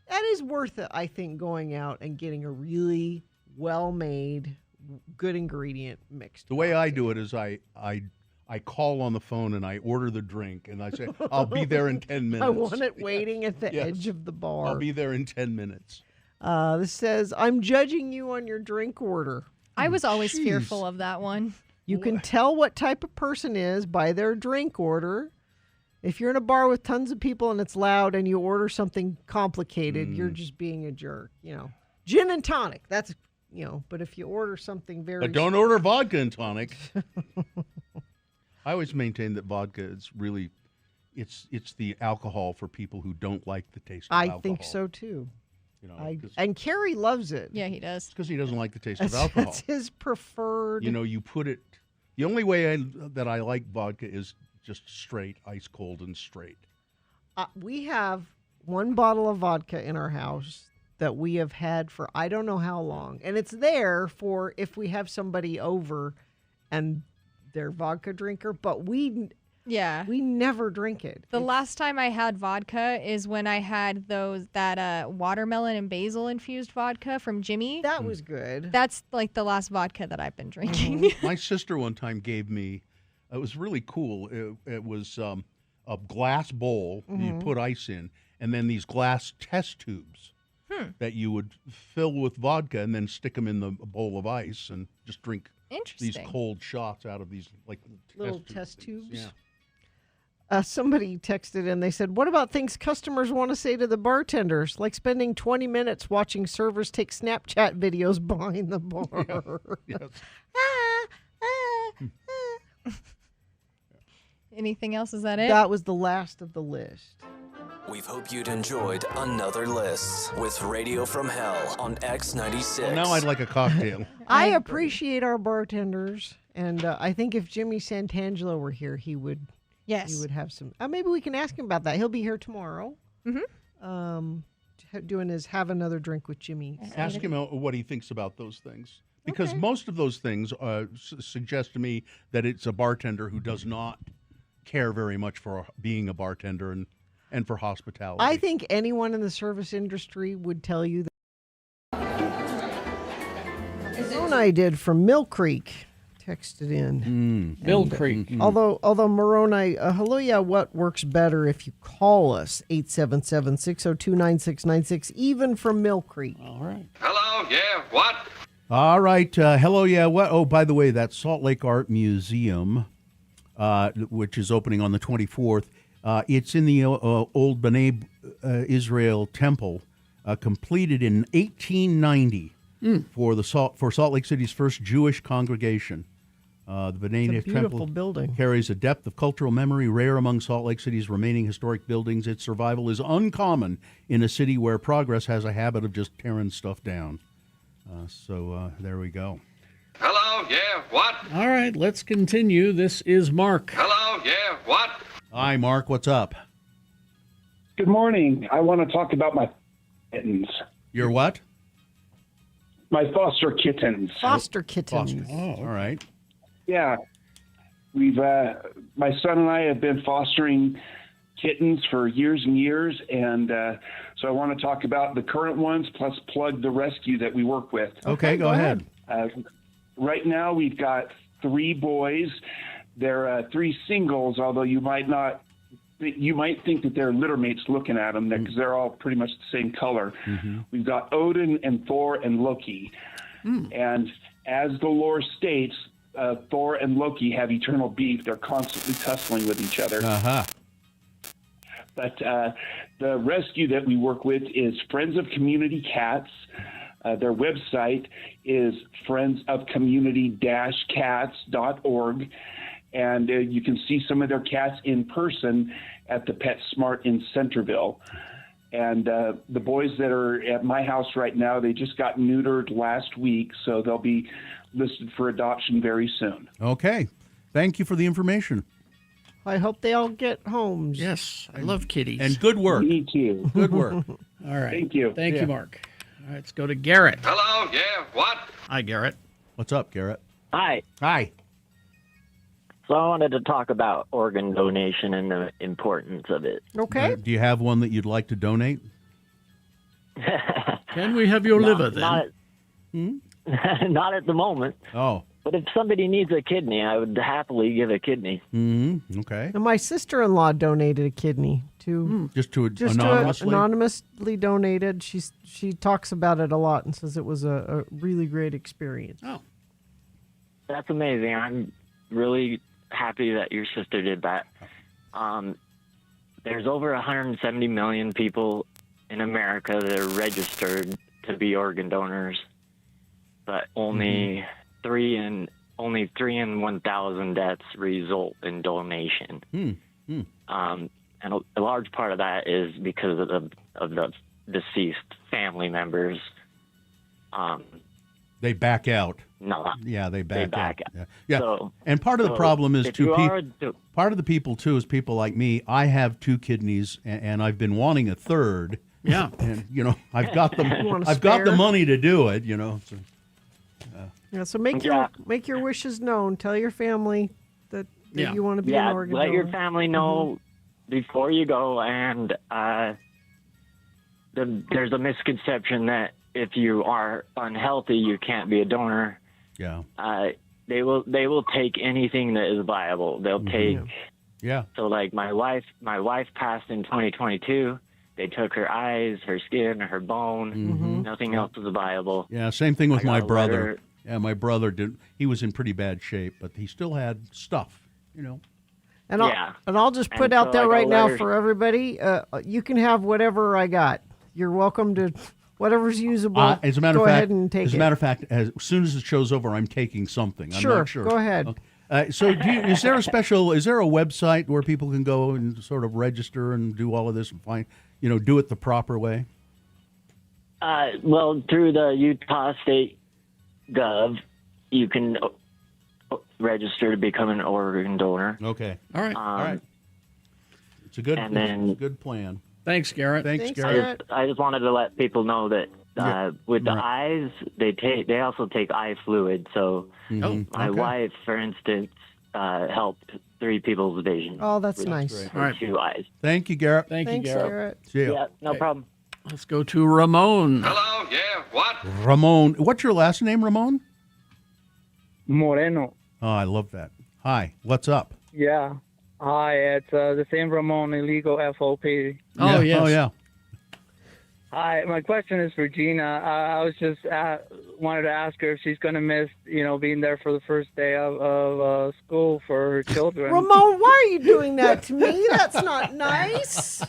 That is worth it, I think, going out and getting a really well-made, good ingredient mixed. The way I do it is I call on the phone and I order the drink and I say, I'll be there in 10 minutes. I want it waiting at the edge of the bar. I'll be there in 10 minutes. This says, I'm judging you on your drink order. I was always fearful of that one. You can tell what type of person is by their drink order. If you're in a bar with tons of people and it's loud and you order something complicated, you're just being a jerk. Gin and tonic. That's, but if you order something very... But don't order vodka and tonic. I always maintain that vodka is really, it's the alcohol for people who don't like the taste of alcohol. I think so too. And Kerry loves it. Yeah, he does. Because he doesn't like the taste of alcohol. That's his preferred. You put it, the only way that I like vodka is just straight, ice cold and straight. We have one bottle of vodka in our house that we have had for I don't know how long. And it's there for if we have somebody over and they're vodka drinker, but we never drink it. The last time I had vodka is when I had that watermelon and basil infused vodka from Jimmy. That was good. That's like the last vodka that I've been drinking. My sister one time gave me, it was really cool. It was a glass bowl you put ice in, and then these glass test tubes that you would fill with vodka and then stick them in the bowl of ice and just drink these cold shots out of these little test tubes. Yeah. Somebody texted and they said, what about things customers want to say to the bartenders, like spending 20 minutes watching servers take Snapchat videos behind the bar? Yes. Anything else? Is that it? That was the last of the list. We hope you'd enjoyed another list with Radio from Hell on X96. Well, now I'd like a cocktail. I appreciate our bartenders, and I think if Jimmy Santangelo were here, he would. Yes. He would have some. Maybe we can ask him about that. He'll be here tomorrow. Doing his have another drink with Jimmy. Ask him what he thinks about those things. Because most of those things suggest to me that it's a bartender who does not care very much for being a bartender and for hospitality. I think anyone in the service industry would tell you that. I did from Mill Creek texted in. Bill Creek. Although Moroni, hello, yeah, what works better if you call us 877-602-9696, even from Mill Creek. All right. Hello, yeah, what? All right. Hello, yeah. What? Oh, by the way, that Salt Lake Art Museum, which is opening on the 24th, it's in the old B'nai Israel temple, completed in 1890 for Salt Lake City's first Jewish congregation. The B'nai It's a beautiful temple building. carries a depth of cultural memory rare among Salt Lake City's remaining historic buildings. Its survival is uncommon in a city where progress has a habit of just tearing stuff down. So there we go. Hello, yeah, what? All right, let's continue. This is Mark. Hello, yeah, what? Hi, Mark. What's up? Good morning. I want to talk about my kittens. Your what? My foster kittens. Foster kittens. Oh, all right. Yeah. We've my son and I have been fostering kittens for years and years, and so I want to talk about the current ones plus plug the rescue that we work with. Okay, go ahead. Right now we've got 3 boys. They're 3 singles, although you might think that they're litter mates looking at them because they're all pretty much the same color. We've got Odin and Thor and Loki. And as the lore states, Thor and Loki have eternal beef. They're constantly tussling with each other. But the rescue that we work with is Friends of Community Cats. Their website is friendsofcommunity-cats.org. And you can see some of their cats in person at the PetSmart in Centerville. And the boys that are at my house right now, they just got neutered last week, so they'll be listed for adoption very soon. Okay. Thank you for the information. I hope they all get homes. Yes, I love kitties. And good work. Me too. Good work. All right. Thank you. Thank Yeah. you, Mark. All right, let's go to Garrett. Hello, yeah, what? Hi, Garrett. What's up, Garrett? Hi. Hi. So I wanted to talk about organ donation and the importance of it. Okay. Do you have one that you'd like to donate? Can we have your liver then? Not at the moment. Oh. But if somebody needs a kidney, I would happily give a kidney. Okay. And my sister-in-law donated a kidney to Just to anonymously. anonymously? Anonymously donated. She talks about it a lot and says it was a really great experience. Oh, That's amazing. I'm really happy that your sister did that. There's over 170 million people in America that are registered to be organ donors, but only 3 in 1,000 deaths result in donation. And a large part of that is because of the deceased family members. They back out. No. Yeah, they back out. out. Yeah. So- and part of the so problem is if too you are part of the people too is people like me. I have 2 kidneys and I've been wanting a third. Yeah. And I've got You want a I've got the spare? money to do it, So, Yeah, so make your wishes known. Tell your family that Yeah. you want to be an organ let your donor. family know before you go. And there's a misconception that if you are unhealthy, you can't be a donor. Yeah. They will take anything that is viable. They'll take. Yeah. So like my wife passed in 2022. They took her eyes, her skin, her bone. Nothing else was viable. Yeah, same thing with I my got a brother. letter- Yeah, my brother did. He was in pretty bad shape, but he still had stuff, And Yeah. I'll just put And out so there I got right now letters- for everybody. You can have whatever I got. You're welcome to whatever's usable. as a matter go of fact, ahead and take as a matter of fact, as soon as the show's over, I'm taking something. I'm Sure, not sure. go ahead. So, is there a website where people can go and sort of register and do all of this and find, do it the proper way? Well, through the Utah State Gov, you can register to become an organ donor. Okay. All right. All right. It's a good, and then- good plan. Thanks, Garrett. Thanks, Garrett. I just wanted to let people know that with the eyes, they also take eye fluid. So my wife, for instance, helped 3 people's vision. Oh, that's with nice. her All right. 2 eyes. Thank you, Garrett. Thank Thanks, you, Garrett. Garrett. See ya. Yeah, no problem. Let's go to Ramon. Hello, yeah, what? Ramon. What's your last name, Ramon? Moreno. Oh, I love that. Hi, what's up? Yeah. Hi, it's the same Ramon Illegal FOP. Oh, yes. Oh, yeah. Hi, my question is for Gina. I was just wanted to ask her if she's going to miss, being there for the first day of school for her children. Ramon, why are you doing that to me? That's not nice.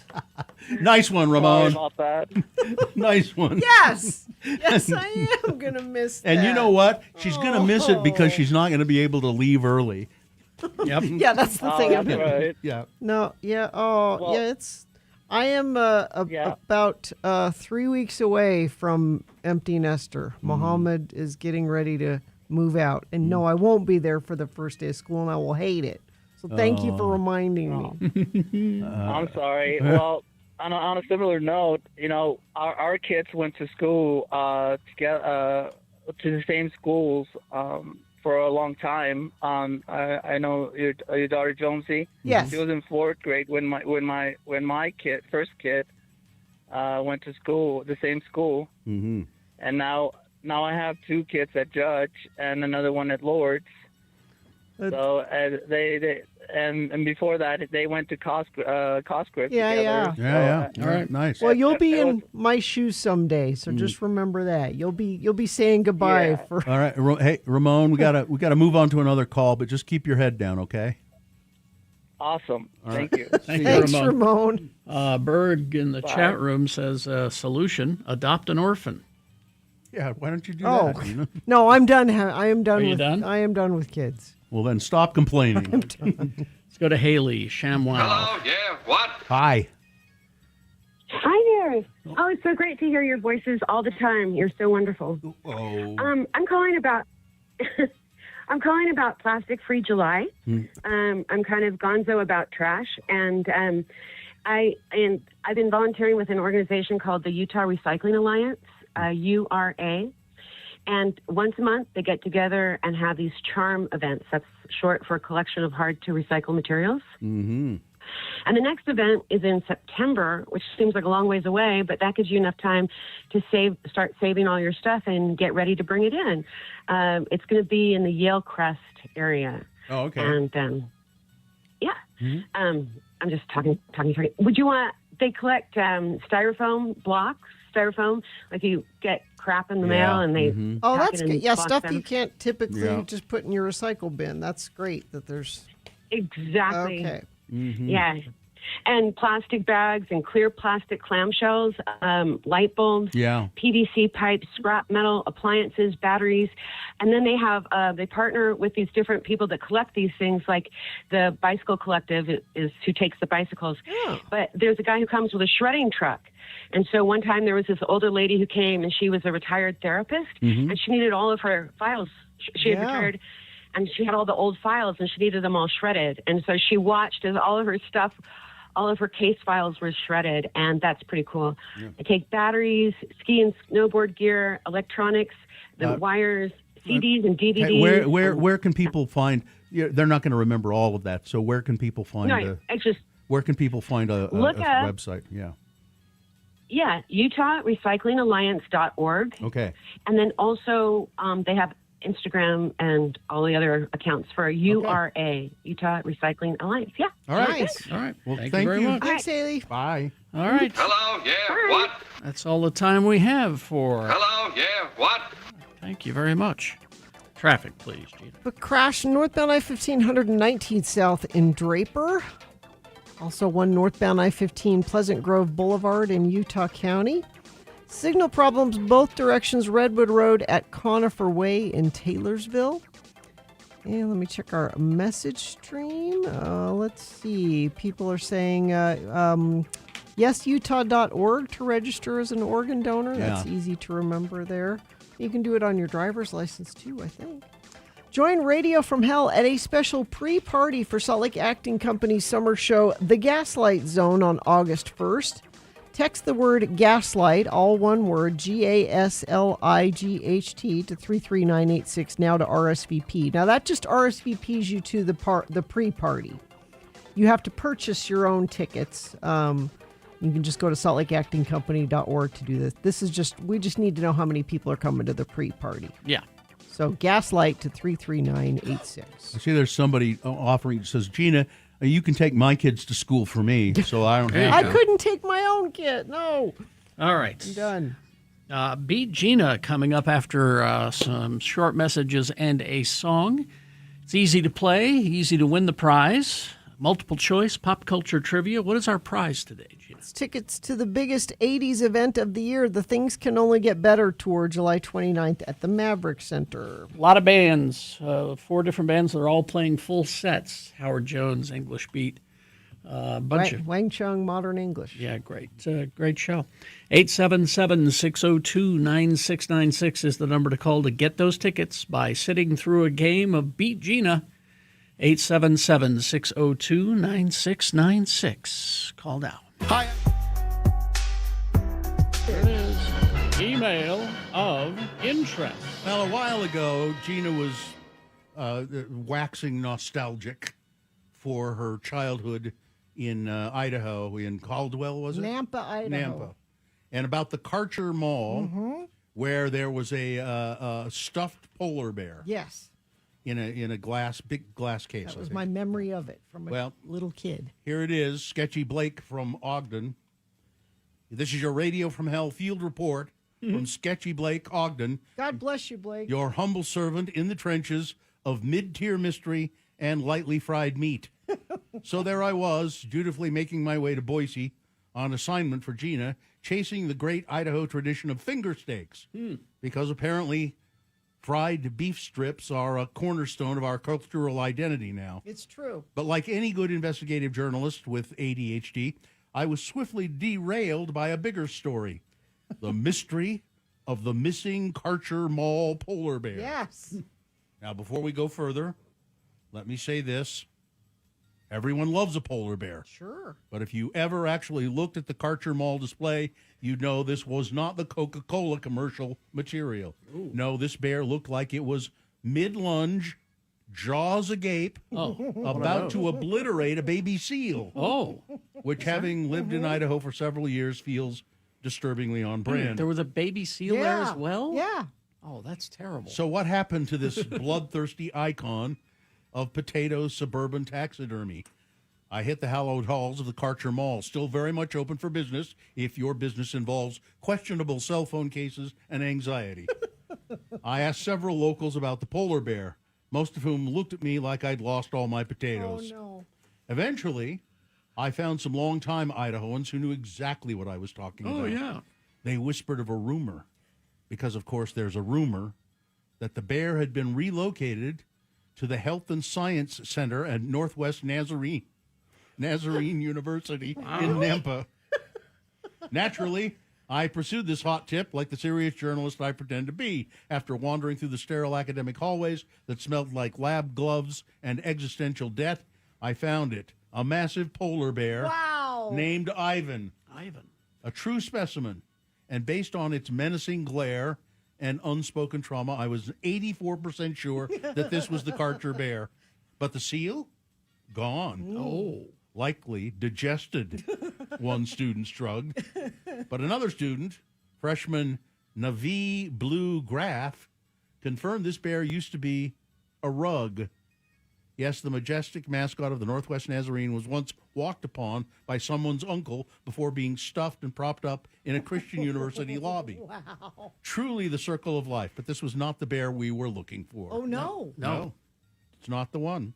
Nice one, Ramon. Sorry about that. Nice one. Yes. Yes, I am going to miss that. And you know what? She's going to miss it because she's not going to be able to leave early. Yep. Yeah, that's the thing. That's right. Yeah. No, yeah. Oh, Well- yeah, I am about 3 weeks away from empty nester. Mohammed is getting ready to move out. And no, I won't be there for the first day of school, and I will hate it. So thank you for reminding me. I'm sorry. Well, on a similar note, our kids went to school to the same schools for a long time. I know your daughter Jonesy. Yes. She was in 4th grade when my first kid went to school, the same school. Mm-hmm. And now I have 2 kids at Judge and another one at Lord's. So they and before that they went to Cosgrove Yeah, together. yeah. So, All right, nice. Well, you'll be in my shoes someday, so just remember that. You'll be saying goodbye for. All right, hey Ramon, we gotta move on to another call, but just keep your head down, okay? Awesome. All Thank right. you. Thanks, Ramon. Berg in the Bye. chat room says solution: adopt an orphan. Yeah, why don't you do Oh that? Gina? no, I'm done. I am done Are you with. done? I am done with kids. Well, then stop complaining. Let's go to Haley Shamwow. Hello, yeah, what? Hi. Hi there. Oh, it's so great to hear your voices all the time. You're so wonderful. Oh. I'm calling about Plastic-Free July. I'm kind of gonzo about trash, and I've been volunteering with an organization called the Utah Recycling Alliance, URA. And once a month, they get together and have these charm events. That's short for collection of hard-to-recycle materials. Mm-hmm. And the next event is in September, which seems like a long ways away, but that gives you enough time to start saving all your stuff and get ready to bring it in. It's going to be in the Yale Crest area. Oh, okay. And I'm just talking. Would you want? They collect styrofoam blocks. Styrofoam, like you get crap in the mail and they. Oh, pack that's it in good. Yeah, box stuff them. you can't typically Yeah. just put in your recycle bin. That's great that there's. Exactly. Okay. Mm-hmm. Yeah. And plastic bags and clear plastic clamshells, light bulbs, Yeah. PVC pipes, scrap metal appliances, batteries. And then they have, they partner with these different people that collect these things, like the Bicycle Collective is who takes the bicycles. But there's a guy who comes with a shredding truck. And so one time there was this older lady who came, and she was a retired therapist, and she needed all of her files. She had retired, and she had all the old files, and she needed them all shredded. And so she watched as all of her stuff, all of her case files were shredded, and that's pretty cool. They take batteries, ski and snowboard gear, electronics, the wires, CDs and DVDs. Hey, where can people find? They're not going to remember all of that. So where can people find? No, it's just where can people find a look up- website? Yeah. Yeah, UtahRecyclingAlliance.org. Okay. And then also they have Instagram and all the other accounts for URA, Utah Recycling Alliance. Yeah. All right. Nice. All right. Well, thank you very much. Thanks, Haley. Bye. All right. Hello, yeah, what? That's all the time we have for. Hello, yeah, what? Thank you very much. Traffic, please, Gina. A crash northbound I-15 119 south in Draper. Also one northbound I-15 Pleasant Grove Boulevard in Utah County. Signal problems both directions, Redwood Road at Conifer Way in Taylorsville. And let me check our message stream. Let's see. People are saying, yesutah.org to register as an organ donor. That's easy to remember there. You can do it on your driver's license too, I think. Join Radio from Hell at a special pre-party for Salt Lake Acting Company's summer show, The Gaslight Zone, on August 1st. Text the word gaslight, all one word, GASLIGHT, to 33986 now to RSVP. Now that just RSVPs you to the pre-party. You have to purchase your own tickets. You can just go to saltlakeactingcompany.org to do this. We just need to know how many people are coming to the pre-party. Yeah. So Gaslight to 33986. I see there's somebody offering, says, Gina, you can take my kids to school for me, so I don't have I to. couldn't take my own kid. No. All right. I'm done. Beat Gina coming up after some short messages and a song. It's easy to play, easy to win the prize. Multiple choice, pop culture trivia. What is our prize today, Gina? It's tickets to the biggest 80s event of the year. The Things Can Only Get Better tour, July 29th at the Maverick Center. A lot of bands, 4 different bands. They're all playing full sets. Howard Jones, English Beat, bunch of Wang Chung, Modern English. Yeah, great. Great show. 877-602-9696 is the number to call to get those tickets by sitting through a game of Beat Gina. 877-602-9696. Call now. Hi. Here it is. Email of interest. Well, a while ago, Gina was waxing nostalgic for her childhood in Idaho, in Caldwell, was it? Nampa, Idaho. Nampa. And about the Karcher Mall, where there was a stuffed polar bear. Yes. In a big glass case. That was my memory of it from a little kid. Here it is, Sketchy Blake from Ogden. This is your Radio from Hell field report from Sketchy Blake, Ogden. God bless you, Blake. Your humble servant in the trenches of mid-tier mystery and lightly fried meat. So there I was, dutifully making my way to Boise on assignment for Gina, chasing the great Idaho tradition of finger steaks. Because apparently fried beef strips are a cornerstone of our cultural identity now. It's true. But like any good investigative journalist with ADHD, I was swiftly derailed by a bigger story. The mystery of the missing Karcher Mall polar bear. Yes. Now, before we go further, let me say this. Everyone loves a polar bear. Sure. But if you ever actually looked at the Karcher Mall display, you'd know this was not the Coca-Cola commercial material. Ooh. No, this bear looked like it was mid-lunge, jaws agape, about to obliterate a baby seal. Oh. Which, having lived in Idaho for several years, feels disturbingly on brand. There was a baby seal there as well? Yeah. Oh, that's terrible. So what happened to this bloodthirsty icon of potato suburban taxidermy? I hit the hallowed halls of the Karcher Mall, still very much open for business if your business involves questionable cell phone cases and anxiety. I asked several locals about the polar bear, most of whom looked at me like I'd lost all my potatoes. Oh, no. Eventually, I found some longtime Idahoans who knew exactly what I was talking about. Oh, yeah. They whispered of a rumor, because, of course, there's a rumor that the bear had been relocated to the Health and Science Center at Northwest Nazarene University in Nampa. Naturally, I pursued this hot tip like the serious journalist I pretend to be. After wandering through the sterile academic hallways that smelled like lab gloves and existential debt, I found it. A massive polar bear named Ivan. A true specimen. And based on its menacing glare and unspoken trauma, I was 84% sure that this was the Karcher bear. But the seal? Gone. Oh. Likely digested, one student shrugged. But another student, freshman Navi Blue Graff, confirmed this bear used to be a rug. Yes, the majestic mascot of the Northwest Nazarene was once walked upon by someone's uncle before being stuffed and propped up in a Christian university lobby. Wow. Truly the circle of life, but this was not the bear we were looking for. Oh, no. No, it's not the one.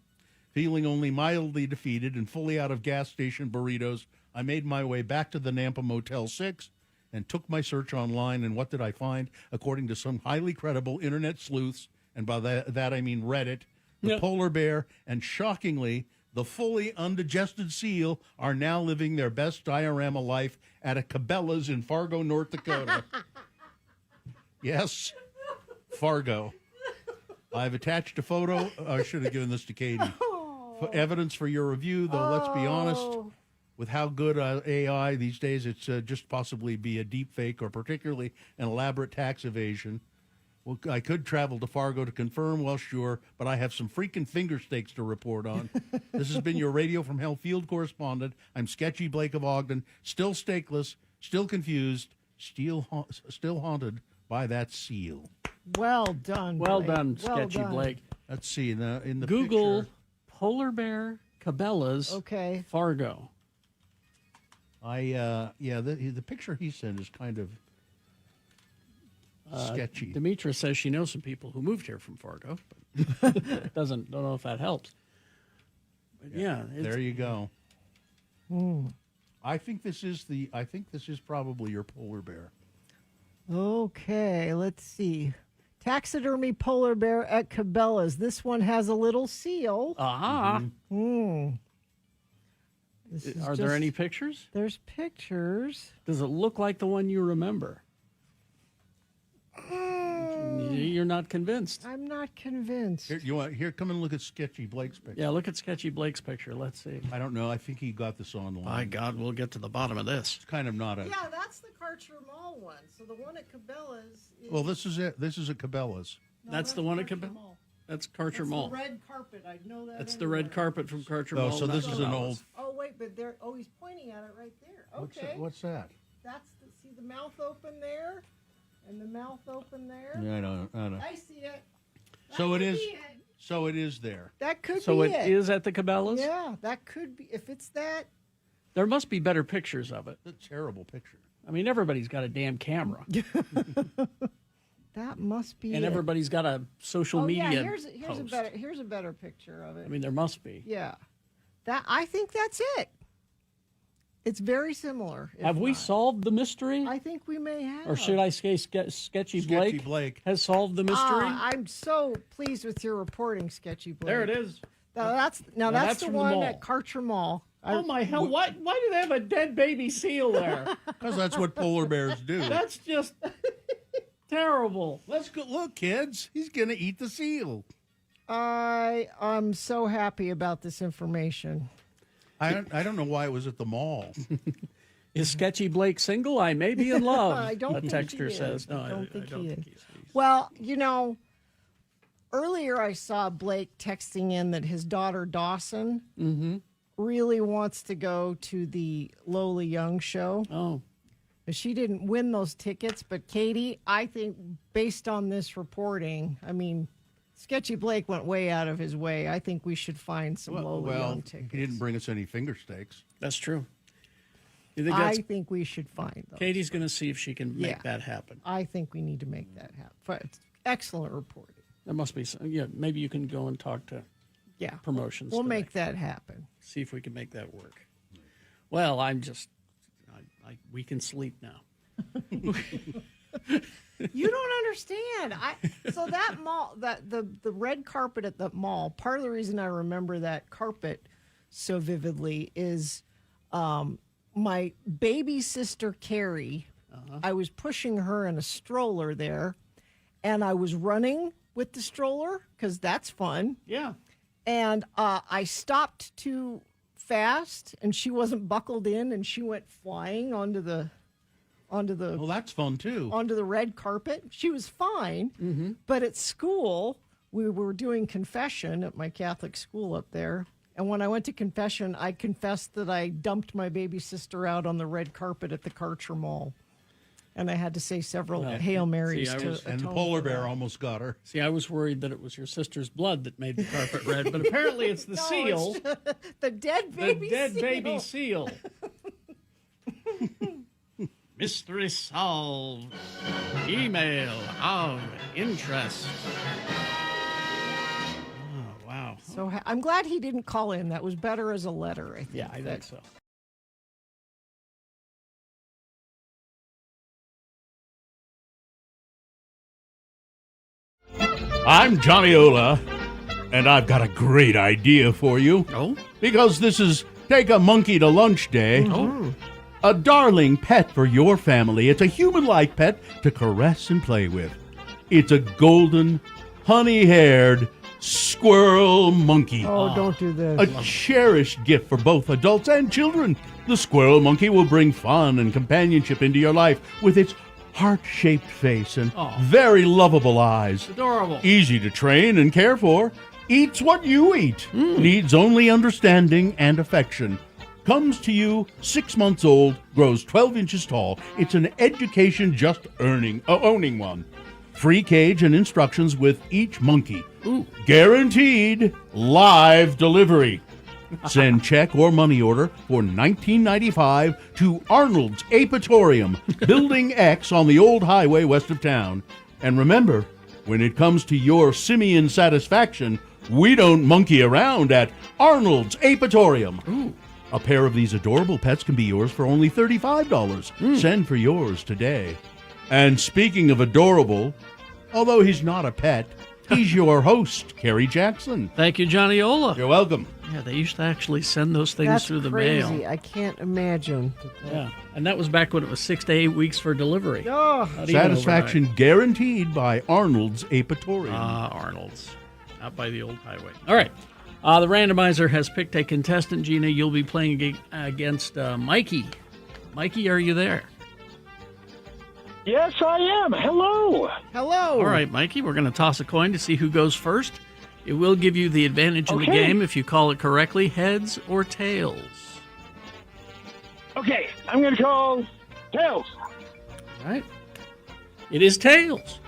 Feeling only mildly defeated and fully out of gas station burritos, I made my way back to the Nampa Motel 6 and took my search online. And what did I find? According to some highly credible internet sleuths, and by that I mean Reddit, the polar bear and, shockingly, the fully undigested seal are now living their best diorama life at a Cabela's in Fargo, North Dakota. Yes, Fargo. I've attached a photo. I should have given this to Katie. Evidence for your review, though, let's be honest. With how good AI these days, it's just possibly be a deep fake or particularly an elaborate tax evasion. Well, I could travel to Fargo to confirm, well, sure, but I have some freaking finger steaks to report on. This has been your Radio from Hell field correspondent. I'm Sketchy Blake of Ogden, still steakless, still confused, still haunted by that seal. Well done. Well Blake. done, Well Sketchy done. Blake. Let's see in the Google picture. polar bear Cabela's Okay. Fargo. The picture he sent is kind of sketchy. Demetra says she knows some people who moved here from Fargo, but don't know if that helps. But yeah, There you go. Hmm. I think this is probably your polar bear. Okay, let's see. Taxidermy polar bear at Cabela's. This one has a little seal. Aha. Are there any pictures? There's pictures. Does it look like the one you remember? You're not convinced. I'm not convinced. Here, come and look at Sketchy Blake's picture. Yeah, look at Sketchy Blake's picture. Let's see. I don't know. I think he got this online. By God, we'll get to the bottom of this. It's kind of not a. Yeah, that's the Karcher Mall one. So the one at Cabela's is... Well, this is it. This is at Cabela's. No, that's the one at Karcher Cabela's. Mall. That's Karcher Mall. The red carpet. I know that. That's the red carpet from Karcher Oh, Mall. so this not is an Cabela's. old. Oh, wait, but there. Oh, he's pointing at it right there. Okay. What's that? That's see the mouth open there, and the mouth open there. Yeah, I know. I see it. So it is. So it is there. That could So be it is at the Cabela's? Yeah, that could be. If it's that. There must be better pictures of it. It's a terrible picture. I mean, everybody's got a damn camera. That must be. And it. everybody's got a social media Yeah, here's post. a better picture of it. I mean, there must be. Yeah, I think that's it. It's very similar. if Have we not. solved the mystery? I think we may have. Or should I say Sketchy Blake? Blake has solved the mystery? I'm so pleased with your reporting, Sketchy Blake. There it is. That's the that's one from the mall. at Karcher Mall. Oh my hell! Why do they have a dead baby seal there? Because that's what polar bears do. That's just terrible. Let's go look, kids. He's gonna eat the seal. I'm so happy about this information. I don't know why it was at the mall. Is Sketchy Blake single? I may be in love. I don't a think texter he says. is. No, I don't think he is. he is. Well, earlier I saw Blake texting in that his daughter Dawson really wants to go to the Lola Young show. Oh. She didn't win those tickets, but Katie, I think based on this reporting, I mean, Sketchy Blake went way out of his way. I think we should find some Lola Young tickets. He didn't bring us any finger steaks. That's true. You think I think we should find those. Katie's going to see if she can make that happen. I think we need to make that happen. Excellent reporting. There must be some. Yeah, maybe you can go and talk to promotions. We'll today. make that happen. See if we can make that work. Well, we can sleep now. You don't understand. So that mall, the red carpet at the mall. Part of the reason I remember that carpet so vividly is my baby sister Carrie. I was pushing her in a stroller there, and I was running with the stroller because that's fun. Yeah. And I stopped too fast, and she wasn't buckled in, and she went flying onto the. Well, that's fun too. Onto the red carpet. She was fine, but at school we were doing confession at my Catholic school up there. And when I went to confession, I confessed that I dumped my baby sister out on the red carpet at the Karcher Mall. And I had to say several Hail Marys See, to and the atone polar for bear that. almost got her. See, I was worried that it was your sister's blood that made the carpet red, but apparently it's the seal. The dead baby baby seal. Mystery solved. Email of interest. Oh, wow. So I'm glad he didn't call in. That was better as a letter, I think. Yeah, I think so. I'm Johnny Ola, and I've got a great idea for you. Oh? Because this is Take a Monkey to Lunch Day. Oh. A darling pet for your family. It's a human-like pet to caress and play with. It's a golden, honey-haired squirrel monkey. Oh, don't do this. A cherished gift for both adults and children. The squirrel monkey will bring fun and companionship into your life with its heart-shaped face and very lovable eyes. Adorable. Easy to train and care for. Eats what you eat. Needs only understanding and affection. comes to you 6 months old, grows 12 inches tall. It's an education just owning one. Free cage and instructions with each monkey. Ooh. Guaranteed live delivery. Send check or money order for $19.95 to Arnold's Apitorium, Building X on the old highway west of town. And remember, when it comes to your simian satisfaction, we don't monkey around at Arnold's Apitorium. Ooh. A pair of these adorable pets can be yours for only $35. Send for yours today. And speaking of adorable, although he's not a pet, he's your host, Kerry Jackson. Thank you, Johnny Ola. You're welcome. Yeah, they used to actually send those things That's through the crazy. mail. I can't imagine. Yeah, and that was back when it was 6 to 8 weeks for delivery. Oh. Not even Satisfaction overnight. guaranteed by Arnold's Apitorium. Arnold's, out by the old highway. All right. The randomizer has picked a contestant. Gina, you'll be playing against Mikey. Mikey, are you there? Yes, I am. Hello. Hello. All right, Mikey, we're going to toss a coin to see who goes first. It will give you the advantage in the game if you call it correctly, heads or tails. Okay, I'm going to call tails. All right. It is tails.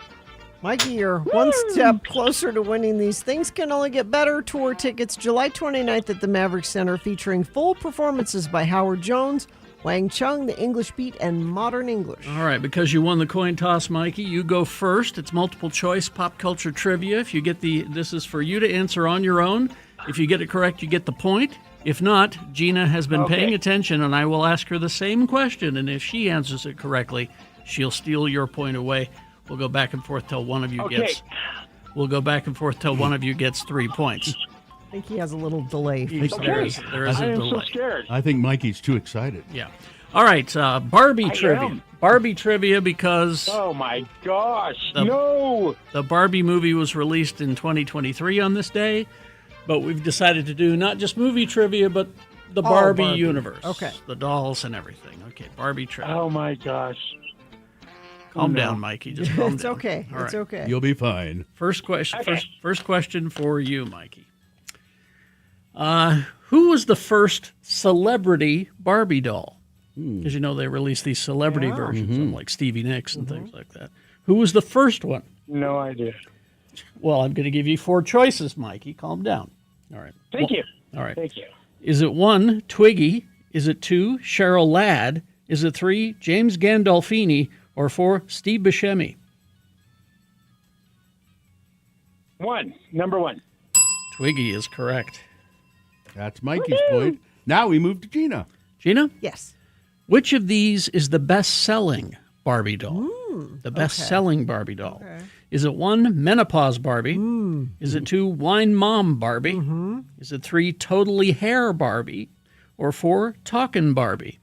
Mikey, you're one step closer to winning these. Things can only get better. Tour tickets July 29th at the Maverick Center, featuring full performances by Howard Jones, Wang Chung, The English Beat, and Modern English. All right, because you won the coin toss, Mikey, you go first. It's multiple choice pop culture trivia. If you get this is for you to answer on your own. If you get it correct, you get the point. If not, Gina has been paying attention, and I will ask her the same question, and if she answers it correctly, she'll steal your point away. We'll go back and forth till one of you gets. We'll go back and forth till one of you gets 3 points. I think he has a little delay. There is a delay. So scared. I think Mikey's too excited. Yeah. All right, Barbie trivia. Barbie trivia because Oh my gosh! The Barbie movie was released in 2023 on this day, but we've decided to do not just movie trivia, but the Barbie universe. Okay. The dolls and everything. Okay, Barbie trivia. Oh my gosh! Calm down, Mikey. Just calm It's down. okay. All It's right. okay. You'll be fine. First question. First question for you, Mikey. Who was the first celebrity Barbie doll? Because you know they released these celebrity versions, of them, like Stevie Nicks and things like that. Who was the first one? No idea. Well, I'm going to give you 4 choices, Mikey. Calm down. All right. Thank you. All right. Thank you. Is it 1, Twiggy? Is it 2, Cheryl Ladd? Is it 3, James Gandolfini? Or 4, Steve Buscemi? Number 1. Twiggy is correct. That's Mikey's point. Now we move to Gina. Gina? Yes. Which of these is the best-selling Barbie doll? The best-selling Barbie doll. Okay. Is it 1, Menopause Barbie? Is it 2, Wine Mom Barbie? Is it 3, Totally Hair Barbie? Or 4, Talkin' Barbie?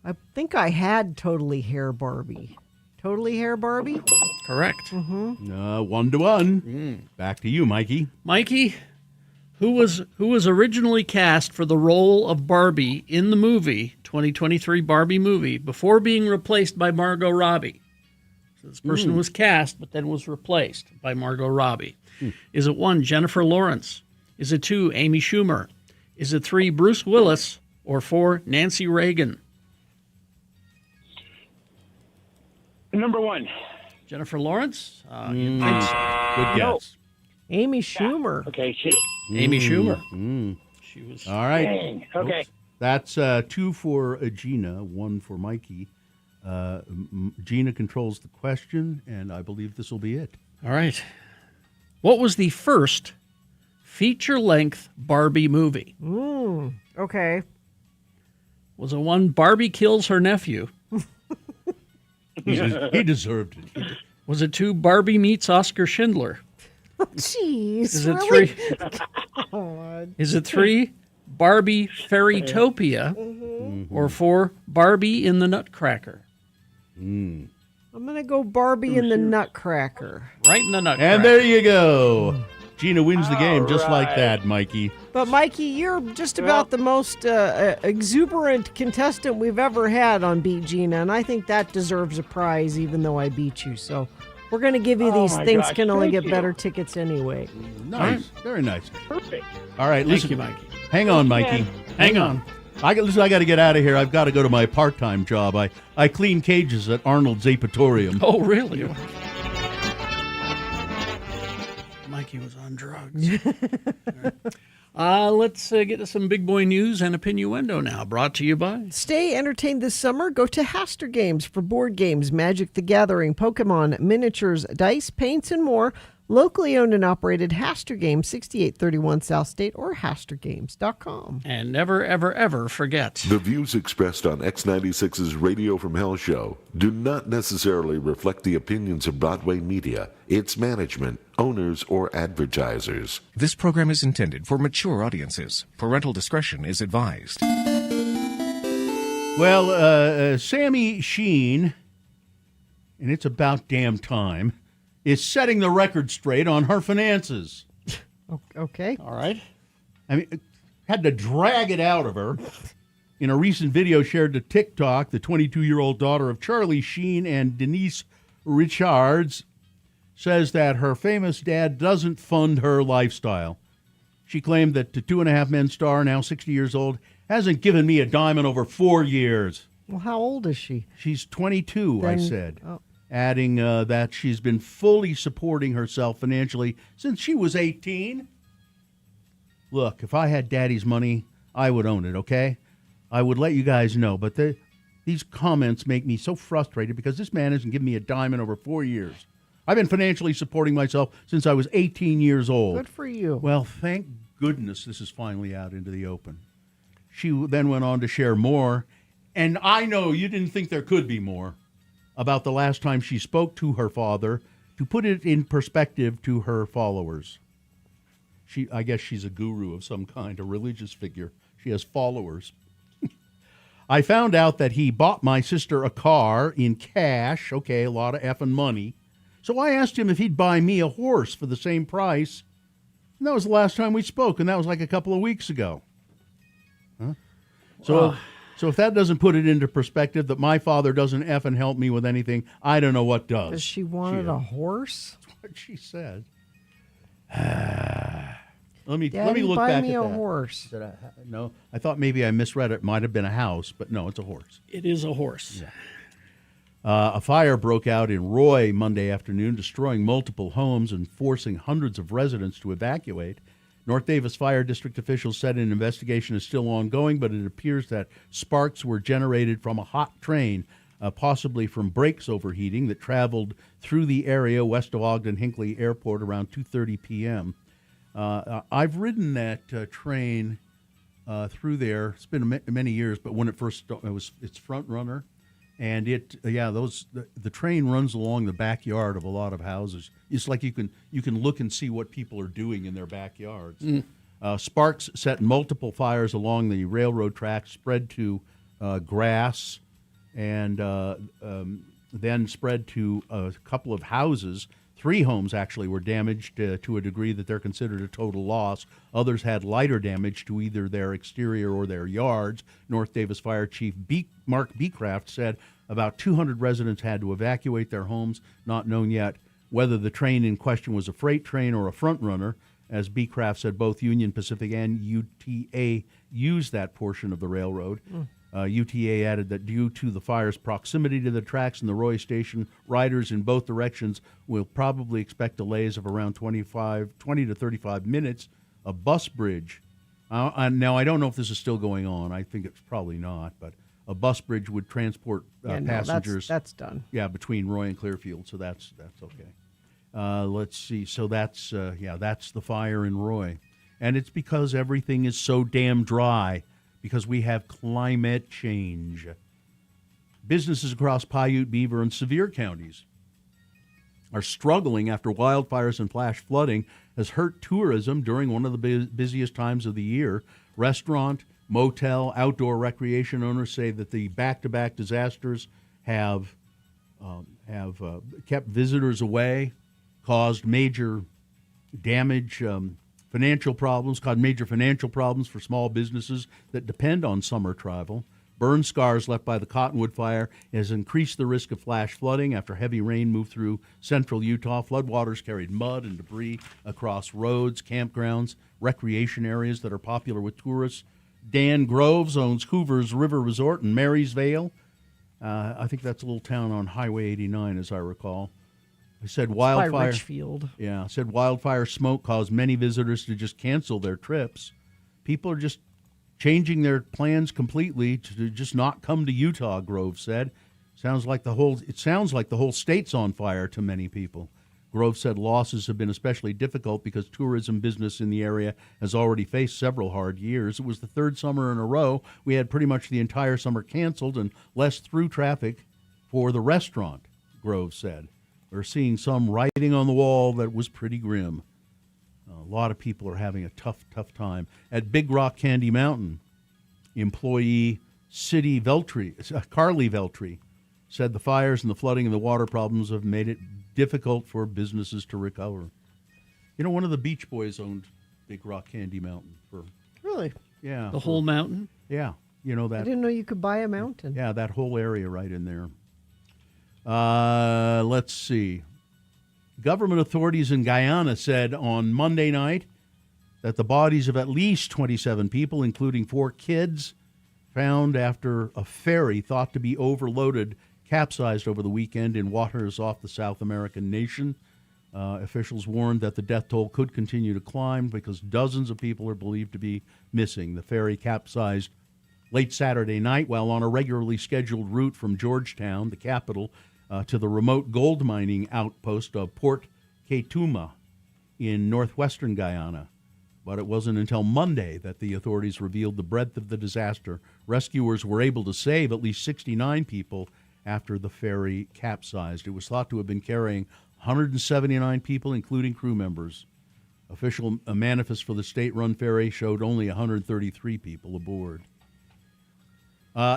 I think I had Totally Hair Barbie. Totally Hair Barbie? Correct. 1-1. Back to you, Mikey. Mikey, who was originally cast for the role of Barbie in the movie 2023 Barbie movie before being replaced by Margot Robbie? So this person was cast, but then was replaced by Margot Robbie. Is it 1, Jennifer Lawrence? Is it 2, Amy Schumer? Is it 3, Bruce Willis? Or 4, Nancy Reagan? Number 1. Jennifer Lawrence? Good guess. Amy Schumer. Okay, Amy Schumer. She was. All right. Dang. Okay. That's 2 for Gina, 1 for Mikey. Gina controls the question, and I believe this will be it. All right. What was the first feature-length Barbie movie? Okay. Was it 1, Barbie Kills Her Nephew? He deserved it. Was it 2, Barbie Meets Oscar Schindler? Jeez. Is it really? 3? God. Is it 3, Barbie Fairytopia? Or 4, Barbie in the Nutcracker? I'm going to go Barbie in the Nutcracker. Right in the Nutcracker. And there you go. Gina wins the game just like that, Mikey. But, Mikey, you're just about the most exuberant contestant we've ever had on Beat Gina, and I think that deserves a prize, even though I beat you. So we're going to give you these my Things gosh, Can Only thank Get you. Better tickets anyway. Nice. Very nice. Perfect. All right, Thank listen. you, Mikey. Hang on, Mikey. Hang on. I got to get out of here. I've got to go to my part-time job. I clean cages at Arnold's Apitorium. Oh, really? Mikey was on drugs. Let's get to some big boy news and Opinioendo now, brought to you by... Stay entertained this summer. Go to Haster Games for board games, Magic the Gathering, Pokemon, miniatures, dice, paints, and more. Locally owned and operated Haster Games, 6831 South State, or HasterGames.com. And never, ever, ever forget. The views expressed on X96's Radio from Hell show do not necessarily reflect the opinions of Broadway Media, its management, owners, or advertisers. This program is intended for mature audiences. Parental discretion is advised. Well, Sammy Sheen, and it's about damn time, is setting the record straight on her finances. Okay. All right. I mean, had to drag it out of her. In a recent video shared to TikTok, the 22-year-old daughter of Charlie Sheen and Denise Richards says that her famous dad doesn't fund her lifestyle. She claimed that the Two and a Half Men star, now 60 years old, hasn't given me a dime in over 4 years. Well, how old is she? She's 22, I said. Adding that she's been fully supporting herself financially since she was 18. Look, if I had Daddy's money, I would own it, okay? I would let you guys know, but these comments make me so frustrated because this man hasn't given me a dime in over 4 years. I've been financially supporting myself since I was 18 years old. Good for you. Well, thank goodness this is finally out into the open. She then went on to share more, and I know you didn't think there could be more, about the last time she spoke to her father to put it in perspective to her followers. I guess she's a guru of some kind, a religious figure. She has followers. I found out that he bought my sister a car in cash, okay, a lot of effing money. So I asked him if he'd buy me a horse for the same price. And that was the last time we spoke, and that was like a couple of weeks ago. Huh? So if that doesn't put it into perspective that my father doesn't effing help me with anything, I don't know what does. Does she wanted a horse? That's what she said. Let me Daddy, look buy back me at a that. horse. No, I thought maybe I misread it. Might have been a house, but no, it's a horse. It is a horse. Yeah. A fire broke out in Roy Monday afternoon, destroying multiple homes and forcing hundreds of residents to evacuate. North Davis Fire District officials said an investigation is still ongoing, but it appears that sparks were generated from a hot train, possibly from brakes overheating, that traveled through the area west of Ogden-Hinckley Airport around 2:30 p.m. I've ridden that train through there. It's been many years, but when it first it's front runner, and the train runs along the backyard of a lot of houses. It's like you can look and see what people are doing in their backyards. Sparks set multiple fires along the railroad tracks, spread to grass, and then spread to a couple of houses. 3 homes actually were damaged to a degree that they're considered a total loss. Others had lighter damage to either their exterior or their yards. North Davis Fire Chief Mark Beecraft said about 200 residents had to evacuate their homes, not known yet whether the train in question was a freight train or a front runner. As Beecraft said, both Union Pacific and UTA used that portion of the railroad. UTA added that due to the fire's proximity to the tracks and the Roy station, riders in both directions will probably expect delays of around 20 to 35 minutes. A bus bridge. Now, I don't know if this is still going on. I think it's probably not, but a bus bridge would transport passengers. That's done. Yeah, between Roy and Clearfield, so that's okay. Let's see. So that's the fire in Roy. And it's because everything is so damn dry. Because we have climate change. Businesses across Paiute, Beaver, and Sevier counties are struggling after wildfires and flash flooding has hurt tourism during one of the busiest times of the year. Restaurant, motel, outdoor recreation owners say that the back-to-back disasters have kept visitors away, caused major damage, caused major financial problems for small businesses that depend on summer travel. Burn scars left by the Cottonwood Fire has increased the risk of flash flooding after heavy rain moved through central Utah. Floodwaters carried mud and debris across roads, campgrounds, recreation areas that are popular with tourists. Dan Groves owns Hoover's River Resort in Marysvale. I think that's a little town on Highway 89, as I recall. He said By Richfield. Yeah, said wildfire smoke caused many visitors to just cancel their trips. People are just changing their plans completely to just not come to Utah, Grove said. It sounds like the whole state's on fire to many people. Grove said losses have been especially difficult because tourism business in the area has already faced several hard years. It was the third summer in a row we had pretty much the entire summer canceled and less through traffic for the restaurant, Grove said. We're seeing some writing on the wall that was pretty grim. A lot of people are having a tough time. At Big Rock Candy Mountain, employee Carly Veltri, said the fires and the flooding and the water problems have made it difficult for businesses to recover. You know, one of the Beach Boys owned Big Rock Candy Mountain. Really? Yeah. The whole mountain? Yeah. You know that. I didn't know you could buy a mountain. Yeah, that whole area right in there. Let's see. Government authorities in Guyana said on Monday night that the bodies of at least 27 people, including 4 kids, found after a ferry thought to be overloaded capsized over the weekend in waters off the South American nation. Officials warned that the death toll could continue to climb because dozens of people are believed to be missing. The ferry capsized late Saturday night while on a regularly scheduled route from Georgetown, the capital, to the remote gold mining outpost of Port Kaituma in northwestern Guyana. But it wasn't until Monday that the authorities revealed the breadth of the disaster. Rescuers were able to save at least 69 people after the ferry capsized. It was thought to have been carrying 179 people, including crew members. Official manifest for the state-run ferry showed only 133 people aboard.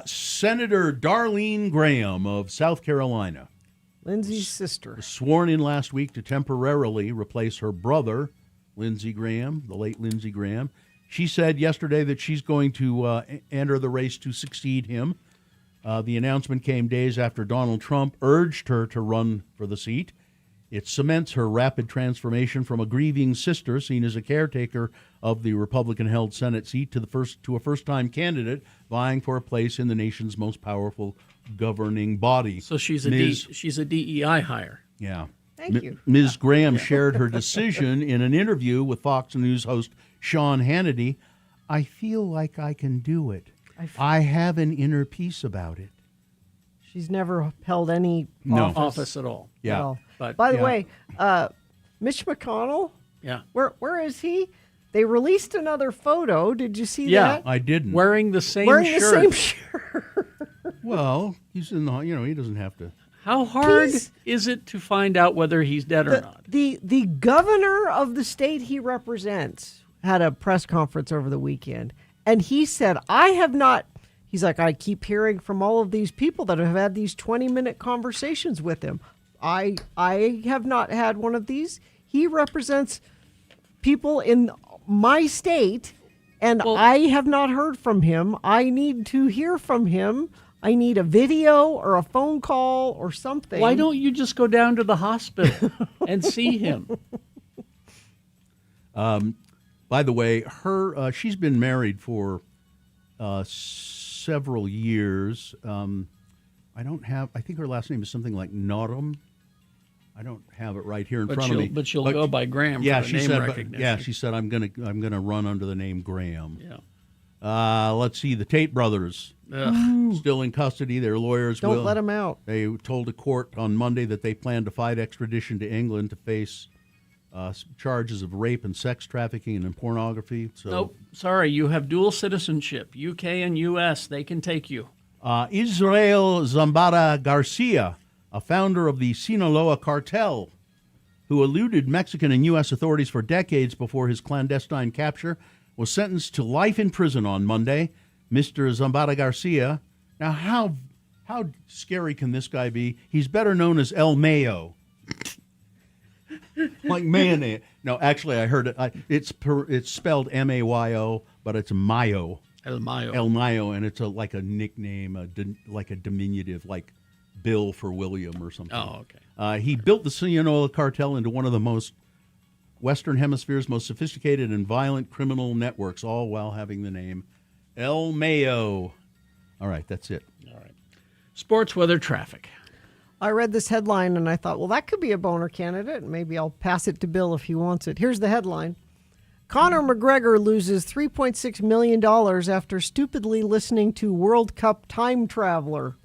Senator Darlene Graham of South Carolina, Lindsey's sister, was sworn in last week to temporarily replace her brother, Lindsey Graham, the late Lindsey Graham. She said yesterday that she's going to enter the race to succeed him. The announcement came days after Donald Trump urged her to run for the seat. It cements her rapid transformation from a grieving sister seen as a caretaker of the Republican-held Senate seat to a first-time candidate vying for a place in the nation's most powerful governing body. So she's a DEI hire. Yeah. Thank you. Ms. Graham shared her decision in an interview with Fox News host Sean Hannity. I feel like I can do it. I have an inner peace about it. She's never held any office at all. Yeah. At all. But, by the way, Mitch McConnell, yeah, where is he? They released another photo. Did you see that? Yeah, I didn't. Wearing the same shirt. The same shirt. Well, he's in the, he doesn't have to. How hard is it to find out whether he's dead or not? The governor of the state he represents had a press conference over the weekend, and he said, he's like, I keep hearing from all of these people that have had these 20-minute conversations with him. I have not had one of these. He represents people in my state, and I have not heard from him. I need to hear from him. I need a video or a phone call or something. Why don't you just go down to the hospital and see him? By the way, she's been married for several years. I think her last name is something like Norum. I don't have it right here in front of me. But she'll go by Graham for the name recognition. She said, I'm gonna run under the name Graham. Yeah. Let's see, the Tate brothers still in custody. Their lawyers don't let them out. They told a court on Monday that they plan to fight extradition to England to face charges of rape and sex trafficking and pornography. So, nope, sorry, you have dual citizenship, UK and US. They can take you. Israel Zambada Garcia, a founder of the Sinaloa cartel, who eluded Mexican and U.S. authorities for decades before his clandestine capture, was sentenced to life in prison on Monday. Mr. Zambada Garcia, now how scary can this guy be? He's better known as El Mayo. Like mayonnaise. No, actually, I heard it. It's spelled M-A-Y-O, but it's Mayo. El Mayo. El Mayo, and it's like a nickname, like a diminutive, like Bill for William or something. Oh, okay. He built the Sinaloa cartel into one of the most Western Hemisphere's most sophisticated and violent criminal networks, all while having the name El Mayo. All right, that's it. All right. Sports, weather, traffic. I read this headline and I thought, well, that could be a boner candidate. Maybe I'll pass it to Bill if he wants it. Here's the headline. Conor McGregor loses $3.6 million after stupidly listening to World Cup Time Traveler.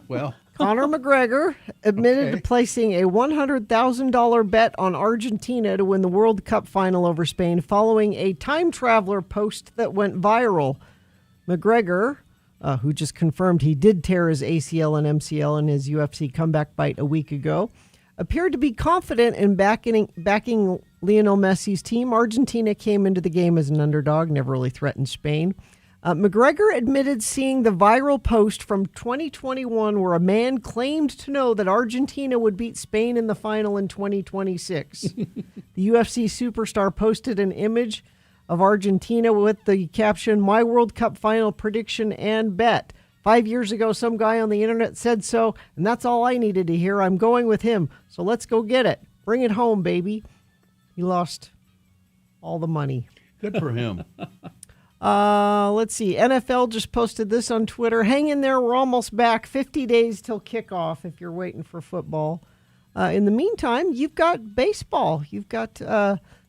Well, Conor McGregor admitted to placing a $100,000 bet on Argentina to win the World Cup final over Spain following a Time Traveler post that went viral. McGregor, who just confirmed he did tear his ACL and MCL in his UFC comeback fight a week ago, appeared to be confident in backing Lionel Messi's team. Argentina came into the game as an underdog, never really threatened Spain. McGregor admitted seeing the viral post from 2021 where a man claimed to know that Argentina would beat Spain in the final in 2026. The UFC superstar posted an image of Argentina with the caption, "My World Cup final prediction and bet. 5 years ago, some guy on the internet said so, and that's all I needed to hear. I'm going with him. So let's go get it. Bring it home, baby." He lost all the money. Good for him. Let's see. NFL just posted this on Twitter. Hang in there. We're almost back. 50 days till kickoff if you're waiting for football. In the meantime, you've got baseball. You've got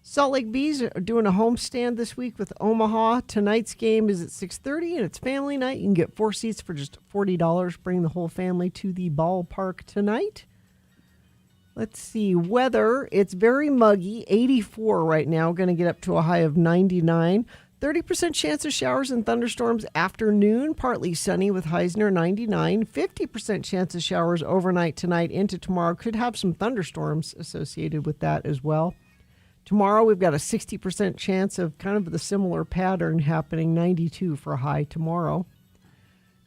Salt Lake Bees are doing a homestand this week with Omaha. Tonight's game is at 6:30, and it's family night. You can get 4 seats for just $40. Bring the whole family to the ballpark tonight. Let's see. Weather, it's very muggy. 84 right now. Going to get up to a high of 99. 30% chance of showers and thunderstorms afternoon. Partly sunny with highs near 99. 50% chance of showers overnight tonight into tomorrow. Could have some thunderstorms associated with that as well. Tomorrow we've got a 60% chance of kind of the similar pattern happening. 92 for a high tomorrow.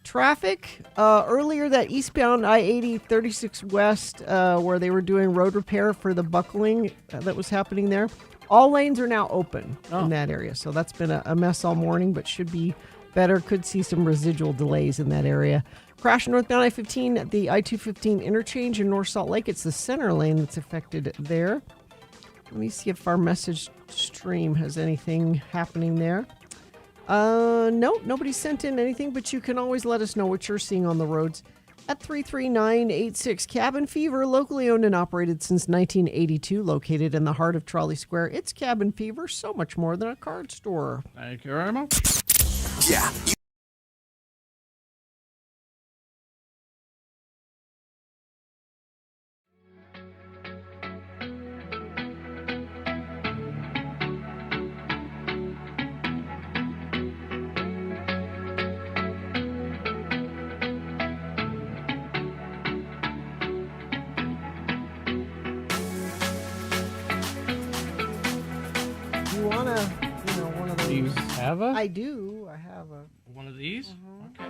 Traffic, earlier that eastbound I-80 36 West where they were doing road repair for the buckling that was happening there. All lanes are now open in that area. So that's been a mess all morning, but should be better. Could see some residual delays in that area. Crash northbound I-15 at the I-215 interchange in North Salt Lake. It's the center lane that's affected there. Let me see if our message stream has anything happening there. No, nobody sent in anything, but you can always let us know what you're seeing on the roads at 33986. Cabin Fever, locally owned and operated since 1982, located in the heart of Trolley Square. It's Cabin Fever, so much more than a card store. Thank you very much. Yeah. I do. I have a... One of these? Okay.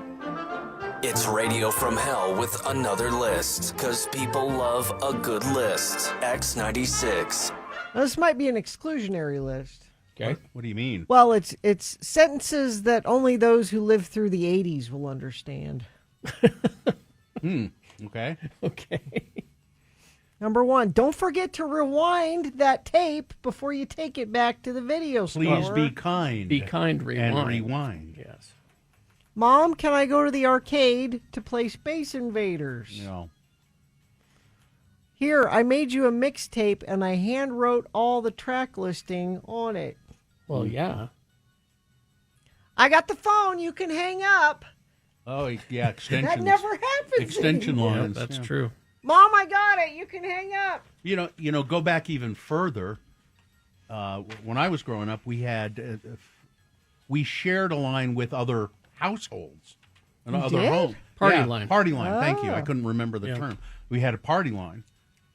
It's Radio from Hell with another list, because people love a good list. X96. Now, this might be an exclusionary list. Okay. What do you mean? Well, it's sentences that only those who lived through the 80s will understand. Okay. Okay. Number 1, don't forget to rewind that tape before you take it back to the video store. Please be kind. Be kind, rewind. And rewind. Yes. Mom, can I go to the arcade to play Space Invaders? No. Here, I made you a mixtape and I hand wrote all the track listing on it. Well, yeah. I got the phone. You can hang up. Oh, yeah, extensions. That never happens. Extension anymore. lines. Yeah, that's yeah. true. Mom, I got it. You can hang up. You know, go back even further. When I was growing up, we had we shared a line with other households, and other homes. Party line. Party line. Thank you. I Oh. couldn't remember the term. We had a party line,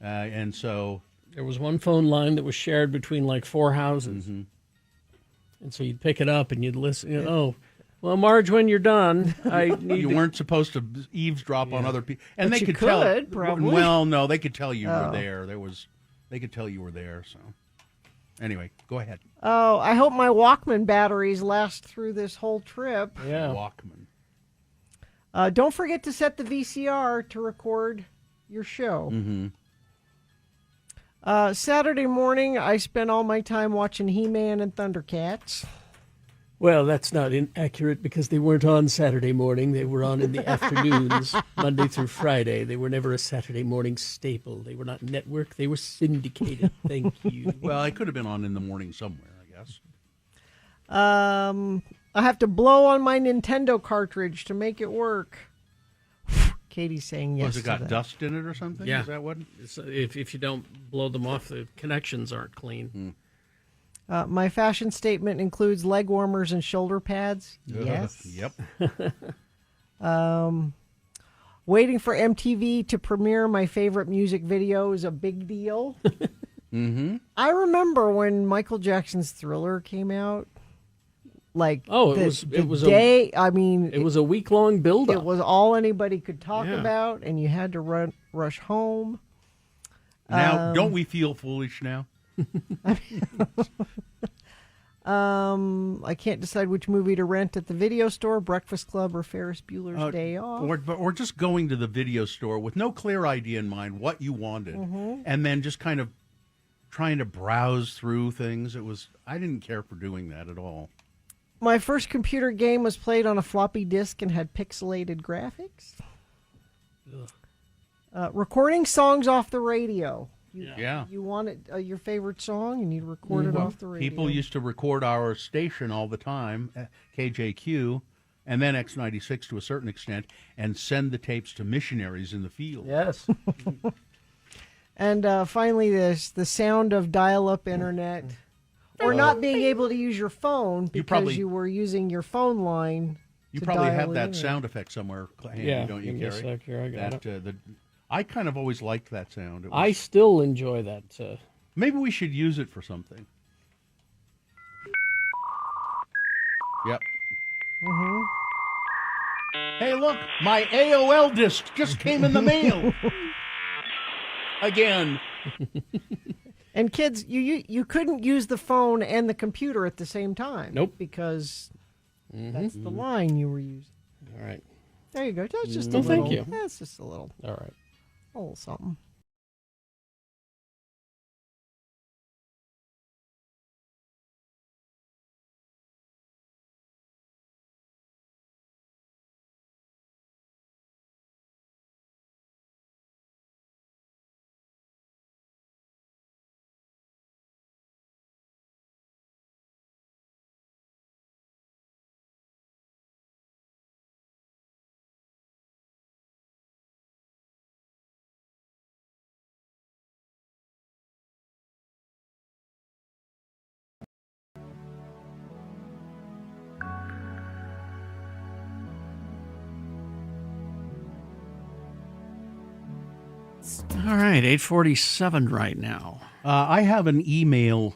and so There was one phone line that was shared between like 4 houses. Mm-hmm. And so you'd pick it up and you'd listen. Oh, well, Marge, when you're done, I need you to... weren't supposed to eavesdrop on other people, and But they you could tell. could, probably. Well, no, they could tell you Oh. were there. They could tell you were there. So, anyway, go ahead. Oh, I hope my Walkman batteries last through this whole trip. Yeah. Walkman. Don't forget to set the VCR to record your show. Mm-hmm. Saturday morning, I spent all my time watching He-Man and Thundercats. Well, that's not inaccurate because they weren't on Saturday morning. They were on in the afternoons, Monday through Friday. They were never a Saturday morning staple. They were not network. They were syndicated. Thank you. Well, I could have been on in the morning somewhere, I guess. I have to blow on my Nintendo cartridge to make it work. Katie's saying yes. Was it got to that. dust in it or something? Yeah. Is that what? If you don't blow them off, the connections aren't clean. My fashion statement includes leg warmers and shoulder pads. Yes. Yep. Waiting for MTV to premiere my favorite music video is a big deal. Mm-hmm. I remember when Michael Jackson's Thriller came out. Like, it was day. It was a week-long build-up. It was all anybody could talk Yeah. about, and you had to rush home. Now, don't we feel foolish now? I can't decide which movie to rent at the video store, Breakfast Club, or Ferris Bueller's Day Off. Or just going to the video store with no clear idea in mind what you wanted, and then just kind of trying to browse through things. I didn't care for doing that at all. My first computer game was played on a floppy disk and had pixelated graphics. Recording songs off the radio. You want it, your favorite song, you need to record it off the radio. People used to record our station all the time, KJQ, and then X96 to a certain extent, and send the tapes to missionaries in the field. Yes. And finally, the sound of dial-up internet. Or not being able to use your phone because you were using your phone line. You to probably dial have it that in. sound effect somewhere handy, Yeah, don't you, give me a Gary? sec here, I got it. I kind of always liked that sound. I still enjoy that. Maybe we should use it for something. Yep. Mm-hmm. Hey, look, my AOL disc just came in the mail. Again. And kids, you couldn't use the phone and the computer at the same time. Nope. Because that's the line you were using. All right. There you go. That's just a Well, little. thank you. That's just a little. All right. A little something. All right, 8:47 right now. I have an email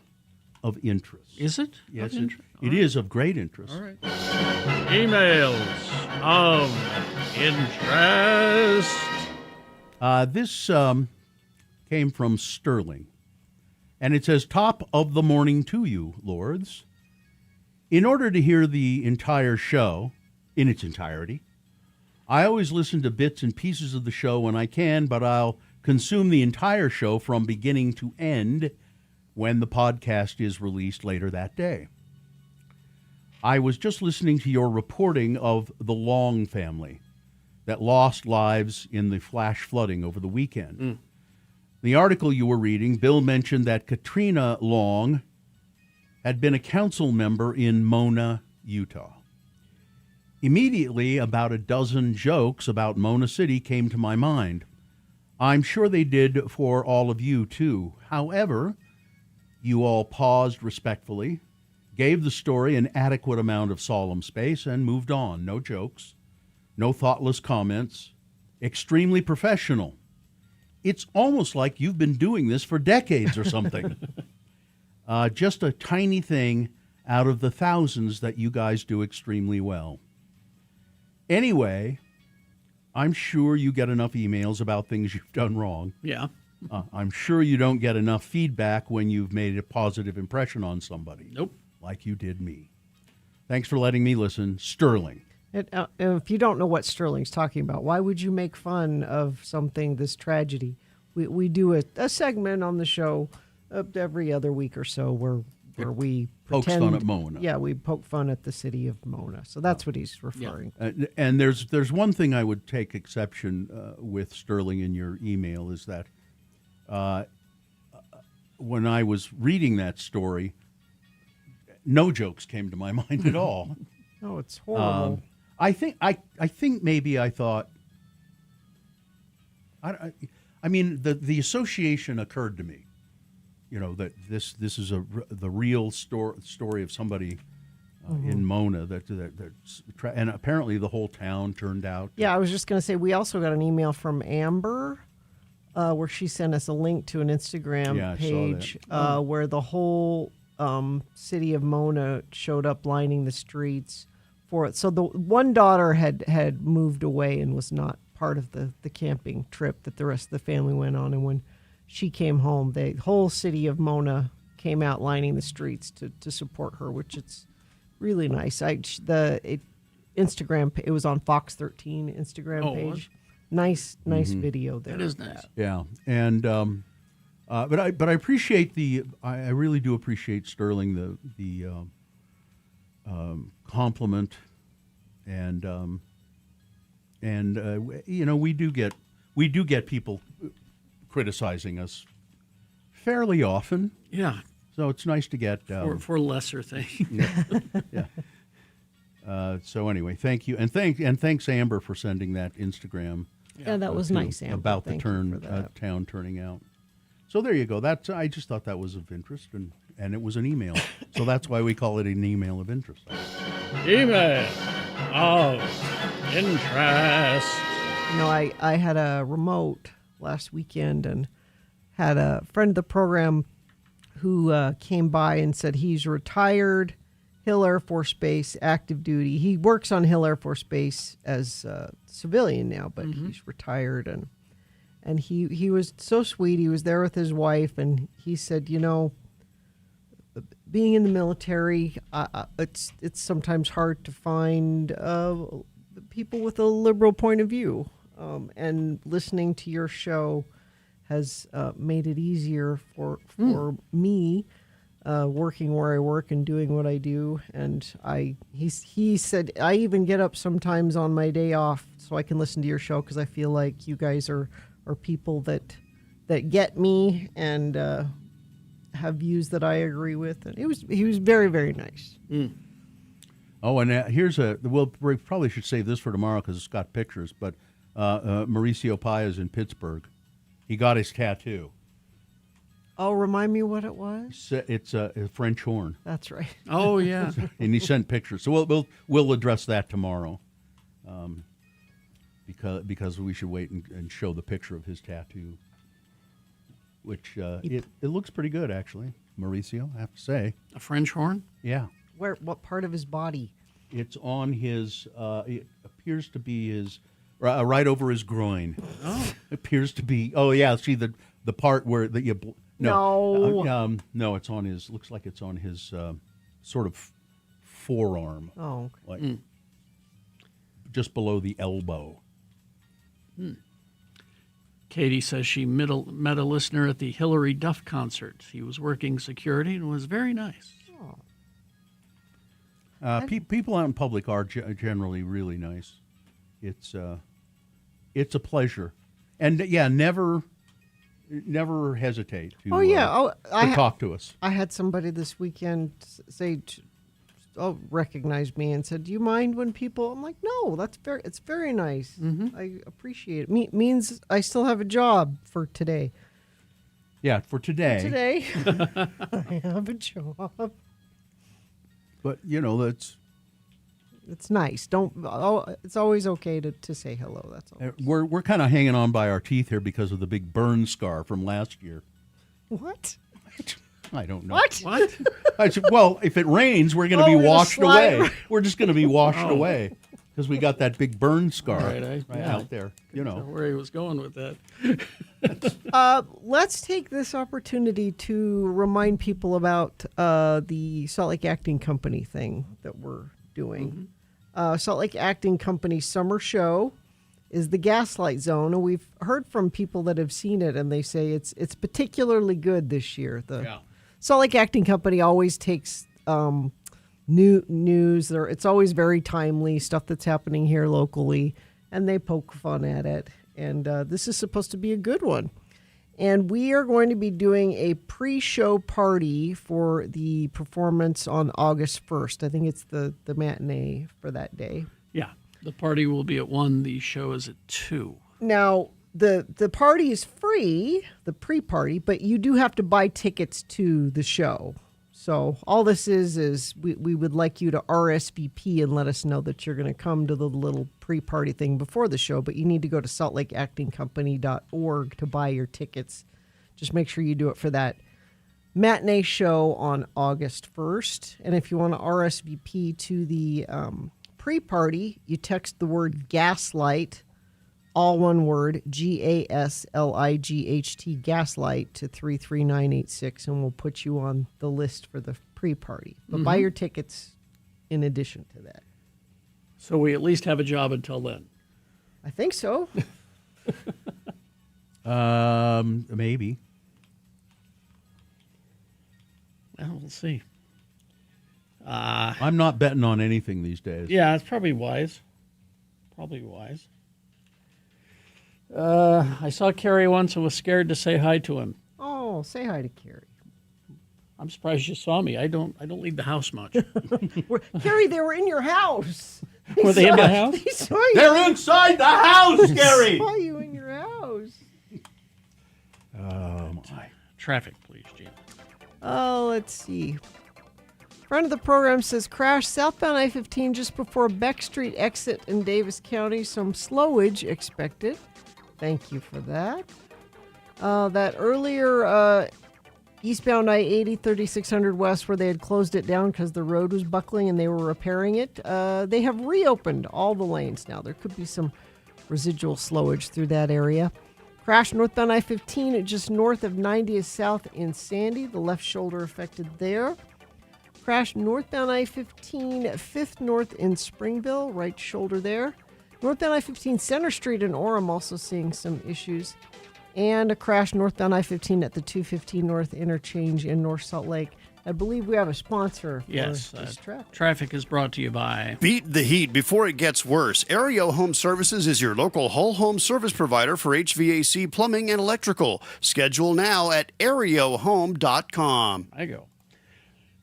of interest. Is it? Yes, Of interest? it is of great interest. All right. Emails of interest. This came from Sterling, and it says, "Top of the morning to you, lords. In order to hear the entire show in its entirety, I always listen to bits and pieces of the show when I can, but I'll consume the entire show from beginning to end when the podcast is released later that day. I was just listening to your reporting of the Long family that lost lives in the flash flooding over the weekend. The article you were reading, Bill mentioned that Katrina Long had been a council member in Mona, Utah. Immediately, about a dozen jokes about Mona City came to my mind. I'm sure they did for all of you, too. However, you all paused respectfully, gave the story an adequate amount of solemn space, and moved on. No jokes, no thoughtless comments. Extremely professional. It's almost like you've been doing this for decades or something. Just a tiny thing out of the thousands that you guys do extremely well. Anyway, I'm sure you get enough emails about things you've done wrong. Yeah. I'm sure you don't get enough feedback when you've made a positive impression on somebody. Nope. Like you did me. Thanks for letting me listen. Sterling. If you don't know what Sterling's talking about, why would you make fun of something this tragedy? We do a segment on the show every other week or so where where we pokes pretend, fun at Mona. Yeah, we poke fun at the city of Mona. So that's what he's referring to. And there's one thing I would take exception with, Sterling, in your email, is that when I was reading that story, no jokes came to my mind at all. No, it's horrible. I think maybe I thought. I mean, the association occurred to me. You know, that this is the real story of somebody in Mona and apparently the whole town turned out. Yeah, I was just going to say, we also got an email from Amber where she sent us a link to an Instagram page where the whole city of Mona showed up lining the streets for it. So the one daughter had moved away and was not part of the camping trip that the rest of the family went on. And when she came home, the whole city of Mona came out lining the streets to support her, which it's really nice. Instagram, it was on Fox 13 Instagram page. Nice video there. That is nice. Yeah, and but I appreciate I really do appreciate, Sterling, the compliment, and you know, we do get people criticizing us fairly often. Yeah. So it's nice to get for lesser things. Yeah. So anyway, thank you, and thanks Amber for sending that Instagram. Yeah, that was nice, Amber. About Thank the town turning out. So there you go. I just thought that was of interest, and it was an email. So that's why we call it an email of interest. Email of interest. You know, I had a remote last weekend and had a friend of the program who came by and said he's retired, Hill Air Force Base, active duty. He works on Hill Air Force Base as a civilian now, but he's retired. And he was so sweet. He was there with his wife, and he said, you know, being in the military, it's sometimes hard to find people with a liberal point of view. And listening to your show has made it easier for me working where I work and doing what I do. And he said, I even get up sometimes on my day off so I can listen to your show because I feel like you guys are people that get me and have views that I agree with. And he was very, very nice. Oh, and we probably should save this for tomorrow because it's got pictures, but Mauricio Paez in Pittsburgh, he got his tattoo. Oh, remind me what it was? It's a French horn. That's right. Oh, yeah. And he sent pictures. So we'll address that tomorrow, because we should wait and show the picture of his tattoo, which it looks pretty good, actually, Mauricio, I have to say. A French horn? Yeah. What part of his body? It's on his, it appears to be his, right over his groin. Oh. It appears to be, see the part where no, it's on his, looks like it's on his sort of forearm. Oh, okay. Like just below the elbow. Katie says she met a listener at the Hillary Duff concert. He was working security and was very nice. People out in public are generally really nice. It's a pleasure, and never hesitate to talk to us. I had somebody this weekend recognize me and said, "Do you mind when people?" I'm like, "No, it's very nice. I appreciate it. Means I still have a job for today." Yeah, for today. Today, I have a job. But it's nice. It's always okay to say hello. That's all. We're kind of hanging on by our teeth here because of the big burn scar from last year. What? I don't know. What? I said, well, if it rains, we're going to be washed away. We're just going to be washed away because we got that big burn scar out there. Tell where he was going with that. Let's take this opportunity to remind people about the Salt Lake Acting Company thing that we're doing. Salt Lake Acting Company summer show is the Gaslight Zone, and we've heard from people that have seen it, and they say it's particularly good this year. Salt Lake Acting Company always takes new news. It's always very timely stuff that's happening here locally, and they poke fun at it. And this is supposed to be a good one. And we are going to be doing a pre-show party for the performance on August 1st. I think it's the matinee for that day. Yeah, the party will be at 1. The show is at 2. Now, the party is free, the pre-party, but you do have to buy tickets to the show. So all this is we would like you to RSVP and let us know that you're going to come to the little pre-party thing before the show, but you need to go to saltlakeactingcompany.org to buy your tickets. Just make sure you do it for that matinee show on August 1st. And if you want to RSVP to the pre-party, you text the word Gaslight, all one word, GASLIGHT, Gaslight, to 33986, and we'll put you on the list for the pre-party. But buy your tickets in addition to that. So we at least have a job until then. I think so. Maybe. Well, we'll see. I'm not betting on anything these days. Yeah, it's probably wise. I saw Kerry once and was scared to say hi to him. Oh, say hi to Kerry. I'm surprised you saw me. I don't leave the house much. Kerry, they were in your house. Were they in my house? He saw you. They're inside the house, Gary. He saw you in your house. Oh, my. Traffic, please, Gene. Oh, let's see. Friend of the program says, crash southbound I-15 just before Beck Street exit in Davis County. Some slowage expected. Thank you for that. That earlier eastbound I-80, 3600 West, where they had closed it down because the road was buckling and they were repairing it, they have reopened all the lanes now. There could be some residual slowage through that area. Crash northbound I-15 just north of 90th South in Sandy. The left shoulder affected there. Crash northbound I-15 5th North in Springville, right shoulder there. Northbound I-15 Center Street in Orem also seeing some issues. And a crash northbound I-15 at the 215 North interchange in North Salt Lake. I believe we have a sponsor for Yes, this traffic. Traffic is brought to you by... Beat the heat before it gets worse. Aereo Home Services is your local whole home service provider for HVAC, plumbing, and electrical. Schedule now at areohome.com. I go.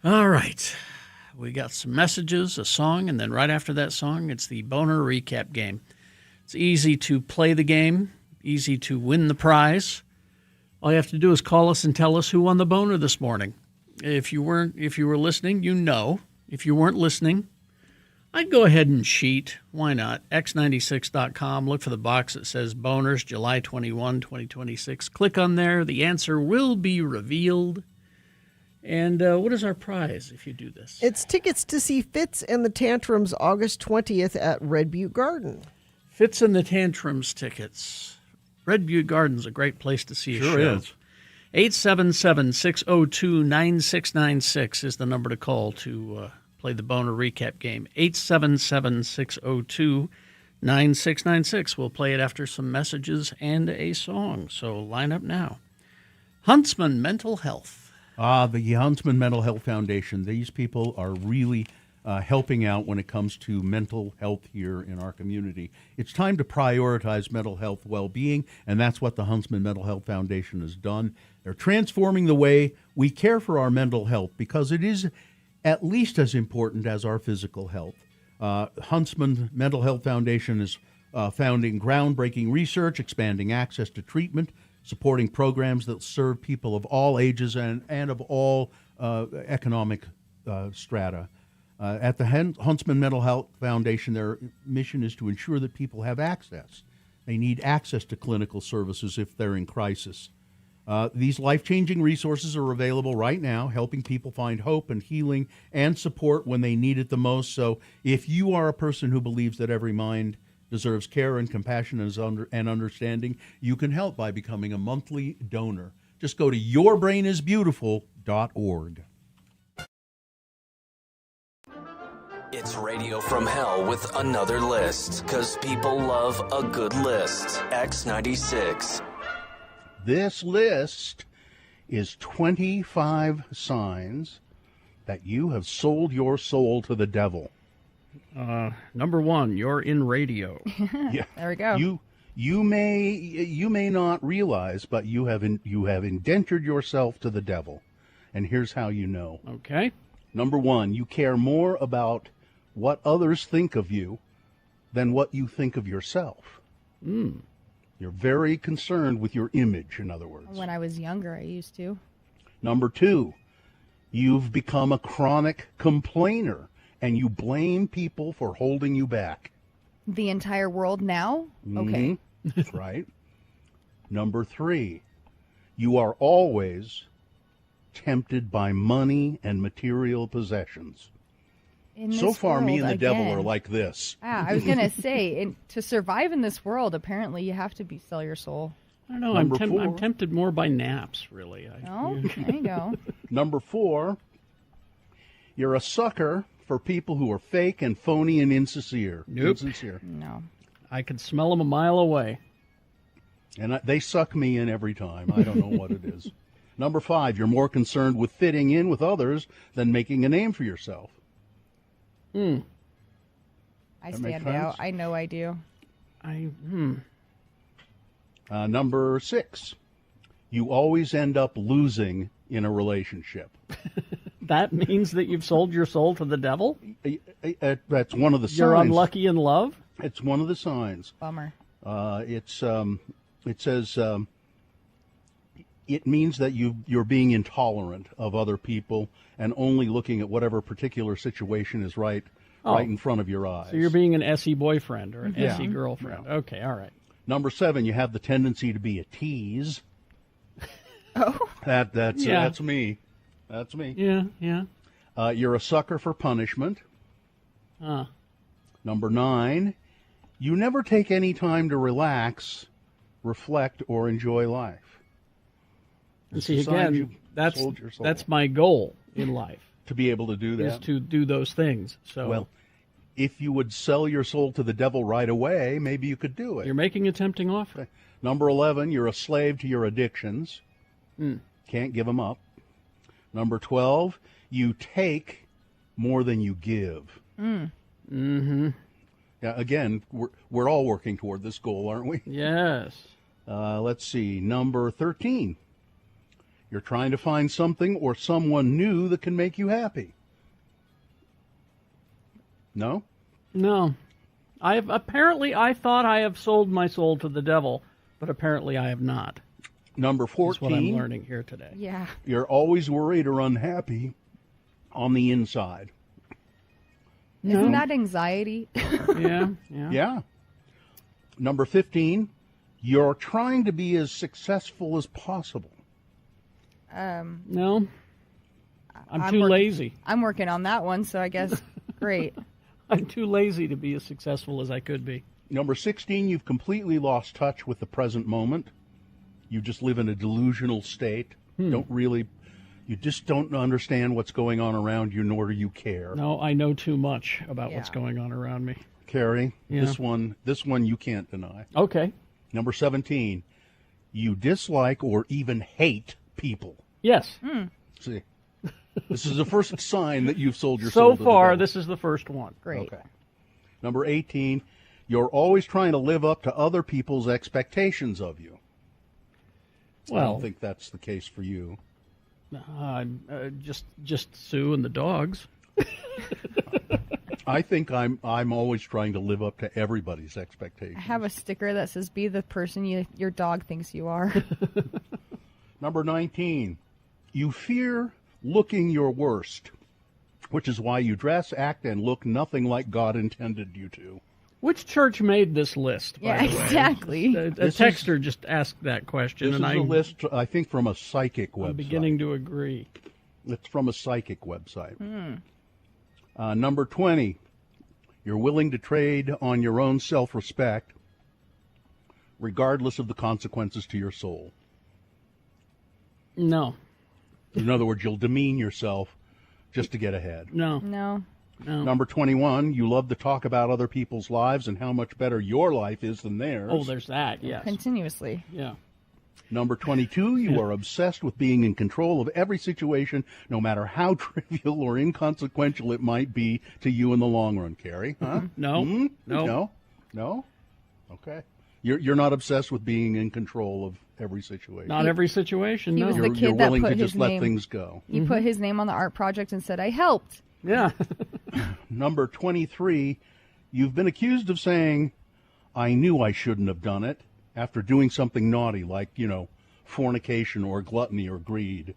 All right. We got some messages, a song, and then right after that song, it's the Boner Recap Game. It's easy to play the game, easy to win the prize. All you have to do is call us and tell us who won the Boner this morning. If you were listening, you know. If you weren't listening, I'd go ahead and cheat. Why not? X96.com. Look for the box that says Boners, July 21, 2026. Click on there. The answer will be revealed. And what is our prize if you do this? It's tickets to see Fitz and the Tantrums August 20th at Red Butte Garden. Fitz and the Tantrums tickets. Red Butte Garden's a great place to see a show. Sure is. 877-602-9696 is the number to call to play the Boner Recap Game. 877-602-9696. We'll play it after some messages and a song. So line up now. Huntsman Mental Health. The Huntsman Mental Health Foundation. These people are really helping out when it comes to mental health here in our community. It's time to prioritize mental health well-being, and that's what the Huntsman Mental Health Foundation has done. They're transforming the way we care for our mental health because it is at least as important as our physical health. Huntsman Mental Health Foundation is founding groundbreaking research, expanding access to treatment, supporting programs that serve people of all ages and of all economic strata. At the Huntsman Mental Health Foundation, their mission is to ensure that people have access. They need access to clinical services if they're in crisis. These life-changing resources are available right now, helping people find hope and healing and support when they need it the most. So if you are a person who believes that every mind deserves care and compassion and understanding, you can help by becoming a monthly donor. Just go to yourbrainisbeautiful.org. It's Radio from Hell with another list, because people love a good list. X96. This list is 25 signs that you have sold your soul to the devil. Number 1, you're in radio. Yeah. There we go. You may not realize, but you have indentured yourself to the devil. And here's how you know. Okay. Number 1, you care more about what others think of you than what you think of yourself. You're very concerned with your image, in other words. When I was younger, I used to. Number 2, you've become a chronic complainer, and you blame people for holding you back. The entire world now? Okay. Right. Number 3, you are always tempted by money and material possessions. In So this far, me and the world, devil again. are like this. I was going to say, to survive in this world, apparently you have to sell your soul. I don't know. Number I'm 4. tempted more by naps, really. Oh, there you go. Number 4, you're a sucker for people who are fake and phony and insincere. Nope. Insincere. No. I can smell them a mile away. And they suck me in every time. I don't know what it is. Number 5, you're more concerned with fitting in with others than making a name for yourself. I That make stand out. sense? I know I do. Number 6, you always end up losing in a relationship. That means that you've sold your soul to the devil? That's one of the signs. You're unlucky in love? It's one of the signs. Bummer. It says it means that you're being intolerant of other people and only looking at whatever particular situation is right in front of your eyes. So you're being an SE boyfriend or an Yeah. SE girlfriend. Yeah. Okay, all right. Number 7, you have the tendency to be a tease. Oh, that's me. That's me. Yeah. You're a sucker for punishment. Huh. Number 9, you never take any time to relax, reflect, or enjoy life. And It's see, a sign you've again, sold your soul. that's my goal in life. To be able to do that. Is to do those things. So Well, if you would sell your soul to the devil right away, maybe you could do it. you're making a tempting offer. Number 11, you're a slave to your addictions. Can't give them up. Number 12, you take more than you give. Mm-hmm. Yeah, again, we're all working toward this goal, aren't we? Yes. Let's see. Number 13, you're trying to find something or someone new that can make you happy. No? No. I thought I have sold my soul to the devil, but apparently I have not. Number 14, That's what I'm learning here today. yeah. you're always worried or unhappy on the inside. Isn't that anxiety? Yeah. Yeah. Number 15, you're trying to be as successful as possible. No. I'm too lazy. I'm working on that one, so I guess great. I'm too lazy to be as successful as I could be. Number 16, you've completely lost touch with the present moment. You just live in a delusional state. You just don't understand what's going on around you, nor do you care. No, I know too much about what's going on around me. Carrie, Yeah. this one you can't deny. Okay. Number 17, you dislike or even hate people. Yes. See, this is the first sign that you've sold your So soul to the far, devil. this is the first one. Great. Okay. Number 18, you're always trying to live up to other people's expectations of you. I Well, don't think that's the case for you. just Sue and the dogs. I think I'm always trying to live up to everybody's I expectations. have a sticker that says, "Be the person your dog thinks you are." Number 19, you fear looking your worst, which is why you dress, act, and look nothing like God intended you to. Which church made this list? By Yeah, the way? exactly. A This texter just asked that question, This and is a list, I think, from a psychic website. I'm beginning to agree. It's from a psychic website. Number 20, you're willing to trade on your own self-respect, regardless of the consequences to your soul. No. In other words, you'll demean yourself just to get ahead. No. No. Number 21, you love to talk about other people's lives and how much better your life is than theirs. Oh, there's that. Yes. Continuously. Yeah. Number 22, you are obsessed with being in control of every situation, no matter how trivial or inconsequential it might be to you in the long run, Carrie. Huh? No. Hmm? No. No? Okay. You're not obsessed with being in control of every situation. Not every situation, He no. was the You're kid that willing put to his just let name. things go. He put his name on the art project and said, "I helped." Yeah. Number 23, you've been accused of saying, "I knew I shouldn't have done it," after doing something naughty like, fornication or gluttony or greed.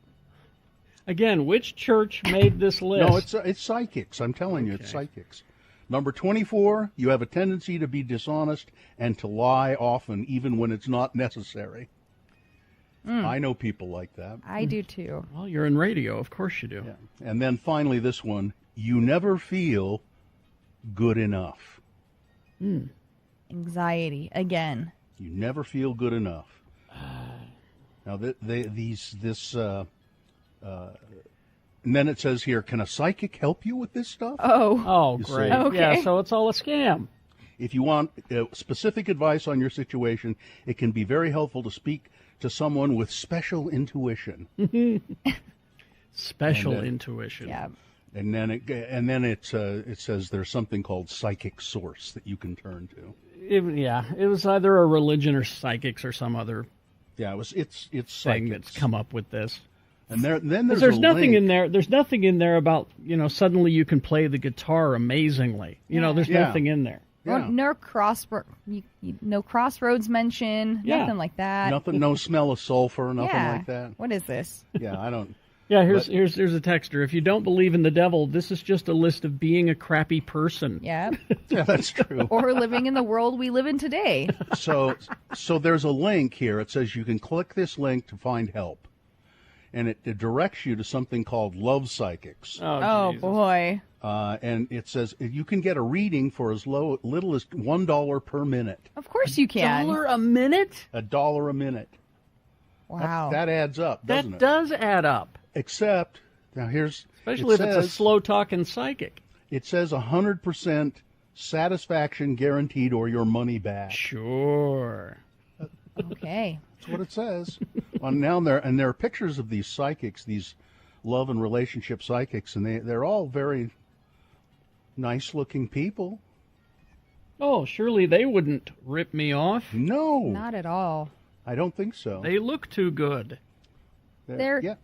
Again, which church made this list? No, it's psychics. I'm telling you, it's psychics. Number 24, you have a tendency to be dishonest and to lie often, even when it's not necessary. I know people like that. I do too. Well, you're in radio. Of course you do. Yeah. And then finally this one, you never feel good enough. Anxiety again. You never feel good enough. Now, and then it says here, can a psychic help you with this stuff? Oh, You great. see? Okay. Yeah, so it's all a scam. If you want specific advice on your situation, it can be very helpful to speak to someone with special intuition. Special And, intuition. Yeah. And then it says there's something called psychic source that you can turn to. It was either a religion or psychics or some other Yeah, it's thing psychics. that's come up with this. And then there's There's a nothing link. in there. There's nothing in there about suddenly you can play the guitar amazingly. There's Yeah. nothing in there. Or Yeah. no crossroads mention. Yeah. Nothing like that. Nothing, no smell of sulfur, nothing Yeah. like that. What is this? Yeah, I don't. Yeah, here's a texter. If you don't believe in the devil, this is just a list of being a crappy person. Yeah. Yeah, that's true. Or living in the world we live in today. So there's a link here. It says you can click this link to find help, and it directs you to something called Love Psychics. Oh boy. And it says you can get a reading for as little as $1 per minute. Of course you can. $1 a minute? $1 a minute. Wow. That adds up, doesn't That it? does add up. Except now Especially if it's a slow talking psychic. It says 100% satisfaction guaranteed or your money back. Sure. Okay. That's what it says. There are pictures of these psychics, these love and relationship psychics, and they're all very nice looking people. Oh, surely they wouldn't rip me off. No, Not at all. I don't think so. They look too good. They're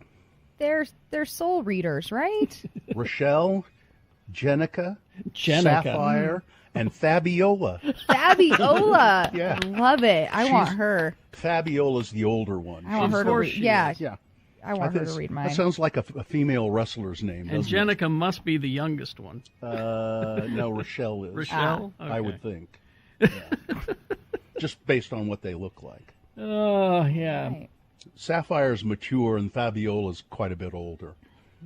soul readers, right? Rochelle, Jenica, Sapphire, and Fabiola. Fabiola. Yeah. Love it. I want She's- her. Fabiola's the older one. I want her to read. Yeah. Yeah. I want her to read mine. That sounds like a female wrestler's name, And doesn't it? Jenica must be the youngest one. No, Rochelle is. Rochelle? I would Okay. think. Yeah. Just based on what they look like. Oh, yeah. Right. Sapphire's mature and Fabiola's quite a bit older.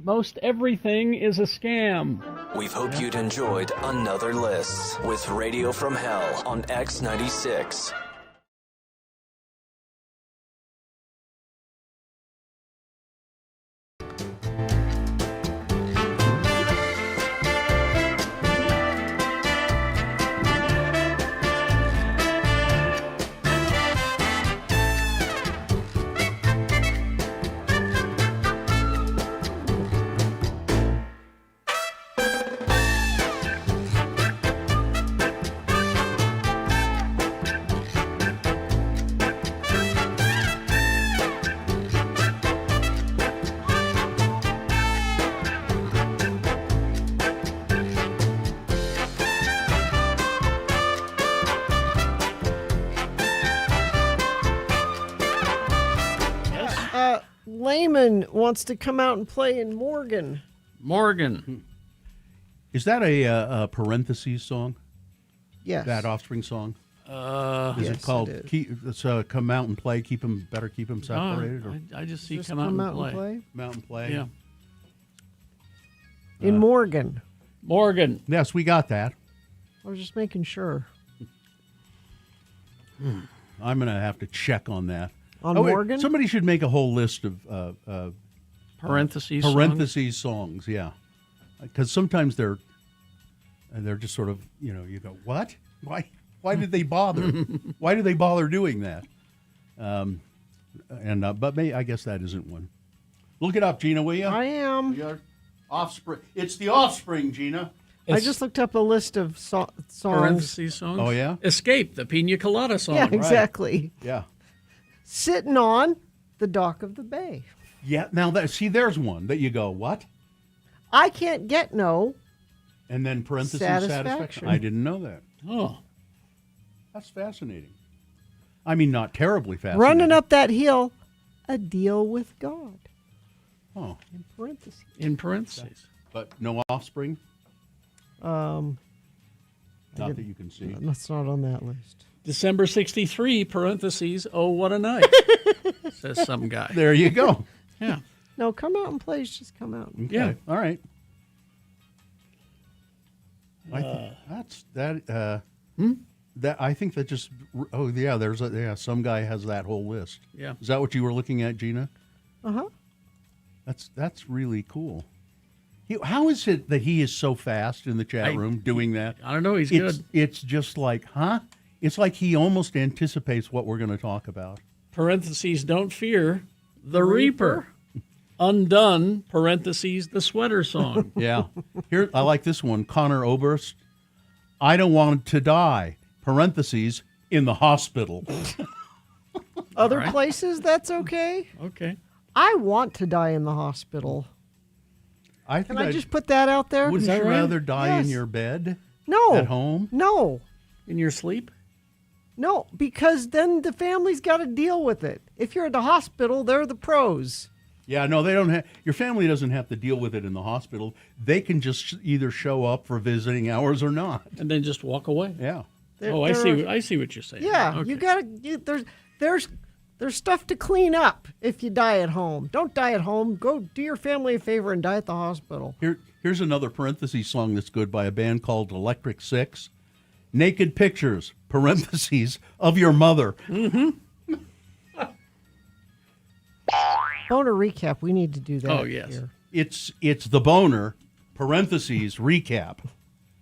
Most everything is a scam. We hope you'd enjoyed another list with Radio from Hell on X96. Layman wants to come out and play in Morgan. Morgan. Is that a parentheses song? Yes. That Offspring song? Is Yes, it called it is. Come Out and Play, keep them separated? Or I just see Just come out and play. Come Out and Play? Yeah. In Morgan. Morgan. Yes, we got that. I was just making sure. I'm going to have to check on that. On wait, Morgan? somebody should make a whole list of Parentheses songs, yeah. Because sometimes they're just sort of, you go, what? Why did they bother? Why do they bother doing that? And but I guess that isn't one. Look it up, Gina, will you? I am. Your Offspring. It's the Offspring, Gina. I just looked up a list of songs. Parentheses songs. Oh, yeah? Escape, the Pina Colada song. Yeah, exactly. Yeah. Sitting on the dock of the bay. Yeah. Now there's one that you go, what? I can't get no. And then parentheses satisfaction. I didn't know that. Oh, that's fascinating. I mean, not terribly fascinating. Running up that hill, a deal with God. Oh, in parentheses. In parentheses. But no Offspring. Not that you can see. That's not on that list. December 63, parentheses, oh, what a night, says some guy. There you go. Yeah. No, Come Out and Play. Just Come Out. Okay. Yeah. All right. I think that's that. That I think that just. Oh yeah, some guy has that whole list. Yeah. Is that what you were looking at, Gina? Uh-huh. That's really cool. How is it that he is so fast in the chat room doing that? I don't know. He's good. It's just like, huh? It's like he almost anticipates what we're going to talk about. Parentheses, don't fear, the Reaper. Undone, parentheses, the sweater song. Yeah. Here, I like this one. Connor Oberst. I don't want to die, parentheses, in the hospital. Other places, that's okay. Okay. I want to die in the hospital. Can I just put that out there? Wouldn't you rather die in your bed? No. At home? No. In your sleep? No, because then the family's got to deal with it. If you're at the hospital, they're the pros. Yeah, no, they don't have. Your family doesn't have to deal with it in the hospital. They can just either show up for visiting hours or not, and then just walk away. Yeah. I see. I see what you're saying. Yeah, Okay. you got to. There's stuff to clean up if you die at home. Don't die at home. Go do your family a favor and die at the hospital. Here's another parentheses song that's good by a band called Electric Six. Naked pictures, parentheses, of your mother. Mm-hmm. Boner recap. We need to do that. Oh, yes. Here. It's the boner, parentheses, recap.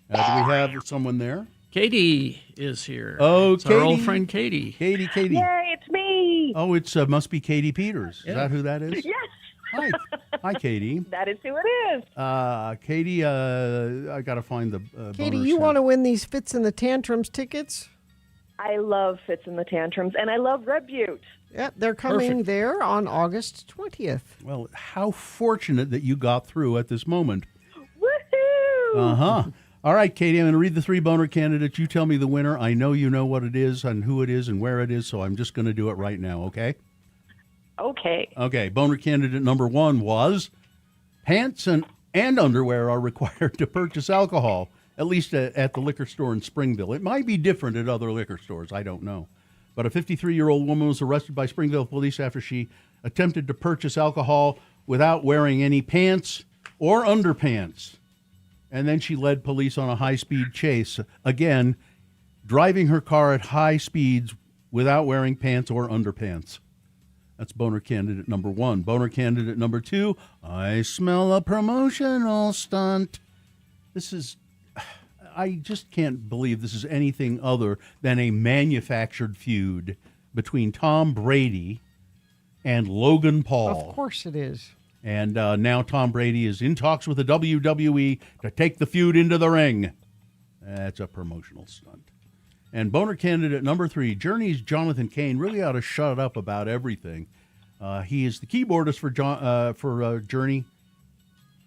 Do we have someone there? Katie is here. Oh, it's Katie. our old friend Katie. Katie. Yay, it's me. Oh, it's must be Katie Peters. Is that who that is? Yes. Hi, Katie. That is who it is. Katie, I got to find the Katie, boner you set. want to win these Fits in the Tantrums tickets? I love Fits in the Tantrums, and I love Red Butte. Yeah, they're coming Perfect. there on August 20th. Well, how fortunate that you got through at this moment. Woohoo! Uh-huh. All right, Katie, I'm going to read the three boner candidates. You tell me the winner. I know you know what it is and who it is and where it is, so I'm just going to do it right now, okay? Okay. Okay, boner candidate number one was pants and underwear are required to purchase alcohol, at least at the liquor store in Springville. It might be different at other liquor stores. I don't know. But a 53-year-old woman was arrested by Springville police after she attempted to purchase alcohol without wearing any pants or underpants. And then she led police on a high-speed chase, again, driving her car at high speeds without wearing pants or underpants. That's boner candidate number one. Boner candidate number two, I smell a promotional stunt. I just can't believe this is anything other than a manufactured feud between Tom Brady and Logan Paul. Of course it is. And now Tom Brady is in talks with the WWE to take the feud into the ring. That's a promotional stunt. And boner candidate number three, Journey's Jonathan Cain really ought to shut up about everything. He is the keyboardist for Journey,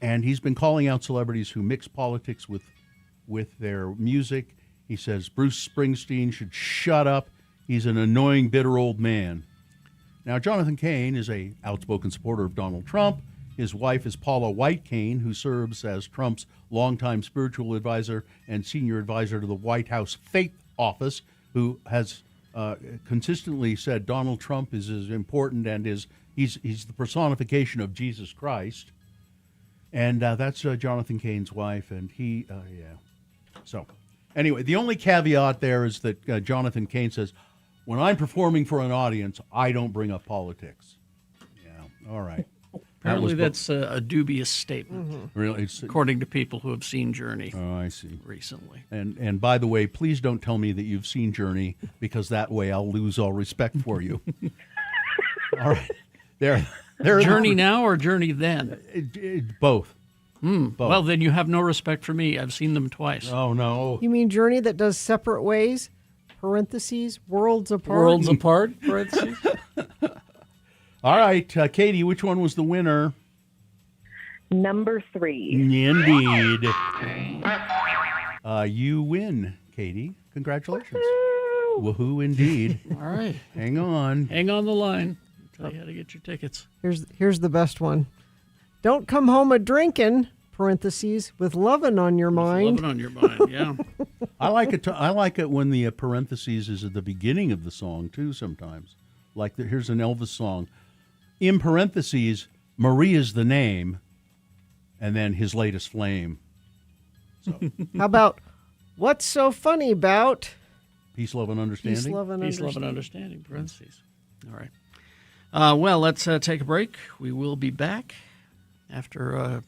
and he's been calling out celebrities who mix politics with their music. He says Bruce Springsteen should shut up. He's an annoying, bitter old man. Now, Jonathan Cain is an outspoken supporter of Donald Trump. His wife is Paula White Cain, who serves as Trump's longtime spiritual advisor and senior advisor to the White House Faith Office, who has consistently said Donald Trump is as important and he's the personification of Jesus Christ. And that's Jonathan Cain's wife, and he, So, anyway, the only caveat there is that Jonathan Cain says, when I'm performing for an audience, I don't bring up politics. Yeah, all right. Apparently that's a dubious statement. Mm-hmm. Really? According to people who have seen Journey. Oh, I see. Recently. And by the way, please don't tell me that you've seen Journey, because that way I'll lose all respect for you. All right. There Journey now or Journey then? Both. Both. Well, then you have no respect for me. I've seen them twice. Oh, no. You mean Journey that does separate ways? Parentheses, worlds apart? Worlds apart, parentheses. All right, Katie, which one was the winner? Number 3. Indeed. You win, Katie. Congratulations. Woohoo, indeed. All right. Hang on. Hang on the line. I'll tell you how to get your tickets. Here's the best one. Don't come home a drinking, parentheses, with lovin' on your mind. Lovin' on your mind, yeah. I like it when the parentheses is at the beginning of the song, too, sometimes. Like, here's an Elvis song. In parentheses, Maria's the name, and then his latest flame. So. How about, what's so funny about... Peace, love, and understanding? Peace, love, and understanding, parentheses. All right. Well, let's take a break. We will be back after a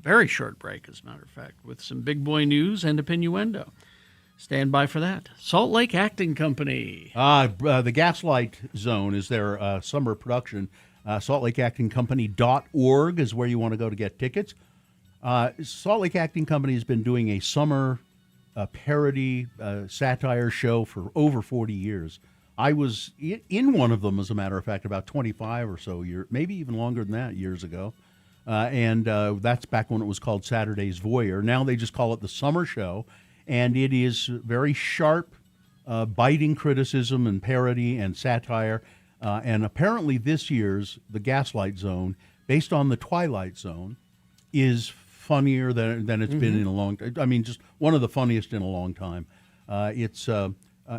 very short break, as a matter of fact, with some big boy news and opinioendo. Stand by for that. Salt Lake Acting Company. The Gaslight Zone is their summer production. SaltLakeActingCompany.org is where you want to go to get tickets. Salt Lake Acting Company has been doing a summer parody satire show for over 40 years. I was in one of them, as a matter of fact, about 25 or so years, maybe even longer than that, years ago. And that's back when it was called Saturday's Voyeur. Now they just call it the Summer Show. And it is very sharp, biting criticism and parody and satire. And apparently this year's The Gaslight Zone, based on The Twilight Zone, is funnier than it's been in a long time. I mean, just one of the funniest in a long time.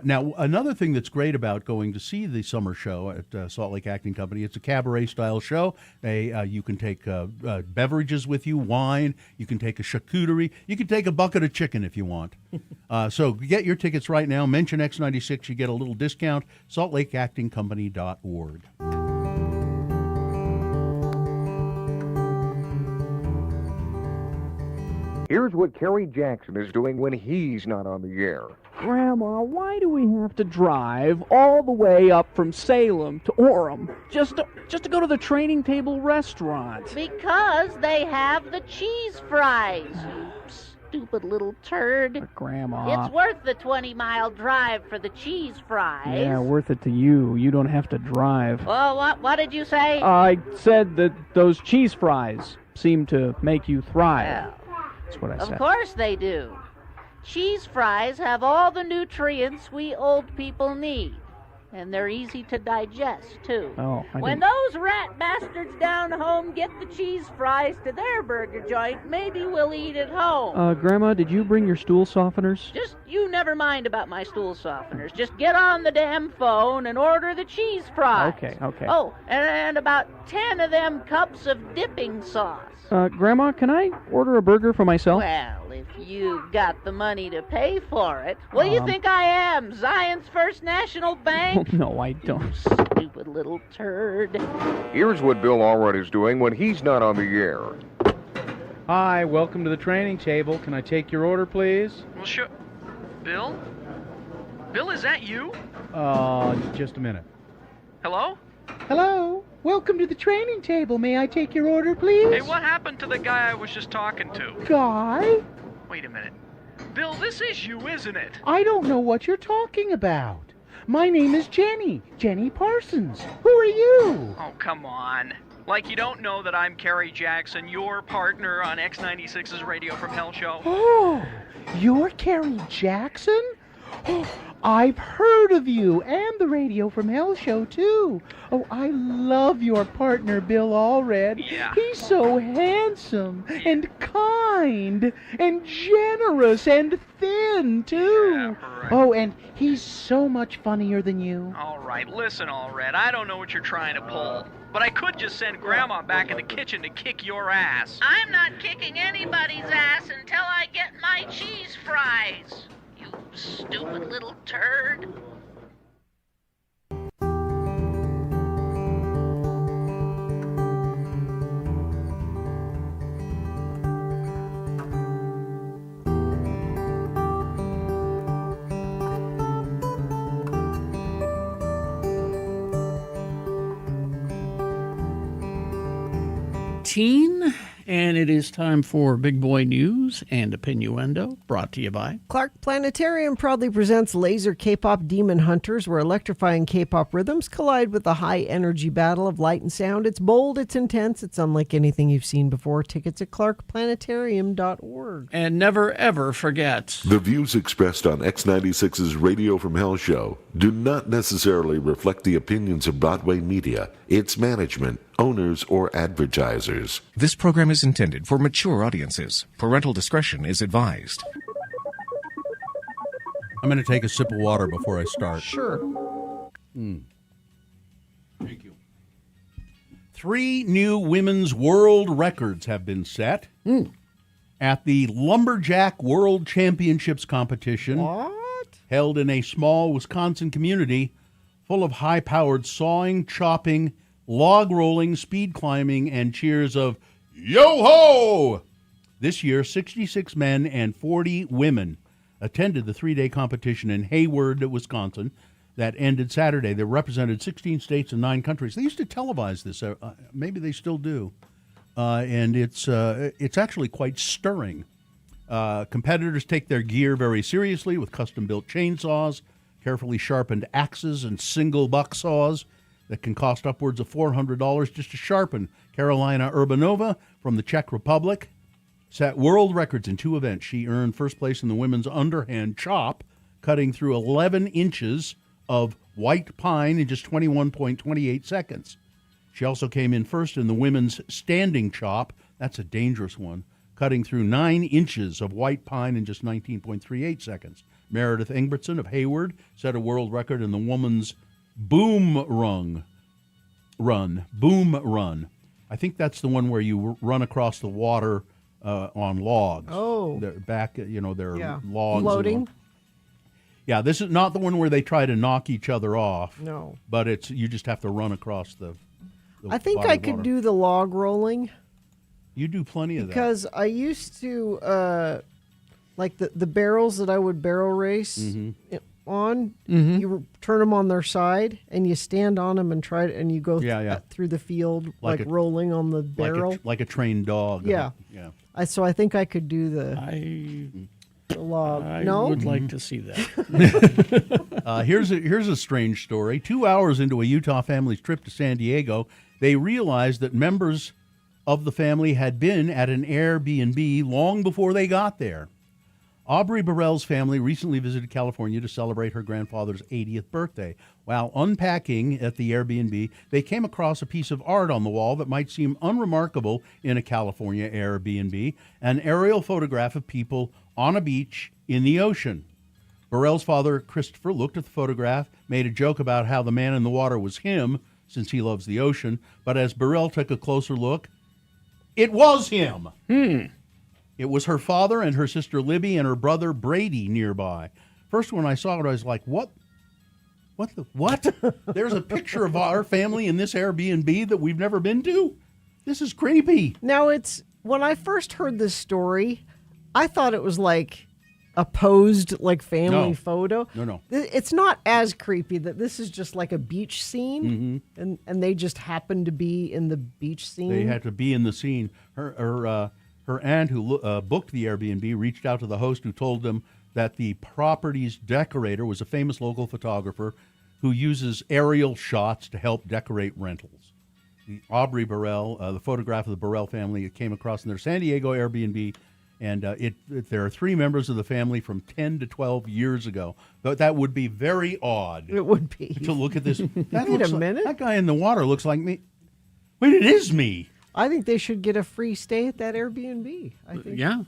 Now, another thing that's great about going to see the summer show at Salt Lake Acting Company, it's a cabaret-style show. You can take beverages with you, wine. You can take a charcuterie. You can take a bucket of chicken if you want. So get your tickets right now. Mention X96. You get a little discount. SaltLakeActingCompany.org. Here's what Kerry Jackson is doing when he's not on the air. Grandma, why do we have to drive all the way up from Salem to Orem just to go to the Training Table restaurant? Because they have the cheese fries, you stupid little turd. Grandma. It's worth the 20-mile drive for the cheese fries. Yeah, worth it to you. You don't have to drive. Well, what did you say? I said that those cheese fries seem to make you thrive. Well, that's what I said. Of course they do. Cheese fries have all the nutrients we old people need. And they're easy to digest, too. Oh, when those rat bastards down home get the cheese fries to their burger joint, maybe we'll eat at home. Grandma, did you bring your stool softeners? Just, you never mind about my stool softeners. Just get on the damn phone and order the cheese fries. Okay. Oh, and about 10 of them cups of dipping sauce. Grandma, can I order a burger for myself? Well, if you've got the money to pay for it. What do you think I am, Zion's First National Bank? No, I don't. Stupid little turd. Here's what Bill Allred is doing when he's not on the air. Hi, welcome to the Training Table. Can I take your order, please? Well, sure. Bill? Bill, is that you? Just a minute. Hello? Hello? Welcome to the Training Table. May I take your order, please? Hey, what happened to the guy I was just talking to? Guy? Wait a minute. Bill, this is you, isn't it? I don't know what you're talking about. My name is Jenny Parsons. Who are you? Oh, come on. Like you don't know that I'm Kerry Jackson, your partner on X96's Radio from Hell show. Oh, you're Kerry Jackson? Oh, I've heard of you and the Radio from Hell show, too. Oh, I love your partner, Bill Allred. Yeah. He's so handsome and kind and generous and thin, too. Yeah, right. Oh, and he's so much funnier than you. All right, listen, Allred, I don't know what you're trying to pull, but I could just send Grandma back in the kitchen to kick your ass. I'm not kicking anybody's ass until I get my cheese fries. You stupid little turd. 6:18, and it is time for Big Boy News and Opinioendo, brought to you by Clark Planetarium proudly presents Laser K-Pop Demon Hunters, where electrifying K-pop rhythms collide with the high-energy battle of light and sound. It's bold, it's intense, it's unlike anything you've seen before. Tickets at clarkplanetarium.org. And never, ever forget. The views expressed on X96's Radio from Hell show do not necessarily reflect the opinions of Broadway Media, its management, owners, or advertisers. This program is intended for mature audiences. Parental discretion is advised. I'm going to take a sip of water before I start. Sure. Thank you. 3 new women's world records have been set at the Lumberjack World Championships competition. What? Held in a small Wisconsin community full of high-powered sawing, chopping, log rolling, speed climbing, and cheers of yo-ho! This year, 66 men and 40 women attended the 3-day competition in Hayward, Wisconsin, that ended Saturday. They represented 16 states and 9 countries. They used to televise this. Maybe they still do. And it's actually quite stirring. Competitors take their gear very seriously with custom-built chainsaws, carefully sharpened axes, and single buck saws that can cost upwards of $400 just to sharpen. Carolina Urbanova from the Czech Republic set world records in 2 events. She earned first place in the women's underhand chop, cutting through 11 inches of white pine in just 21.28 seconds. She also came in first in the women's standing chop. That's a dangerous one, cutting through 9 inches of white pine in just 19.38 seconds. Meredith Ingbertson of Hayward set a world record in the women's boom run. I think that's the one where you run across the water on logs. Oh. They're back, they're logs. Floating. Yeah, this is not the one where they try to knock each other off. No. But you just have to run across the I think body I of could water. do the log rolling. You do plenty of that. Because I used to, like the barrels that I would barrel race on, you turn them on their side and you stand on them and try to, and you go through the field like rolling on the barrel. Like a trained dog. Yeah. Yeah. So I think I could do the log. I No? would like to see that. Here's a strange story. 2 hours into a Utah family's trip to San Diego, they realized that members of the family had been at an Airbnb long before they got there. Aubrey Burrell's family recently visited California to celebrate her grandfather's 80th birthday. While unpacking at the Airbnb, they came across a piece of art on the wall that might seem unremarkable in a California Airbnb, an aerial photograph of people on a beach in the ocean. Burrell's father, Christopher, looked at the photograph, made a joke about how the man in the water was him, since he loves the ocean, but as Burrell took a closer look, it was him. It was her father and her sister Libby and her brother Brady nearby. First, when I saw it, I was like, what? What? There's a picture of our family in this Airbnb that we've never been to? This is creepy. Now, when I first heard this story, I thought it was like a posed family photo. No. It's not as creepy that this is just like a beach scene, and they just happened to be in the beach scene. They had to be in the scene. Her aunt, who booked the Airbnb, reached out to the host, who told them that the property's decorator was a famous local photographer who uses aerial shots to help decorate rentals. The Aubrey Burrell, the photograph of the Burrell family, it came across in their San Diego Airbnb, and there are 3 members of the family from 10 to 12 years ago. But that would be very odd. It would be. To look at this. Wait a minute. That guy in the water looks like me. Wait, it is me. I think they should get a free stay at that Airbnb. I think. Yeah.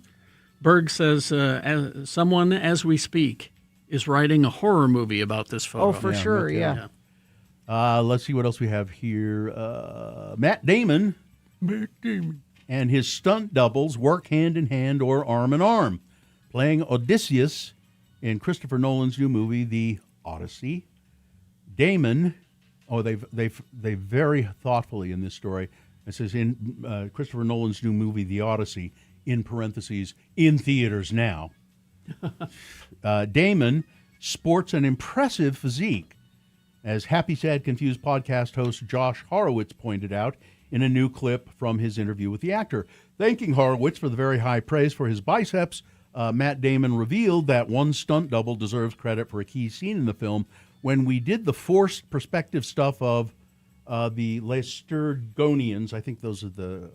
Berg says, as someone, as we speak, is writing a horror movie about this photo. Oh, for sure, yeah. Let's see what else we have here. Matt Damon and his stunt doubles work hand in hand or arm in arm, playing Odysseus in Christopher Nolan's new movie, The Odyssey. Damon, they very thoughtfully in this story. It says in Christopher Nolan's new movie, The Odyssey, in parentheses, in theaters now. Damon sports an impressive physique. As Happy, Sad, Confused podcast host Josh Horowitz pointed out, in a new clip from his interview with the actor. Thanking Horowitz for the very high praise for his biceps, Matt Damon revealed that one stunt double deserves credit for a key scene in the film. When we did the forced perspective stuff of the Laestrygonians, I think those are the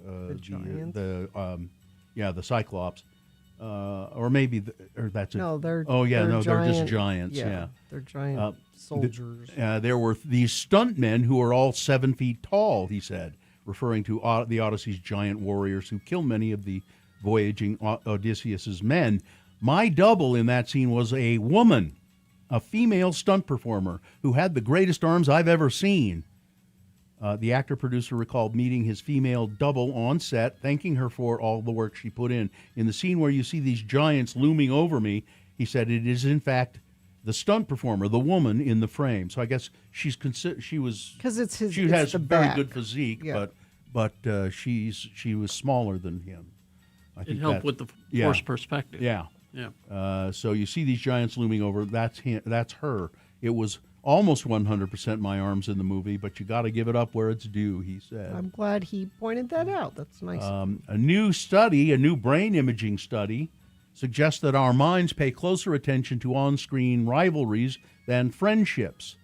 Cyclops, or maybe or that's it. No, they're they're giant, just giants. Yeah, they're giant soldiers. There were these stuntmen who are all 7 feet tall. He said, referring to the Odyssey's giant warriors who kill many of the voyaging Odysseus's men. My double in that scene was a woman, a female stunt performer who had the greatest arms I've ever seen. The actor-producer recalled meeting his female double on set, thanking her for all the work she put in. In the scene where you see these giants looming over me, he said it is, in fact, the stunt performer, the woman in the frame. So I guess she has a very good physique, but she was smaller than him. I think it helped with the forced perspective. Yeah. Yeah. So you see these giants looming over. That's her. It was almost 100% my arms in the movie, but you got to give it up where it's due, he said. I'm glad he pointed that out. That's nice. A new brain imaging study, suggests that our minds pay closer attention to on-screen rivalries than friendships.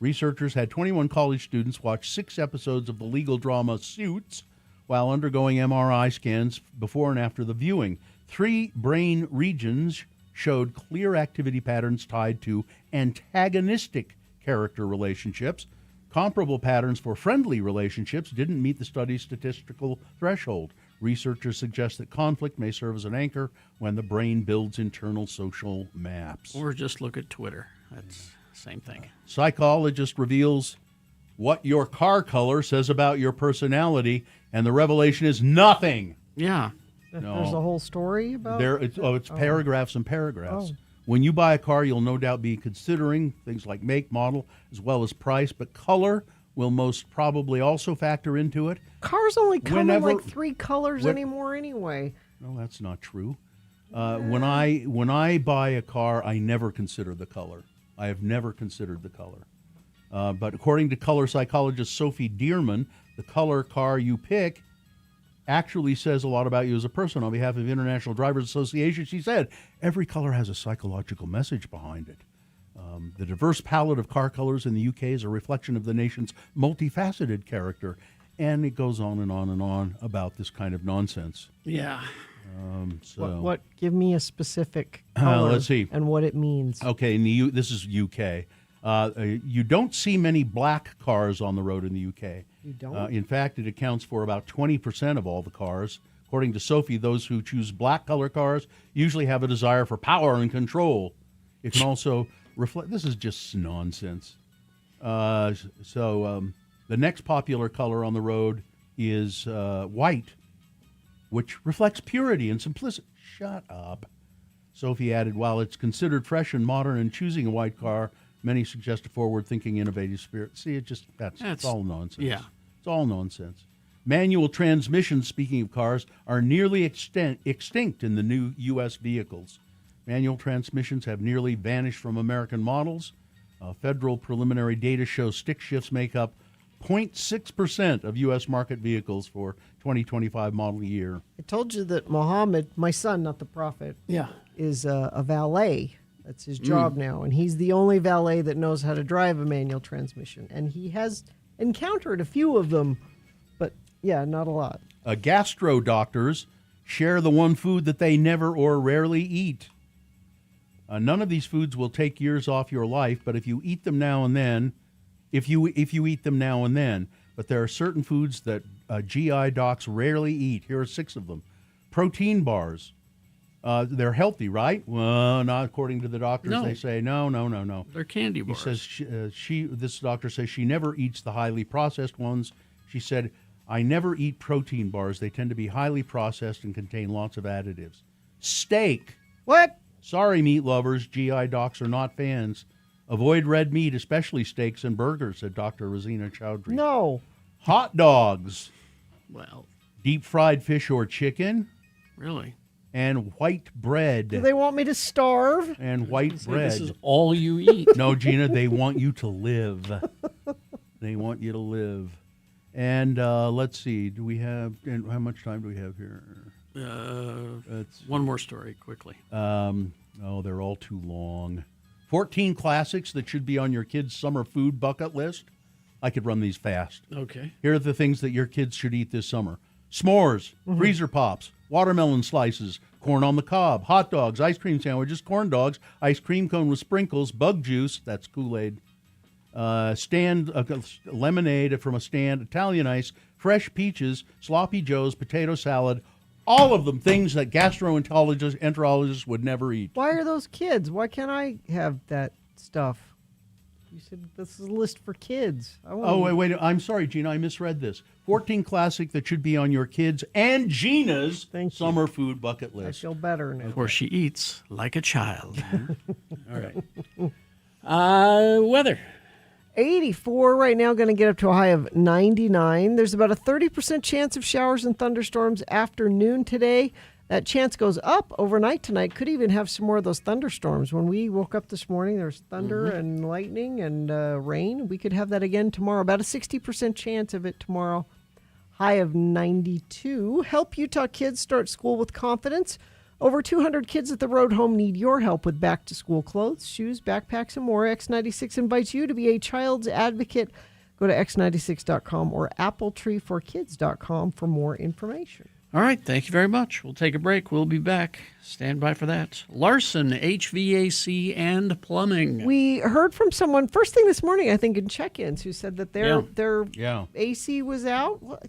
Researchers had 21 college students watch 6 episodes of the legal drama Suits while undergoing MRI scans before and after the viewing. 3 brain regions showed clear activity patterns tied to antagonistic character relationships. Comparable patterns for friendly relationships didn't meet the study's statistical threshold. Researchers suggest that conflict may serve as an anchor when the brain builds internal social maps. Or just look at Twitter. That's the same thing. Psychologist reveals what your car color says about your personality, and the revelation is nothing. Yeah. No. There's a whole story about it's paragraphs and paragraphs. Oh. When you buy a car, you'll no doubt be considering things like make, model, as well as price, but color will most probably also factor into it. Cars only come in like 3 colors anymore anyway. No, that's not true. When I buy a car, I never consider the color. I have never considered the color. But according to color psychologist Sophie Dearman, the color car you pick actually says a lot about you as a person. On behalf of International Drivers Association, she said, every color has a psychological message behind it. The diverse palette of car colors in the UK is a reflection of the nation's multifaceted character. And it goes on and on and on about this kind of nonsense. Yeah. What? Give me a specific color let's see. And what it means. Okay, this is UK. You don't see many black cars on the road in the UK. You don't? In fact, it accounts for about 20% of all the cars. According to Sophie, those who choose black color cars usually have a desire for power and control. It can also reflect... This is just nonsense. The next popular color on the road is white, which reflects purity and simplicity. Shut up. Sophie added, while it's considered fresh and modern in choosing a white car, many suggest a forward-thinking, innovative spirit. See, it's all nonsense. Yeah. It's all nonsense. Manual transmissions, speaking of cars, are nearly extinct in the new U.S. vehicles. Manual transmissions have nearly vanished from American models. Federal preliminary data shows stick shifts make up 0.6% of U.S. market vehicles for 2025 model year. I told you that Mohammed, my son, not the prophet, is a valet. That's his job now, and he's the only valet that knows how to drive a manual transmission. And he has encountered a few of them, but not a lot. Gastro doctors share the one food that they never or rarely eat. None of these foods will take years off your life, but if you eat them now and then, but there are certain foods that GI docs rarely eat. Here are 6 of them. Protein bars. They're healthy, right? Well, not according to the doctors. No. They say no. They're candy bars. He says this doctor says she never eats the highly processed ones. She said, I never eat protein bars. They tend to be highly processed and contain lots of additives. Steak. What? Sorry, meat lovers. GI docs are not fans. Avoid red meat, especially steaks and burgers, said Dr. Rosina Chowdhury. No. Hot dogs. Well. Deep fried fish or chicken. Really? And white bread. Do they want me to starve? And white bread. This is all you eat. No, Gina, they want you to live. They want you to live. And let's see, and how much time do we have here? One more story, quickly. They're all too long. 14 classics that should be on your kids' summer food bucket list. I could run these fast. Okay. Here are the things that your kids should eat this summer. S'mores, freezer pops, watermelon slices, corn on the cob, hot dogs, ice cream sandwiches, corn dogs, ice cream cone with sprinkles, bug juice, that's Kool-Aid, lemonade from a stand, Italian ice, fresh peaches, sloppy joes, potato salad, all of them things that gastroenterologists would never eat. Why are those kids? Why can't I have that stuff? You said this is a list for kids. Wait. I'm sorry, Gina. I misread this. 14 classic that should be on your kids and Gina's summer food bucket list. I feel better now. For she eats like a child. All right. Weather. 84 right now, going to get up to a high of 99. There's about a 30% chance of showers and thunderstorms after noon today. That chance goes up overnight tonight. Could even have some more of those thunderstorms. When we woke up this morning, there was thunder and lightning and rain. We could have that again tomorrow. About a 60% chance of it tomorrow. High of 92. Help Utah kids start school with confidence. Over 200 kids at the road home need your help with back-to-school clothes, shoes, backpacks, and more. X96 invites you to be a child's advocate. Go to x96.com or appletreeforkids.com for more information. All right, thank you very much. We'll take a break. We'll be back. Stand by for that. Larson, HVAC and Plumbing. We heard from someone first thing this morning, I think, in check-ins, who said that their AC was out. Well,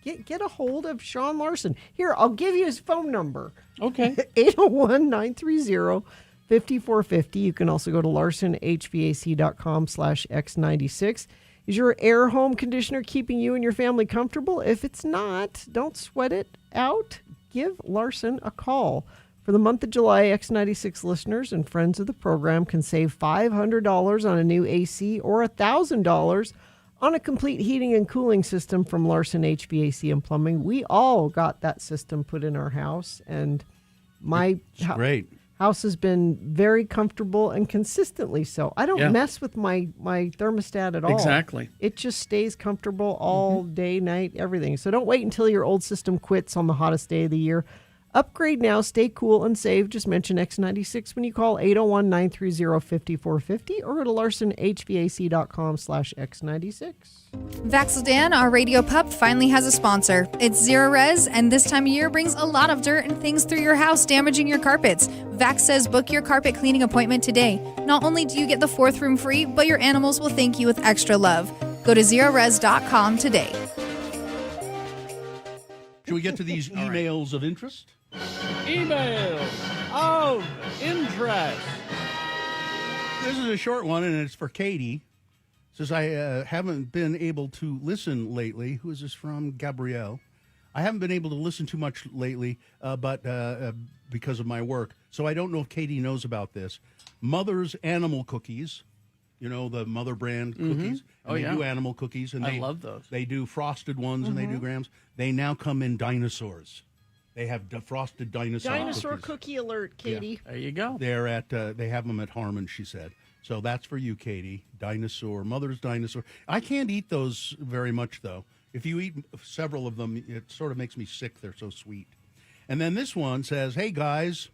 get a hold of Sean Larson. Here, I'll give you his phone number. Okay. 801-930-5450. You can also go to larsonhvac.com/X96. Is your air home conditioner keeping you and your family comfortable? If it's not, don't sweat it out. Give Larson a call. For the month of July, X96 listeners and friends of the program can save $500 on a new AC or $1,000 on a complete heating and cooling system from Larson HVAC and Plumbing. We all got that system put in our house, and my house has been very comfortable and consistently so. I don't mess with my thermostat at all. Exactly. It just stays comfortable all day, night, everything. So don't wait until your old system quits on the hottest day of the year. Upgrade now, stay cool and save. Just mention X96 when you call 801-930-5450 or go to larsonhvac.com/X96. Vaxildan, our radio pup, finally has a sponsor. It's Zero Res, and this time of year brings a lot of dirt and things through your house, damaging your carpets. Vax says book your carpet cleaning appointment today. Not only do you get the 4th room free, but your animals will thank you with extra love. Go to zerores.com today. Should we get to these emails of interest? Emails of interest. This is a short one, and it's for Katie. It says, I haven't been able to listen lately. Who is this from? Gabrielle. I haven't been able to listen too much lately, but because of my work. So I don't know if Katie knows about this. Mother's Animal Cookies. You know, the Mother brand cookies. And they do animal cookies. And I love those. They do frosted ones, and they do grams. They now come in dinosaurs. They have frosted dinosaur cookie alert, Katie. Yeah. There you go. They're at they have them at Harmon, she said. So that's for you, Katie. Dinosaur, Mother's dinosaur. I can't eat those very much, though. If you eat several of them, it sort of makes me sick. They're so sweet. And then this one says, hey, guys,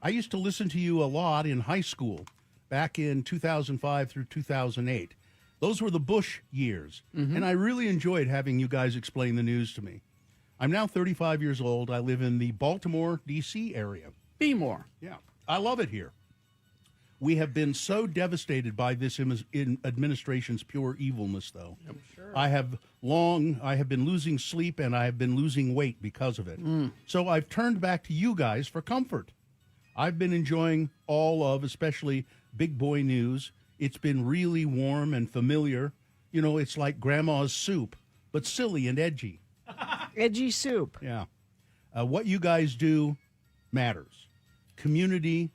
I used to listen to you a lot in high school back in 2005 through 2008. Those were the Bush years, and I really enjoyed having you guys explain the news to me. I'm now 35 years old. I live in the Baltimore, D.C. area. Be more. Yeah, I love it here. We have been so devastated by this administration's pure evilness, though. I'm sure. I have been losing sleep, and I have been losing weight because of it. So I've turned back to you guys for comfort. I've been enjoying all of, especially Big Boy News. It's been really warm and familiar. You know, it's like Grandma's soup, but silly and edgy. Edgy soup. Yeah. What you guys do matters. Community.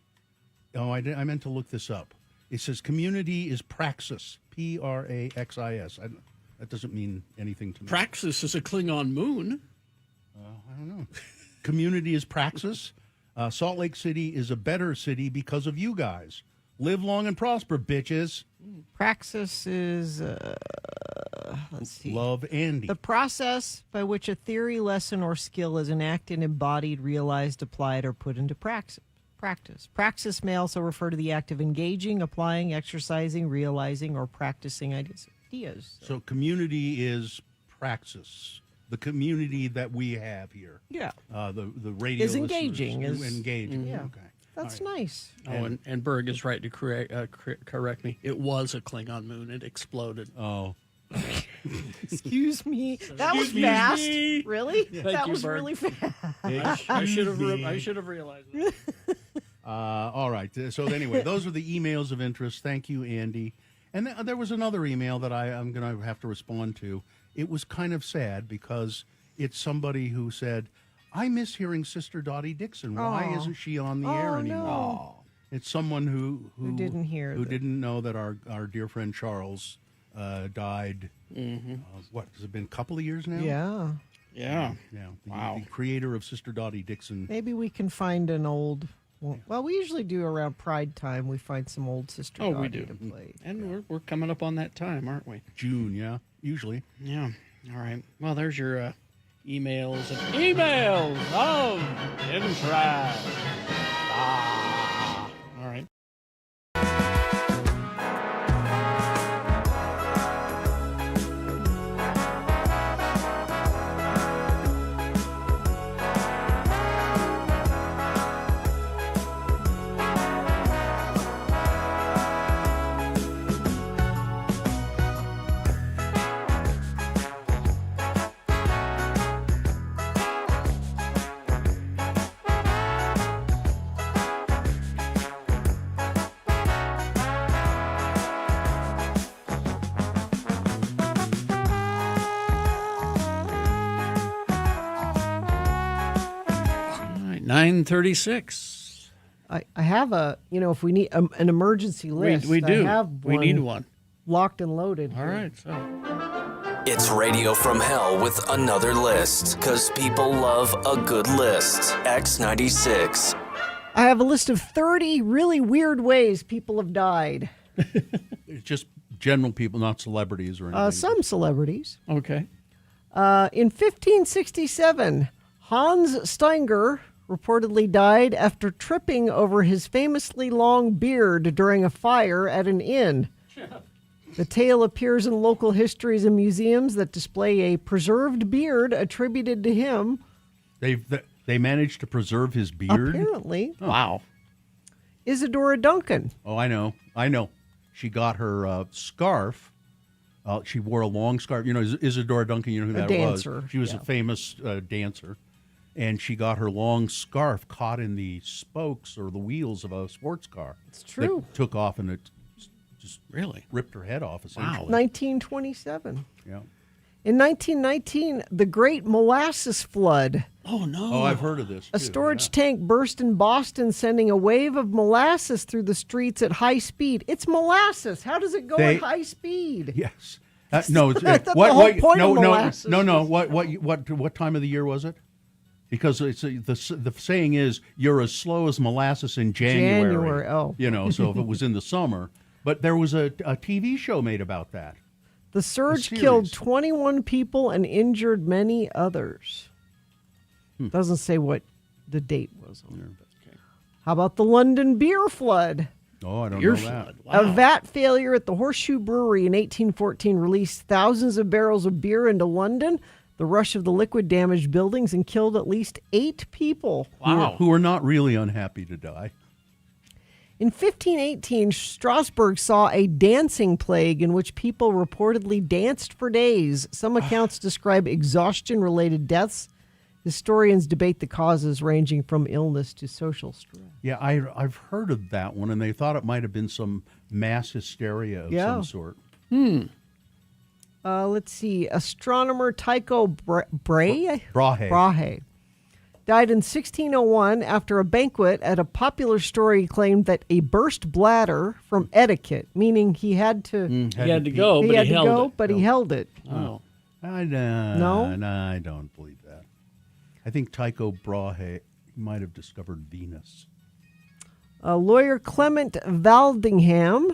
Oh, I meant to look this up. It says community is praxis. Praxis. That doesn't mean anything to me. Praxis is a Klingon moon. I don't know. Community is praxis. Salt Lake City is a better city because of you guys. Live long and prosper, bitches. Praxis is let's see. Love Andy. The process by which a theory, lesson, or skill is enacted, embodied, realized, applied, or put into praxis. Praxis may also refer to the act of engaging, applying, exercising, realizing, or practicing ideas. So community is praxis. The community that we have here. Yeah. The radio Is engaging. listeners is engaging. Yeah. Okay. That's All right. nice. Oh, and Berg is right to correct me. It was a Klingon moon. It exploded. Oh. Excuse me. That was Excuse fast. me. Really? Thank That you, was Berg. really fast. I should have realized that. All right. So anyway, those are the emails of interest. Thank you, Andy. And there was another email that I'm going to have to respond to. It was kind of sad because it's somebody who said, I miss hearing Sister Dottie Dixon. Why Aw. isn't she on the air anymore? No. It's someone who didn't hear who that. didn't know that our dear friend Charles died. What has it been? A couple of years now? Yeah. Yeah. Yeah. Wow. The creator of Sister Dottie Dixon. Maybe we can find an old. Well, we usually do around Pride time. We find some old Sister Dottie we do. to play. And we're coming up on that time, aren't we? June, yeah, usually. Yeah. All right. Well, there's your emails of interest. All right. All right. 9:36. I have a, if we need an emergency list. We do. I have We need one. Locked and loaded. All here. right. So. It's Radio from Hell with another list, because people love a good list. X96. I have a list of 30 really weird ways people have died. It's just general people, not celebrities or anything. Some celebrities. Okay. In 1567, Hans Steiger reportedly died after tripping over his famously long beard during a fire at an inn. The tale appears in local histories and museums that display a preserved beard attributed to him. They managed to preserve his beard? Apparently. Oh. Wow. Isadora Duncan. Oh, I know. She got her scarf. She wore a long scarf. You know, Isadora Duncan, you know who that dancer, was? She was a famous dancer. And she got her long scarf caught in the spokes or the wheels of a sports car. It's true. That took off and it just really ripped her head off, essentially. 1927. Yeah. In 1919, the Great Molasses Flood. Oh, no. Oh, I've heard of this. A storage tank burst in Boston, sending a wave of molasses through the streets at high speed. It's molasses. How does it go at high speed? Yes. No. It's, I thought the whole point of molasses no. was- What time of the year was it? Because it's the saying is you're as slow as molasses in January. Oh. You know, so if it was in the summer. But there was a TV show made about that. The surge killed 21 people and injured many others. Doesn't say what the date was on there. How about the London beer flood? Oh, I don't Beer know flood. that. Wow. A vat failure at the Horseshoe Brewery in 1814 released thousands of barrels of beer into London. The rush of the liquid damaged buildings and killed at least 8 people. Wow. Who are not really unhappy to die. In 1518, Strasbourg saw a dancing plague in which people reportedly danced for days. Some accounts describe exhaustion-related deaths. Historians debate the causes ranging from illness to social stress. Yeah, I've heard of that one, and they thought it might have been some mass hysteria of some sort. Let's see. Astronomer Tycho Brahe died in 1601 after a banquet at a popular story claimed that a burst bladder from etiquette, meaning he had to He had to go, but he held it. but he held it. Oh. I don't believe that. I think Tycho Brahe might have discovered Venus. Lawyer Clement Valdingham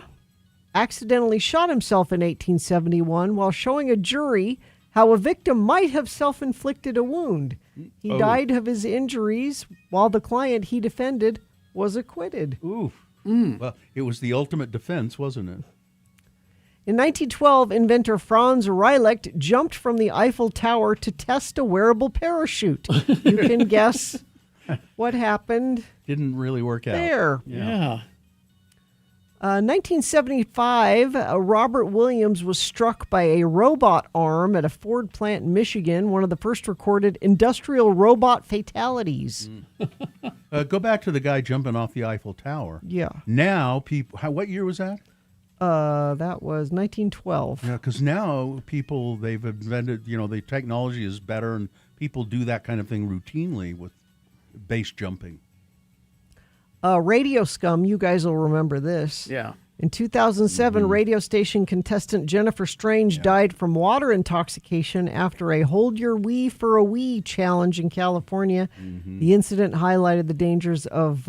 accidentally shot himself in 1871 while showing a jury how a victim might have self-inflicted a wound. He died of his injuries while the client he defended was acquitted. Oof. Well, it was the ultimate defense, wasn't it? In 1912, inventor Franz Reilecht jumped from the Eiffel Tower to test a wearable parachute. You can guess what happened. Didn't really work out. There. Yeah. 1975, Robert Williams was struck by a robot arm at a Ford plant in Michigan, one of the first recorded industrial robot fatalities. Go back to the guy jumping off the Eiffel Tower. Yeah. Now, what year was that? That was 1912. Yeah, because now people, they've invented, the technology is better, and people do that kind of thing routinely with base jumping. Radio Scum, you guys will remember this. Yeah. In 2007, radio station contestant Jennifer Strange died from water intoxication after a Hold Your Wee for a Wee challenge in California. The incident highlighted the dangers of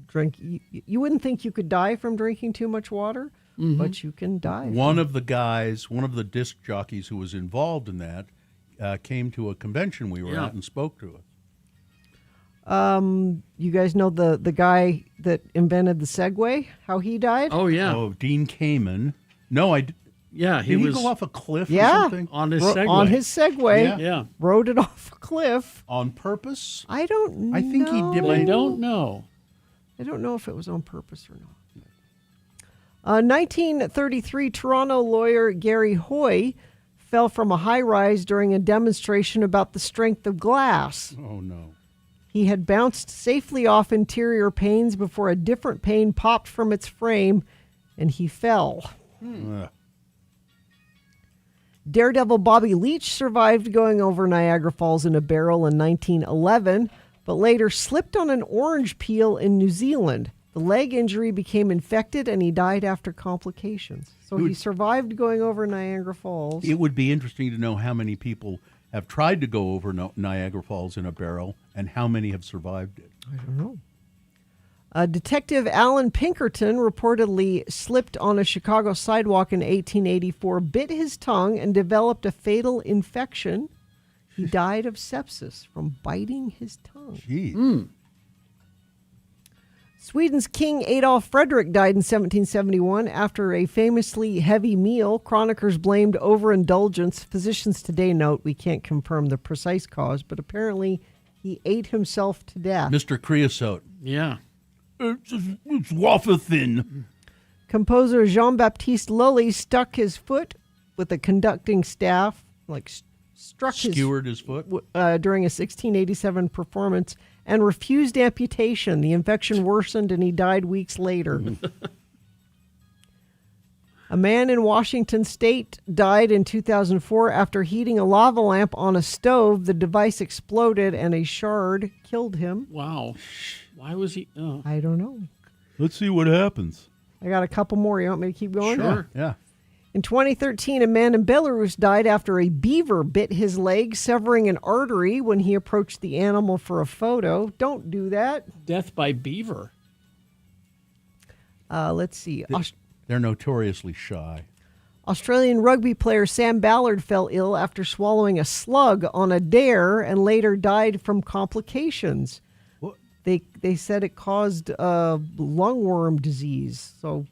drink. You wouldn't think you could die from drinking too much water, but you can die. One of the disc jockeys who was involved in that came to a convention we were at and spoke to us. You guys know the guy that invented the Segway, how he died? Oh, yeah. Oh, Dean Kamen. No, Yeah, did he go off a cliff or Yeah. something? on his Segway. On his Segway. Yeah. Rode it off a cliff. On purpose? I don't know. I think he did. I don't know. I don't know if it was on purpose or not. 1933, Toronto lawyer Gary Hoy fell from a high-rise during a demonstration about the strength of glass. Oh, no. He had bounced safely off interior panes before a different pane popped from its frame, and he fell. Daredevil Bobby Leach survived going over Niagara Falls in a barrel in 1911, but later slipped on an orange peel in New Zealand. The leg injury became infected, and he died after complications. So he survived going over Niagara Falls. It would be interesting to know how many people have tried to go over Niagara Falls in a barrel and how many have survived it. I don't know. Detective Alan Pinkerton reportedly slipped on a Chicago sidewalk in 1884, bit his tongue, and developed a fatal infection. He died of sepsis from biting his tongue. Jeez. Sweden's King Adolf Fredrik died in 1771 after a famously heavy meal. Chroniclers blamed overindulgence. Physicians today note we can't confirm the precise cause, but apparently he ate himself to death. Mr. Creosote. Yeah. It's wafer thin. Composer Jean-Baptiste Lully stuck his foot with a conducting staff, skewered his foot during a 1687 performance and refused amputation. The infection worsened and he died weeks later. A man in Washington state died in 2004 after heating a lava lamp on a stove. The device exploded and a shard killed him. Wow. Why was he? Oh. I don't know. Let's see what happens. I got a couple more. You want me to keep going? Sure. Yeah. In 2013, a man in Belarus died after a beaver bit his leg, severing an artery when he approached the animal for a photo. Don't do that. Death by beaver. Let's see. They're notoriously shy. Australian rugby player Sam Ballard fell ill after swallowing a slug on a dare and later died from complications. What? They said it caused lungworm disease. So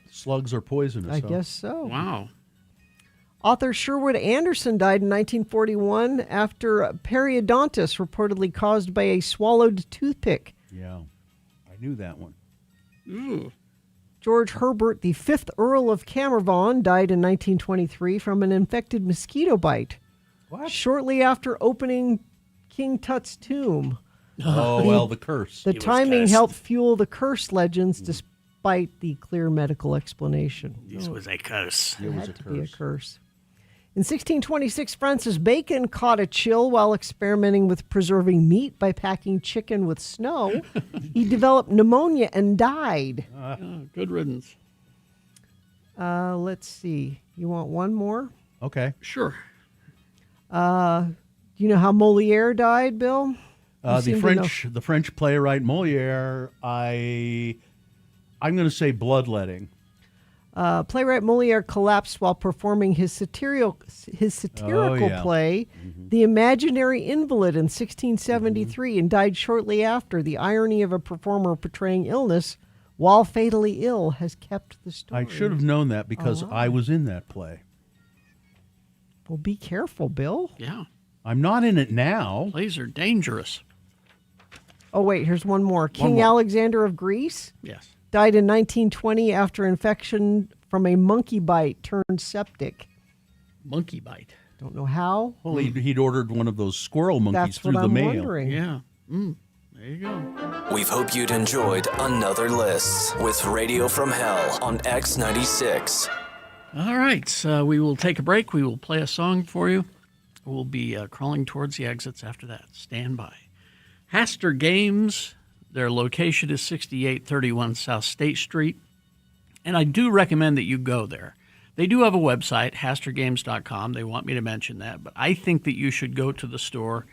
slugs are poisonous. I guess so. Wow. Author Sherwood Anderson died in 1941 after periodontitis reportedly caused by a swallowed toothpick. Yeah, I knew that one. Ooh. George Herbert, the 5th Earl of Caernarvon, died in 1923 from an infected mosquito bite. What? Shortly after opening King Tut's tomb. Oh, well, the curse. The timing helped fuel the curse legends despite the clear medical explanation. This was a curse. It had to be a curse. In 1626, Francis Bacon caught a chill while experimenting with preserving meat by packing chicken with snow. He developed pneumonia and died. Good riddance. Let's see. You want one more? Okay. Sure. Do you know how Moliere died, Bill? The French playwright Moliere. I'm going to say bloodletting. Playwright Moliere collapsed while performing his satirical play, The Imaginary Invalid, in 1673, and died shortly after. The irony of a performer portraying illness while fatally ill has kept the story. I should have known that because I was in that play. Well, be careful, Bill. Yeah. I'm not in it now. Plays are dangerous. Oh, wait, here's one more. King Alexander of Greece? Yes. Died in 1920 after infection from a monkey bite turned septic. Monkey bite. Don't know how. Well, he'd ordered one of those squirrel monkeys through the mail. Wondering. Yeah. There you go. We hope you'd enjoyed another list with Radio from Hell on X96. All right. We will take a break. We will play a song for you. We'll be crawling towards the exits after that. Stand by. Haster Games. Their location is 6831 South State Street, and I do recommend that you go there. They do have a website, hastergames.com. They want me to mention that, but I think that you should go to the store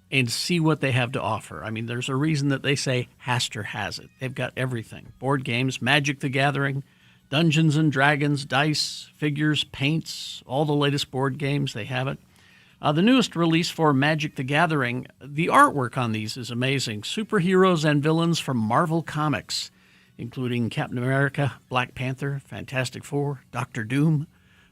and see what they have to offer. I mean, there's a reason that they say Haster has it. They've got everything. Board games, Magic the Gathering, Dungeons and Dragons, dice, figures, paints, all the latest board games, they have it. The newest release for Magic the Gathering, the artwork on these is amazing. Superheroes and villains from Marvel Comics, including Captain America, Black Panther, Fantastic Four, Doctor Doom.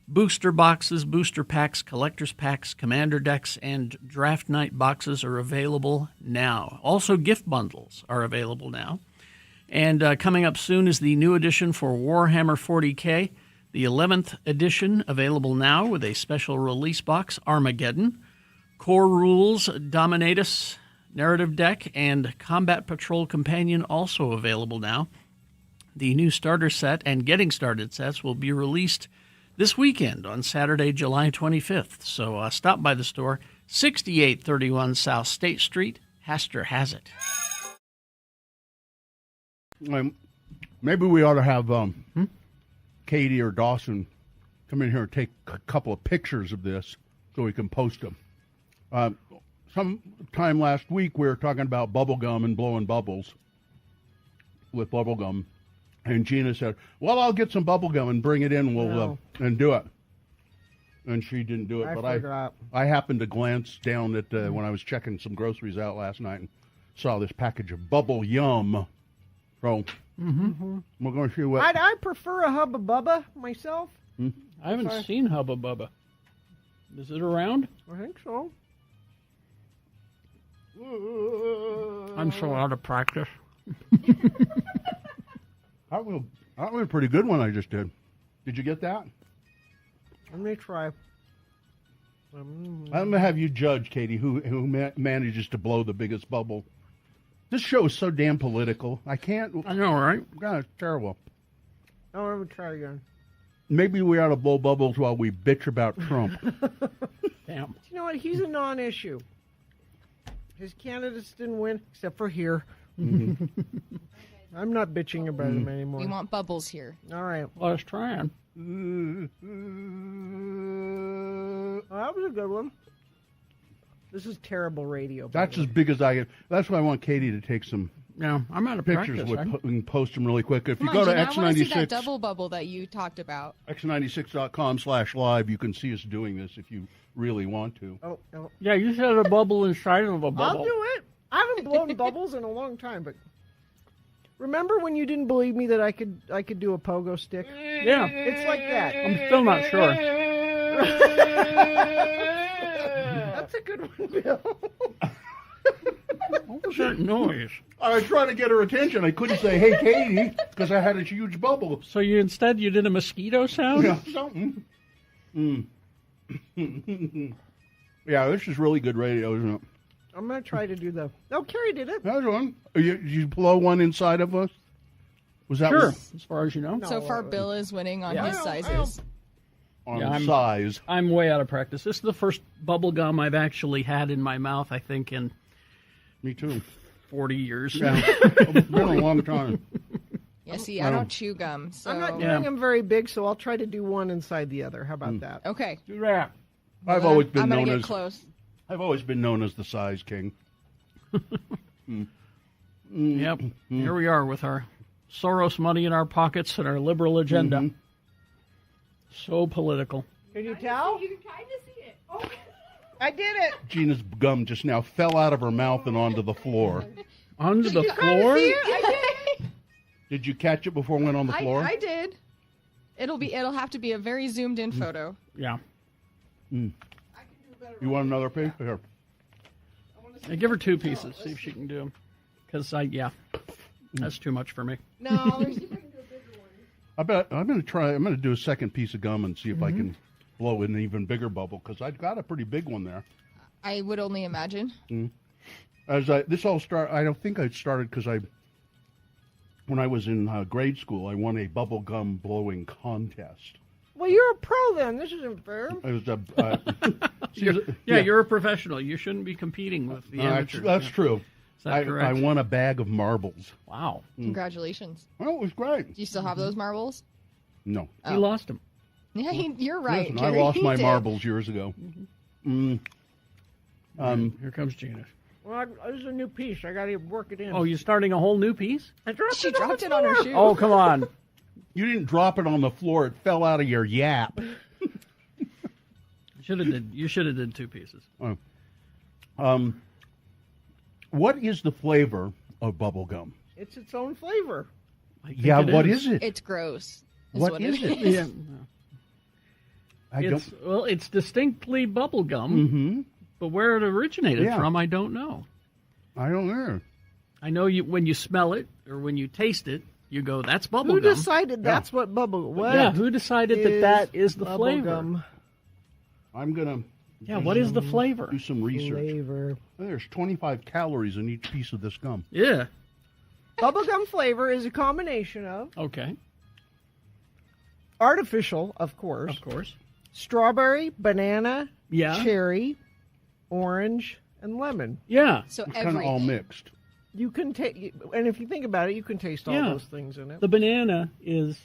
Booster boxes, booster packs, collector's packs, commander decks, and draft night boxes are available now. Also, gift bundles are available now. And coming up soon is the new edition for Warhammer 40K. The 11th edition, available now with a special release box, Armageddon. Core Rules, Dominatus, Narrative Deck, and Combat Patrol Companion also available now. The new starter set and getting started sets will be released this weekend on Saturday, July 25th. So stop by the store, 6831 South State Street. Haster has it. Maybe we ought to have... Katie or Dawson come in here and take a couple of pictures of this so we can post them. Sometime last week we were talking about bubble gum and blowing bubbles with bubble gum, and Gina said, "Well, I'll get some bubble gum and bring it in. We'll and do it." And she didn't do it, but I happened to glance down at when I was checking some groceries out last night and saw this package of bubble yum. So. We're going to see what... I prefer a Hubba Bubba myself. I haven't seen Hubba Bubba. Is it around? I think so. I'm so out of practice. That was a pretty good one I just did. Did you get that? Let me try. I'm going to have you judge, Katie, who manages to blow the biggest bubble. This show is so damn political. I can't... I know, right? God, it's terrible. Oh, let me try again. Maybe we ought to blow bubbles while we bitch about Trump. Damn. You know what? He's a non-issue. His candidates didn't win, except for here. I'm not bitching about him anymore. We want bubbles here. All right. Well, let's try him. Oh, that was a good one. This is terrible radio. That's as big as I get. That's why I want Katie to take some I'm out of pictures. We can post them really quick. If you Come go on, to Gina, I want to see that X96, double bubble that you talked about. X96.com/live, you can see us doing this if you really want to. Oh, no. Yeah, you said a bubble inside of a bubble. I'll do it. I haven't blown bubbles in a long time, but remember when you didn't believe me that I could do a pogo stick? Yeah. It's like that. I'm still not sure. That's a good one, Bill. What was that noise? I was trying to get her attention. I couldn't say, "Hey, Katie," because I had a huge bubble. So you did a mosquito sound? Yeah, something. Yeah, this is really good radio, isn't it? I'm going to try to do Oh, Carrie did it. That's one. Did you blow one inside of us? Was that sure? As far as you know. So far, Bill is winning on his sizes. Size. I'm way out of practice. This is the first bubble gum I've actually had in my mouth, I think, in... Me too. 40 years. Yeah. It's been a long time. Yeah, see, I don't chew gum, so... I'm not doing them very big, so I'll try to do one inside the other. How about that? Okay. Do that. I've always been known get as... close. I've always been known as the size king. Yep. Here we are with our Soros money in our pockets and our liberal agenda. So political. Can you tell? You can kind of see it. Oh. I did it. Gina's gum just now fell out of her mouth and onto the floor. Onto the floor? I did. Did you catch it before it went on the floor? I did. It'll have to be a very zoomed in photo. Yeah. You want another piece? Here. I give her 2 pieces. See if she can do them. Because that's too much for me. No. I bet I'm going to try. I'm going to do a second piece of gum and see if I can blow an even bigger bubble because I've got a pretty big one there. I would only imagine. This all started. I don't think I started because when I was in grade school, I won a bubble gum blowing contest. Well, you're a pro then. This isn't fair. It was You're a professional. You shouldn't be competing with the amateurs. That's true. Is that correct? I won a bag of marbles. Wow. Congratulations. Well, it was great. Do you still have those marbles? No. He lost them. Yeah, you're right. Listen, Gary, I lost he my did. marbles years ago. Here comes Gina. Well, this is a new piece. I got to work it in. Oh, you're starting a whole new piece? She dropped it on her shoe. Oh, come on. You didn't drop it on the floor. It fell out of your yap. You should have did 2 pieces. What is the flavor of bubble gum? It's its own flavor. Yeah, what is it? It's gross. What is it? Yeah. I don't. Well, it's distinctly bubble gum, Mm-hmm. but where it originated Yeah. from, I don't know. I don't know. I know when you smell it or when you taste it, you go, "That's bubble Who gum." decided that's what bubble? What Yeah, who decided that is the bubble flavor? gum I'm gonna. Yeah, what is the flavor? Do some research. flavor? There's 25 calories in each piece of this gum. Yeah. Bubblegum flavor is a combination of Okay. artificial, of course, strawberry, banana, Yeah. cherry, orange, and lemon. Yeah. So It's kind of all mixed. You can taste, and if you think about it, you can taste all Yeah. those things in it. The banana is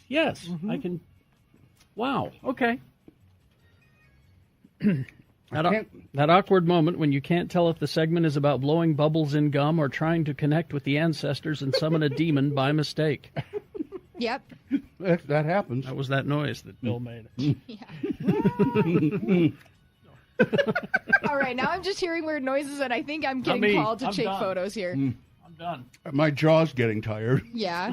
I can. Wow. Okay. That awkward moment when you can't tell if the segment is about blowing bubbles in gum or trying to connect with the ancestors and summon a demon by mistake. Yep. That happens. That was that noise that Bill made. All right, now I'm just hearing weird noises, and I think I'm getting me. called to I'm take done. photos here. I'm done. My jaw's getting tired. Yeah.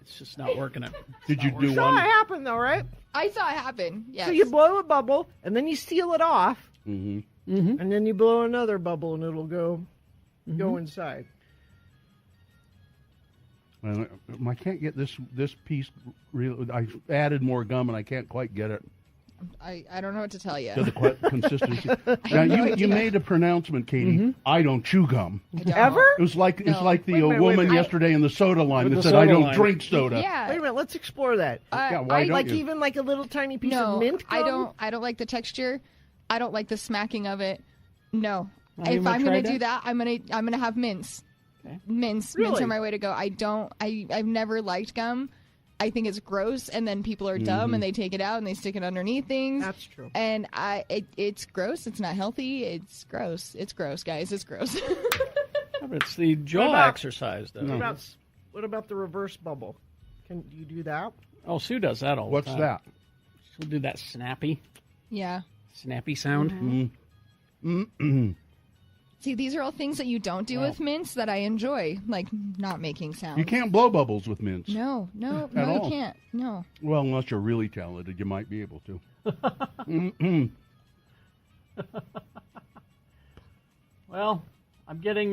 It's just not working. Did you do Saw one? it happen though, right? I saw it happen. Yes. So you blow a bubble, and then you seal it off, Mm-hmm. and then you blow another bubble, and it'll go inside. I can't get this piece. I added more gum, and I can't quite get it I don't know what to tell you. to the consistency. Now you made a pronouncement, Katie. I don't chew gum. Ever? It was like No. it's like the Wait a minute, woman wait. yesterday in the soda line With that the said, "I soda don't line. drink soda." Yeah. Wait a minute, let's explore that. Yeah, why don't like you? even like a little tiny piece No, of mint gum? I don't like the texture. I don't like the smacking of it. No. Are you If gonna I'm try gonna that? do that, I'm gonna have mints. Okay. Mints Really? are my way to go. I've never liked gum. I think it's gross, and then people are dumb and they take it out and they stick it underneath things. That's true. And it's gross. It's not healthy. It's gross. It's gross, guys. It's gross. It's the jaw about- exercise, though. What about the reverse bubble? Can you do that? Oh, Sue does that all What's the time. that? She'll do that snappy sound. Mm-hmm. See, these are all things that you don't do with mints that I enjoy, like not making sounds. You can't blow bubbles with mints. No, At you all. can't. No. Well, unless you're really talented, you might be able to. Well, I'm getting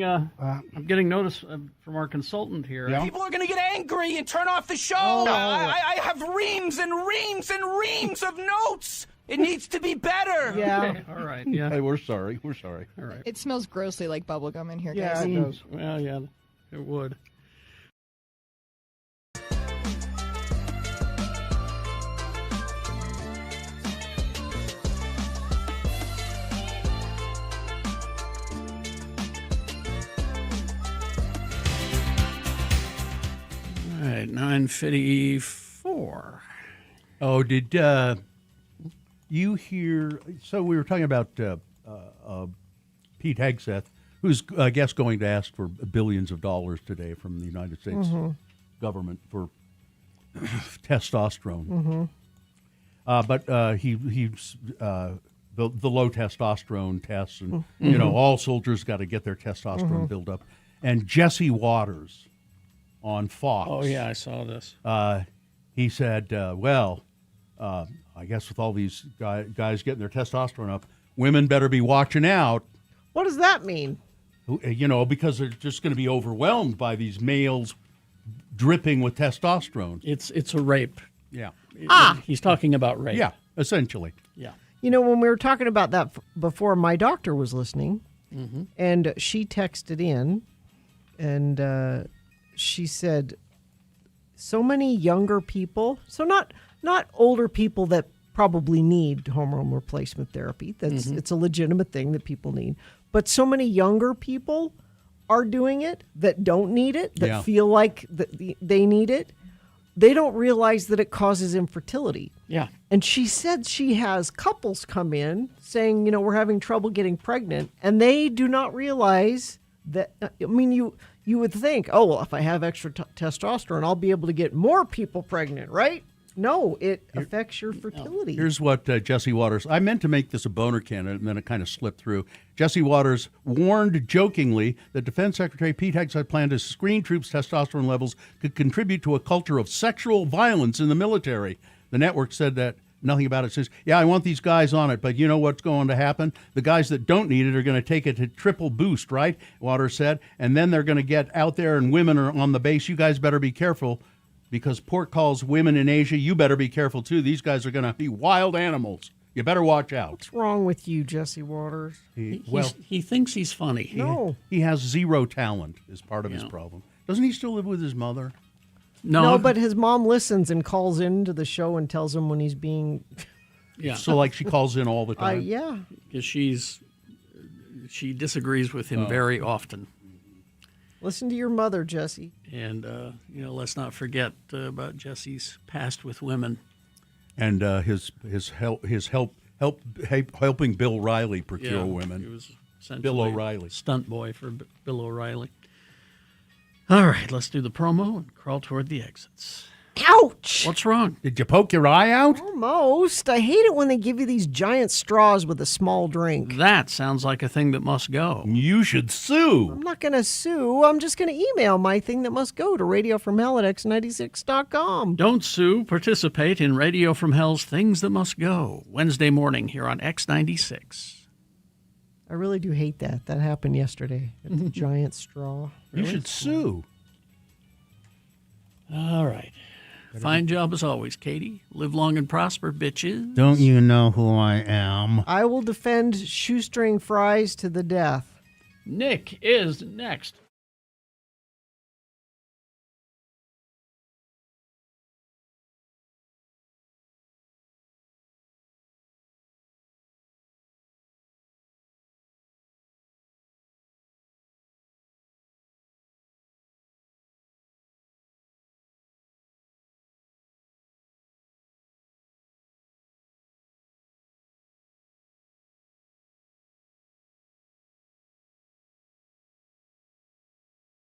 notice from our consultant here. Yeah? People are going to get angry and turn off the show. I have reams and reams and reams of notes. It needs to be better. Yeah. All right. Yeah. Hey, we're sorry. We're sorry. All right. It smells grossly like bubblegum in here, Yeah, guys. it does. Well, yeah, it would. All right, 9:54. Oh, did you hear? So we were talking about Pete Hegseth, who's, I guess, going to ask for billions of dollars today from the United States government for testosterone. But he's the low testosterone tests, and all soldiers got to get their testosterone build up. And Jesse Waters on Fox. Oh yeah, I saw this. He said, I guess with all these guys getting their testosterone up, women better be watching out. What does that mean? Because they're just going to be overwhelmed by these males dripping with testosterone. It's a rape. Yeah. He's talking about rape. Yeah, essentially. Yeah. When we were talking about that before, my doctor was listening, and she texted in, and she said, so many younger people, so not older people that probably need hormone replacement therapy. It's a legitimate thing that people need. But so many younger people are doing it that don't need it, that feel like they need it. They don't realize that it causes infertility. Yeah. And she said she has couples come in saying, we're having trouble getting pregnant, and they do not realize that, you would think, oh, well, if I have extra testosterone, I'll be able to get more people pregnant, right? No, it affects your fertility. Here's what Jesse Waters, I meant to make this a boner candidate, and then it kind of slipped through. Jesse Waters warned jokingly that Defense Secretary Pete Hegseth plan to screen troops' testosterone levels could contribute to a culture of sexual violence in the military. The network said that nothing about it. Says, I want these guys on it, but you know what's going to happen? The guys that don't need it are going to take it to triple boost, right? Waters said, and then they're going to get out there and women are on the base. You guys better be careful. Because Port calls women in Asia, you better be careful, too. These guys are going to be wild animals. You better watch out. What's wrong with you, Jesse Waters? He thinks he's funny. No. He has zero talent is part of his problem. Doesn't he still live with his mother? No, but his mom listens and calls into the show and tells him when he's being... Yeah. So, she calls in all the time? Yeah. Because she disagrees with him very often. Listen to your mother, Jesse. And, let's not forget about Jesse's past with women. And helping Bill Riley procure women. He was essentially Bill O'Reilly. Stunt boy for Bill O'Reilly. All right, let's do the promo and crawl toward the exits. Ouch! What's wrong? Did you poke your eye out? Almost. I hate it when they give you these giant straws with a small drink. That sounds like a thing that must go. You should sue. I'm not going to sue. I'm just going to email my thing that must go to radiofromhell@x96.com. Don't sue. Participate in Radio from Hell's Things That Must Go. Wednesday morning here on X96. I really do hate that. That happened yesterday. It's a giant straw. You should sue. All right. Fine job as always, Katie. Live long and prosper, bitches. Don't you know who I am? I will defend shoestring fries to the death. Nick is next.